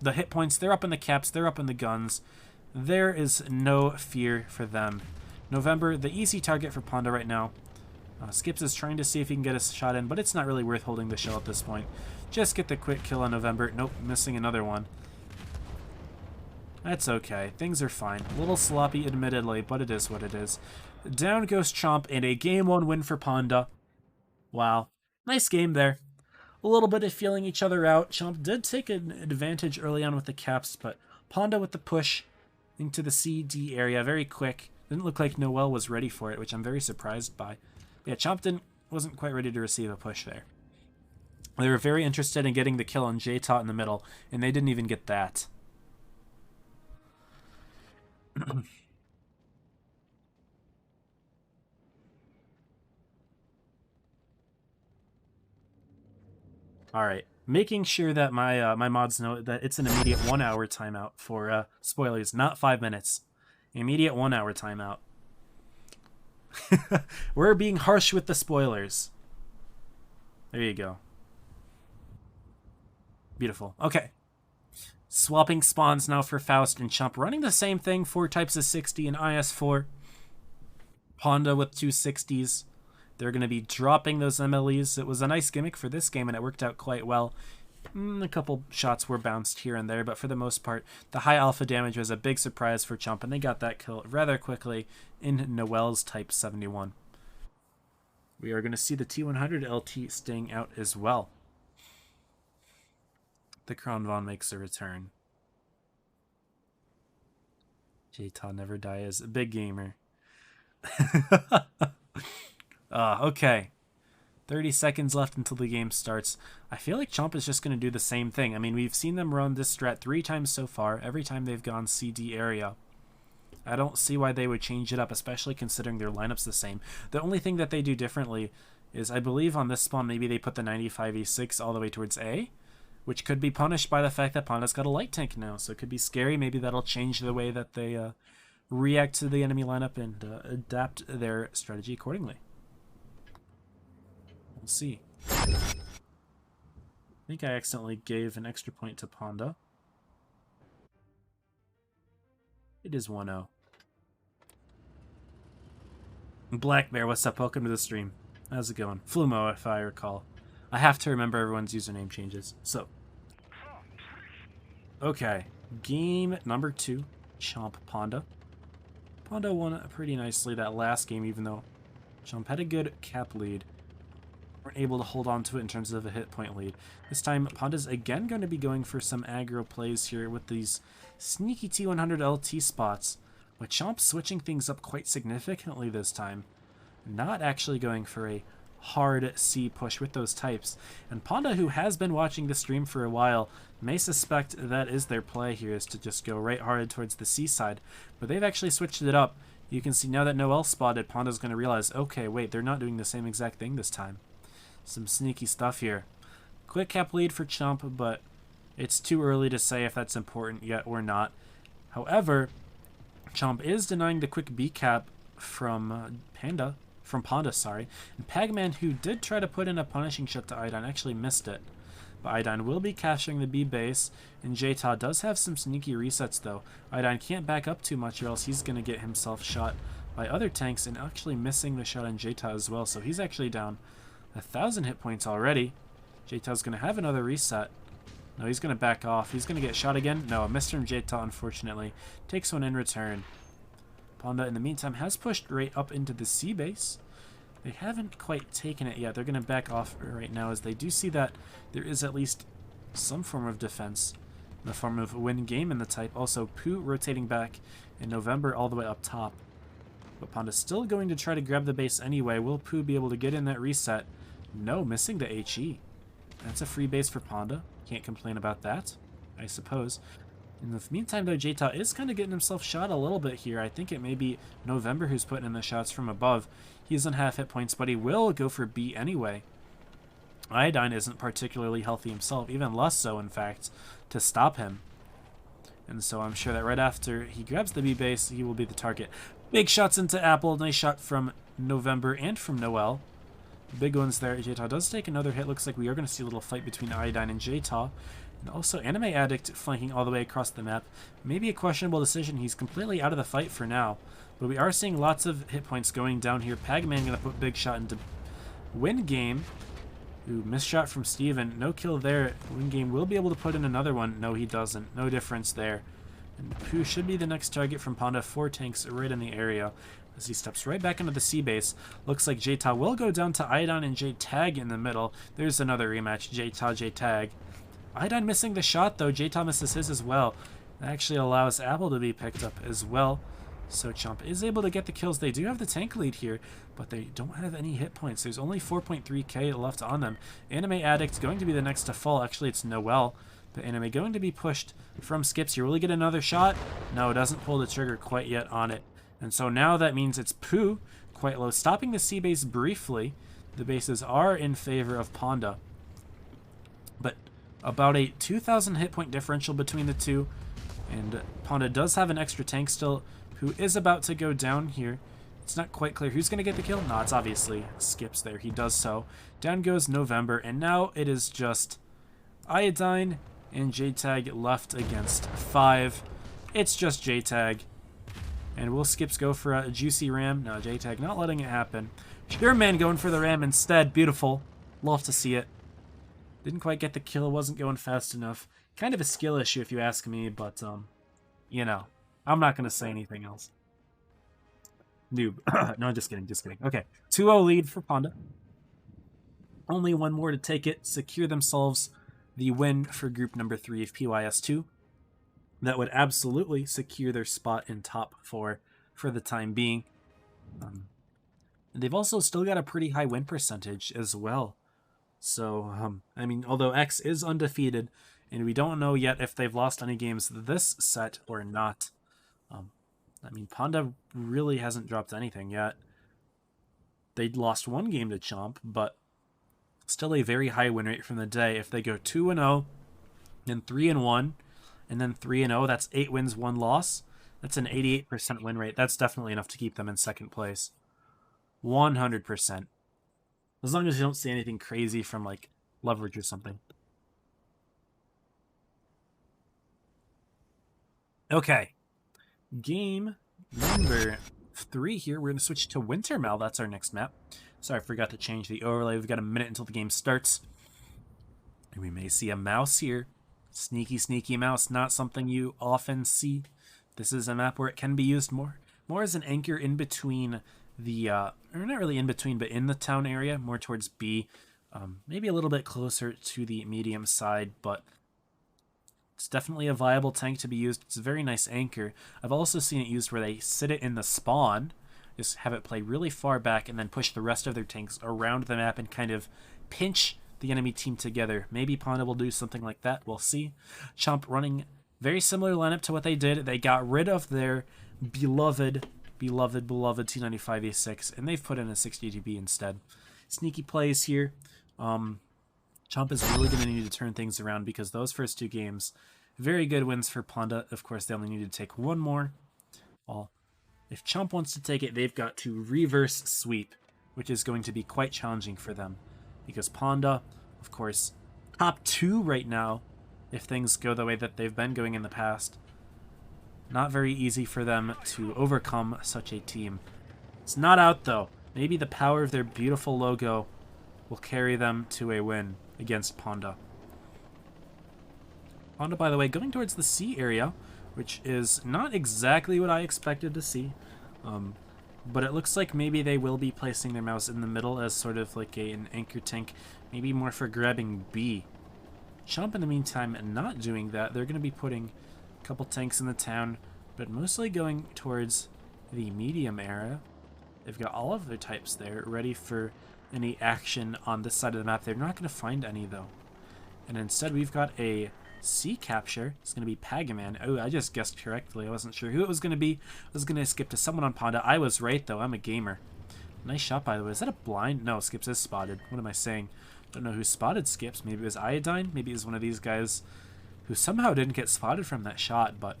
the hit points. They're up in the caps. They're up in the guns. There is no fear for them. November, the easy target for Panda right now. Skips is trying to see if he can get a shot in, but it's not really worth holding the shell at this point. Just get the quick kill on November. Nope, missing another one. That's okay. Things are fine. A little sloppy, admittedly, but it is what it is. Down goes Chomp, and a Game 1 win for Panda. Wow. Nice game there. A little bit of feeling each other out. Chomp did take an advantage early on with the caps, but Panda with the push into the CD area very quick. Didn't look like Noel was ready for it, which I'm very surprised by. Yeah, Chomp wasn't quite ready to receive a push there. They were very interested in getting the kill on Jta in the middle, and they didn't even get that. Alright, making sure that my my mods know that it's an immediate 1 hour timeout for spoilers, not 5 minutes. Immediate 1 hour timeout. We're being harsh with the spoilers. There you go. Beautiful. Okay. Swapping spawns now for Faust and Chomp. Running the same thing, 4 types of 60 in IS4. Panda with 2 60s. They're going to be dropping those MLEs. It was a nice gimmick for this game, and it worked out quite well. A couple shots were bounced here and there, but for the most part, the high alpha damage was a big surprise for Chump, and they got that kill rather quickly in Noel's Type 71. We are going to see the T100 LT staying out as well. The Crown Von makes a return. J-Ta never dies. A big gamer. Okay. 30 seconds left until the game starts. I feel like Chomp is just going to do the same thing. I mean, we've seen them run this strat 3 times so far, every time they've gone CD area. I don't see why they would change it up, especially considering their lineup's the same. The only thing that they do differently is, I believe on this spawn, maybe they put the 95E6 all the way towards A, which could be punished by the fact that Panda's got a light tank now, so it could be scary. Maybe that'll change the way that they react to the enemy lineup and adapt their strategy accordingly. We'll see. I think I accidentally gave an extra point to Panda. It is 1-0. Black Bear, what's up? Welcome to the stream. How's it going? Flumo, if I recall. I have to remember everyone's username changes. So, okay. Game number 2. Chomp Panda. Panda won pretty nicely that last game, even though Chomp had a good cap lead. Weren't able to hold on to it in terms of a hit point lead. This time, Panda's again going to be going for some aggro plays here with these sneaky T100 LT spots, with Chomp switching things up quite significantly this time. Not actually going for a hard C push with those types. And Panda, who has been watching the stream for a while, may suspect that is their play here, is to just go right hard towards the C side. But they've actually switched it up. You can see now that Noel spotted, Panda's going to realize, okay, wait, they're not doing the same exact thing this time. Some sneaky stuff here. Quick cap lead for Chomp, but it's too early to say if that's important yet or not. However, Chomp is denying the quick B cap from Panda, sorry. And Pagman, who did try to put in a punishing shot to Iodine, actually missed it. But Iodine will be capturing the B base, and J-Ta does have some sneaky resets though. Iodine can't back up too much or else he's going to get himself shot by other tanks, and actually missing the shot on J-Ta as well, so he's actually down 1,000 hit points already. J-Ta's going to have another reset. No, he's going to back off. He's going to get shot again. No, a miss from J-Ta, unfortunately. Takes one in return. Panda, in the meantime, has pushed right up into the C base. They haven't quite taken it yet. They're going to back off right now, as they do see that there is at least some form of defense in the form of win game in the type. Also, Pooh rotating back in November all the way up top. But Panda's still going to try to grab the base anyway. Will Pooh be able to get in that reset? No, missing the HE. That's a free base for Panda. Can't complain about that, I suppose. In the meantime, though, J-Ta is kind of getting himself shot a little bit here. I think it may be November who's putting in the shots from above. He's on half hit points, but he will go for B anyway. Iodine isn't particularly healthy himself, even less so, in fact, to stop him. And so I'm sure that right after he grabs the B base, he will be the target. Big shots into Apple. Nice shot from November and from Noel. Big ones there. J-Ta does take another hit. Looks like we are going to see a little fight between Iodine and J-Ta. And also Anime Addict flanking all the way across the map. Maybe a questionable decision. He's completely out of the fight for now. But we are seeing lots of hit points going down here. Pagman going to put big shot into win game. Ooh, missed shot from Steven. No kill there. Win game will be able to put in another one. No, he doesn't. No difference there. And Pooh should be the next target from Panda. 4 tanks right in the area as he steps right back into the C base. Looks like J-Ta will go down to Iodine and J-Tag in the middle. There's another rematch. J-Ta, J-Tag. Iodine missing the shot, though. J-Ta misses his as well. That actually allows Apple to be picked up as well. So Chomp is able to get the kills. They do have the tank lead here, but they don't have any hit points. There's only 4.3k left on them. Anime Addict going to be the next to fall. Actually, it's Noel. But Anime going to be pushed from skips here. Will he get another shot? No, doesn't pull the trigger quite yet on it. And so now that means it's Pooh, quite low, stopping the C base briefly. The bases are in favor of Panda. But about a 2,000 hit point differential between the two. And Panda does have an extra tank still, who is about to go down here. It's not quite clear who's going to get the kill. No, it's obviously Skips there. He does so. Down goes November, and now it is just Iodine and J-Tag left against 5. It's just J-Tag. And will Skips go for a juicy ram? No, J-Tag not letting it happen. Sureman going for the ram instead. Beautiful. Love to see it. Didn't quite get the kill, wasn't going fast enough. Kind of a skill issue if you ask me, but, you know, I'm not going to say anything else. Noob. No, just kidding, just kidding. Okay, 2-0 lead for Ponda. Only one more to take it, secure themselves the win for group number 3 of PYS 2. That would absolutely secure their spot in top 4 for the time being. They've also still got a pretty high win percentage as well. So, I mean, although X is undefeated, and we don't know yet if they've lost any games this set or not. I mean, Ponda really hasn't dropped anything yet. They'd lost one game to Chomp, but still a very high win rate from the day. If they go 2-0, then 3-1, and then 3-0, that's 8 wins, 1 loss. That's an 88% win rate. That's definitely enough to keep them in second place. 100%. As long as you don't see anything crazy from, like, leverage or something. Okay. Game number 3 here. We're going to switch to Wintermell. That's our next map. Sorry, I forgot to change the overlay. We've got a minute until the game starts. And we may see a mouse here. Sneaky, sneaky mouse. Not something you often see. This is a map where it can be used more as an anchor in between the, or not really in between, but in the town area, more towards B. Maybe a little bit closer to the medium side, but it's definitely a viable tank to be used. It's a very nice anchor. I've also seen it used where they sit it in the spawn, just have it play really far back, and then push the rest of their tanks around the map and kind of pinch the enemy team together. Maybe Ponda will do something like that. We'll see. Chomp running very similar lineup to what they did. They got rid of their beloved T95A6, and they've put in a 60 GB instead. Sneaky plays here. Chomp is really going to need to turn things around because those first 2 games, very good wins for Ponda. Of course, they only need to take 1 more. Well, if Chomp wants to take it, they've got to reverse sweep, which is going to be quite challenging for them. Because Ponda, of course, top 2 right now, if things go the way that they've been going in the past. Not very easy for them to overcome such a team. It's not out, though. Maybe the power of their beautiful logo will carry them to a win against Ponda. Ponda, by the way, going towards the C area, which is not exactly what I expected to see. But it looks like maybe they will be placing their mouse in the middle as sort of like an anchor tank, maybe more for grabbing B. Chomp, in the meantime, not doing that. They're going to be putting a couple tanks in the town, but mostly going towards the medium area. They've got all of their types there, ready for any action on this side of the map. They're not going to find any, though. And instead, we've got a C capture. It's going to be Pagaman. Oh, I just guessed correctly. I wasn't sure who it was going to be. I was going to skip to someone on Ponda. I was right, though. I'm a gamer. Nice shot, by the way. Is that a blind? No, Skips is spotted. What am I saying? Don't know who spotted Skips. Maybe it was Iodine. Maybe it was one of these guys who somehow didn't get spotted from that shot, but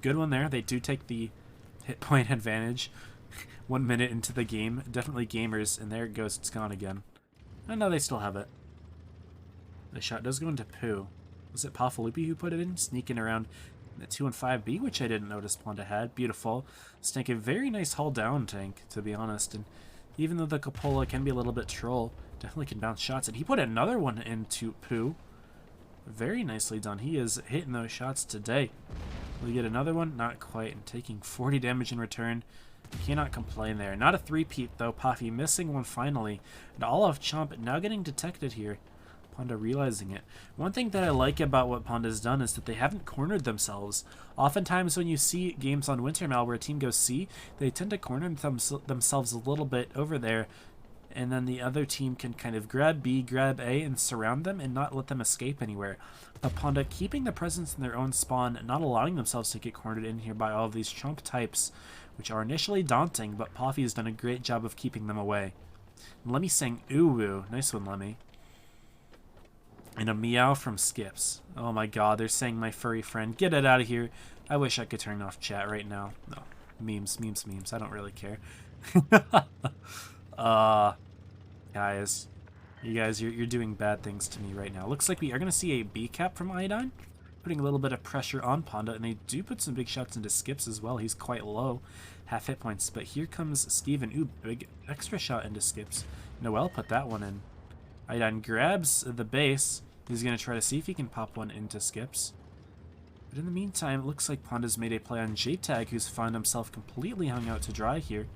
good one there. They do take the hit point advantage 1 minute into the game. Definitely gamers, and there it goes. It's gone again. Oh, no, they still have it. The shot does go into Pooh. Was it Paffalupi who put it in? Sneaking around the 2 and 5B, which I didn't notice Ponda had. Beautiful. Snake, a very nice hull down tank, to be honest. And even though the Cupola can be a little bit troll, definitely can bounce shots. And he put another one into Pooh. Very nicely done. He is hitting those shots today. Will he get another one? Not quite. And taking 40 damage in return. Cannot complain there. Not a three-peat, though. Puffy missing one finally. And all of Chomp now getting detected here. Ponda realizing it. One thing that I like about what Ponda's done is that they haven't cornered themselves. Oftentimes when you see games on Wintermell where a team goes C, they tend to corner themselves a little bit over there, and then the other team can kind of grab B, grab A, and surround them and not let them escape anywhere. But Ponda keeping the presence in their own spawn, not allowing themselves to get cornered in here by all of these Chomp types, which are initially daunting, but Poffy has done a great job of keeping them away. And Lemmy saying ooh-woo. Nice one, Lemmy. And a meow from Skips. Oh my god, they're saying my furry friend. Get it out of here. I wish I could turn off chat right now. No. Memes. I don't really care. Guys. You're doing bad things to me right now. Looks like we are going to see a B cap from Iodine. Putting a little bit of pressure on Ponda. And they do put some big shots into Skips as well. He's quite low. Half hit points. But here comes Steven. Ooh, big extra shot into Skips. Noel put that one in. Iodine grabs the base. He's going to try to see if he can pop one into skips. But in the meantime, it looks like Panda's made a play on JTag, who's found himself completely hung out to dry here.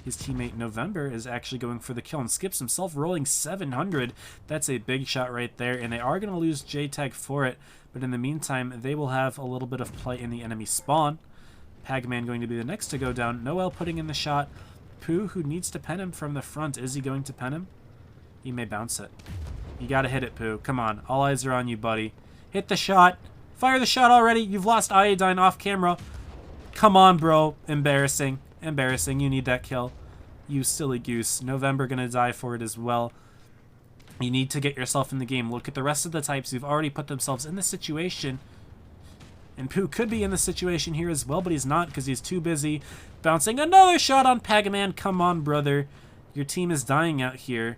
His teammate November is actually going for the kill and skips himself, rolling 700. That's a big shot right there, and they are going to lose JTag for it. But in the meantime, they will have a little bit of play in the enemy spawn. Pagman going to be the next to go down. Noel putting in the shot. Pooh, who needs to pen him from the front. Is he going to pen him? He may bounce it. You got to hit it, Pooh. Come on. All eyes are on you, buddy. Hit the shot. Fire the shot already. You've lost Iodine off camera. Come on, bro. Embarrassing. Embarrassing. You need that kill. You silly goose. November gonna die for it as well. You need to get yourself in the game. Look at the rest of the types who've already put themselves in the situation. And Pooh could be in the situation here as well, but he's not because he's too busy bouncing another shot on Pagaman. Come on, brother. Your team is dying out here.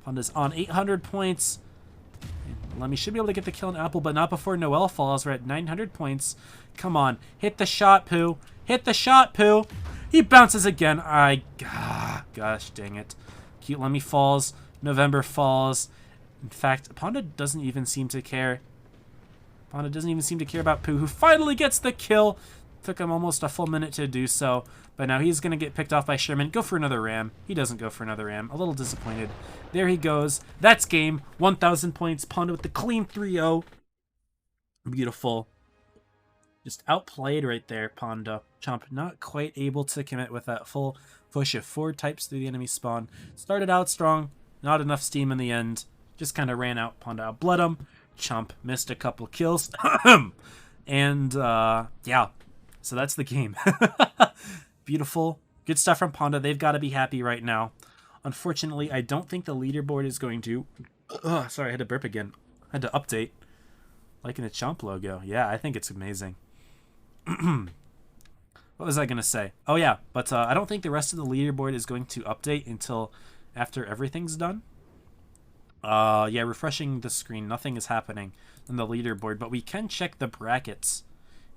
Panda's on 800 points. Lemmy should be able to get the kill on Apple, but not before Noel falls. We're at 900 points. Come on. Hit the shot, Pooh. Hit the shot, Pooh. He bounces again. Gosh dang it. Cute Lemmy falls. November falls. In fact, Panda doesn't even seem to care. Panda doesn't even seem to care about Pooh, who finally gets the kill. Took him almost a full minute to do so. But now he's going to get picked off by Sherman. Go for another ram. He doesn't go for another ram. A little disappointed. There he goes. That's game. 1,000 points. Panda with the clean 3-0. Beautiful. Just outplayed right there, Panda. Chomp not quite able to commit with that full push of 4 types through the enemy spawn. Started out strong. Not enough steam in the end. Just kind of ran out. Panda outbled him. Chomp missed a couple kills. And, yeah. So that's the game. Beautiful. Good stuff from Panda. They've got to be happy right now. Unfortunately, I don't think the leaderboard is going to... sorry, I had to burp again. I had to update. Liking the Chomp logo. Yeah, I think it's amazing. What was I going to say? Oh, yeah. But I don't think the rest of the leaderboard is going to update until after everything's done. Yeah, refreshing the screen. Nothing is happening on the leaderboard. But we can check the brackets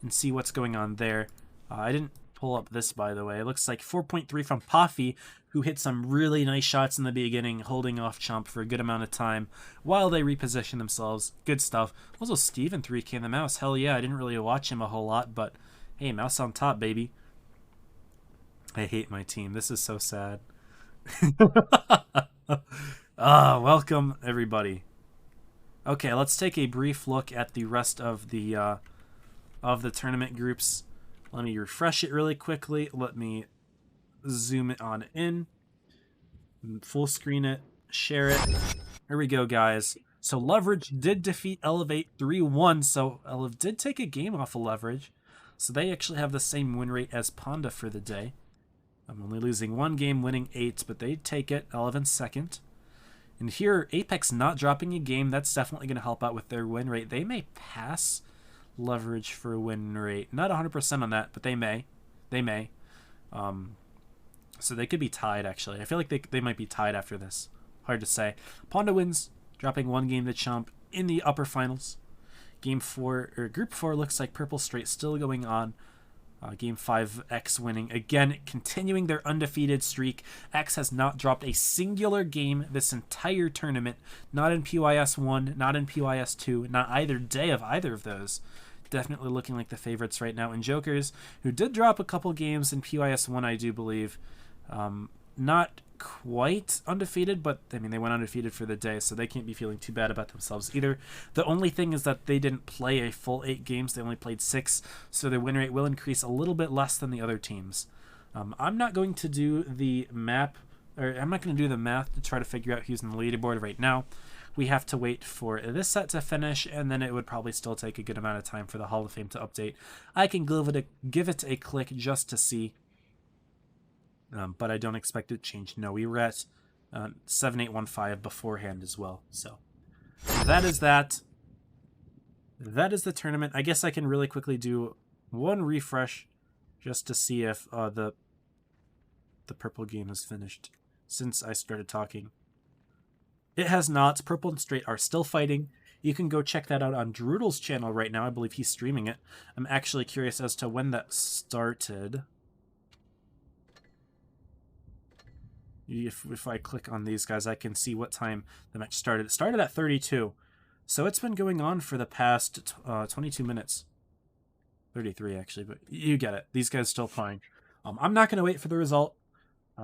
and see what's going on there. I didn't pull up this, by the way. It looks like 4.3 from Poffy, who hit some really nice shots in the beginning, holding off Chomp for a good amount of time while they reposition themselves. Good stuff. Also, Steven 3K in the mouse. Hell yeah, I didn't really watch him a whole lot, but hey, mouse on top, baby. I hate my team. This is so sad. Welcome, everybody. Okay, let's take a brief look at the rest of the tournament groups. Let me refresh it really quickly. Let me zoom it on in. Full screen it. Share it. Here we go, guys. So Leverage did defeat Elevate 3-1. So Elev did take a game off of Leverage. So they actually have the same win rate as Panda for the day. I'm only losing 1 game, winning 8, but they take it. Elev in second. And here, Apex not dropping a game. That's definitely going to help out with their win rate. They may pass Leverage for a win rate. Not 100% on that, but they may. They may. So they could be tied, actually. I feel like they might be tied after this. Hard to say. Panda wins, dropping 1 game to Chomp in the upper finals. Game 4, or Group 4 looks like Purple Straight still going on. Game 5, X winning. Again, continuing their undefeated streak. X has not dropped a singular game this entire tournament. Not in PYS 1, not in PYS 2, not either day of either of those. Definitely looking like the favorites right now. And Jokers, who did drop a couple games in PYS 1, I do believe. Not quite undefeated, but I mean, they went undefeated for the day, so they can't be feeling too bad about themselves either. The only thing is that they didn't play a full 8 games. They only played 6, so their win rate will increase a little bit less than the other teams. I'm not going to do the map, or I'm not going to do the math to try to figure out who's in the leaderboard right now. We have to wait for this set to finish, and then it would probably still take a good amount of time for the Hall of Fame to update. I can give it a click just to see. But I don't expect it to change. No, we were at 7815 beforehand as well. So that is that. That is the tournament. I guess I can really quickly do one refresh just to see if the purple game is finished since I started talking. It has not. Purple and Straight are still fighting. You can go check that out on Droodle's channel right now. I believe he's streaming it. I'm actually curious as to when that started. If I click on these guys, I can see what time the match started. It started at 32. So it's been going on for the past 22 minutes. 33, actually, but you get it. These guys still playing. I'm not going to wait for the result.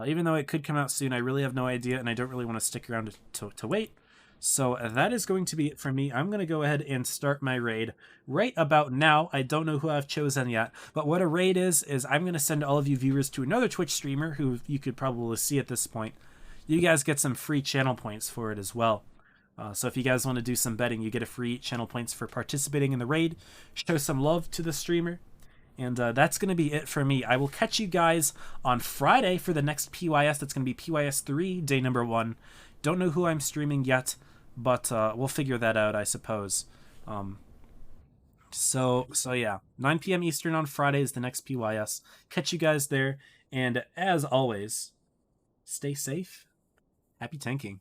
Even though it could come out soon, I really have no idea, and I don't really want to stick around to wait. So that is going to be it for me. I'm going to go ahead and start my raid right about now. I don't know who I've chosen yet, but what a raid is I'm going to send all of you viewers to another Twitch streamer who you could probably see at this point. You guys get some free channel points for it as well. So if you guys want to do some betting, you get a free channel points for participating in the raid. Show some love to the streamer. And that's going to be it for me. I will catch you guys on Friday for the next PYS. That's going to be PYS 3, day number 1. Don't know who I'm streaming yet, but we'll figure that out, I suppose. So yeah, 9 p.m. Eastern on Friday is the next PYS. Catch you guys there. And as always, stay safe. Happy tanking.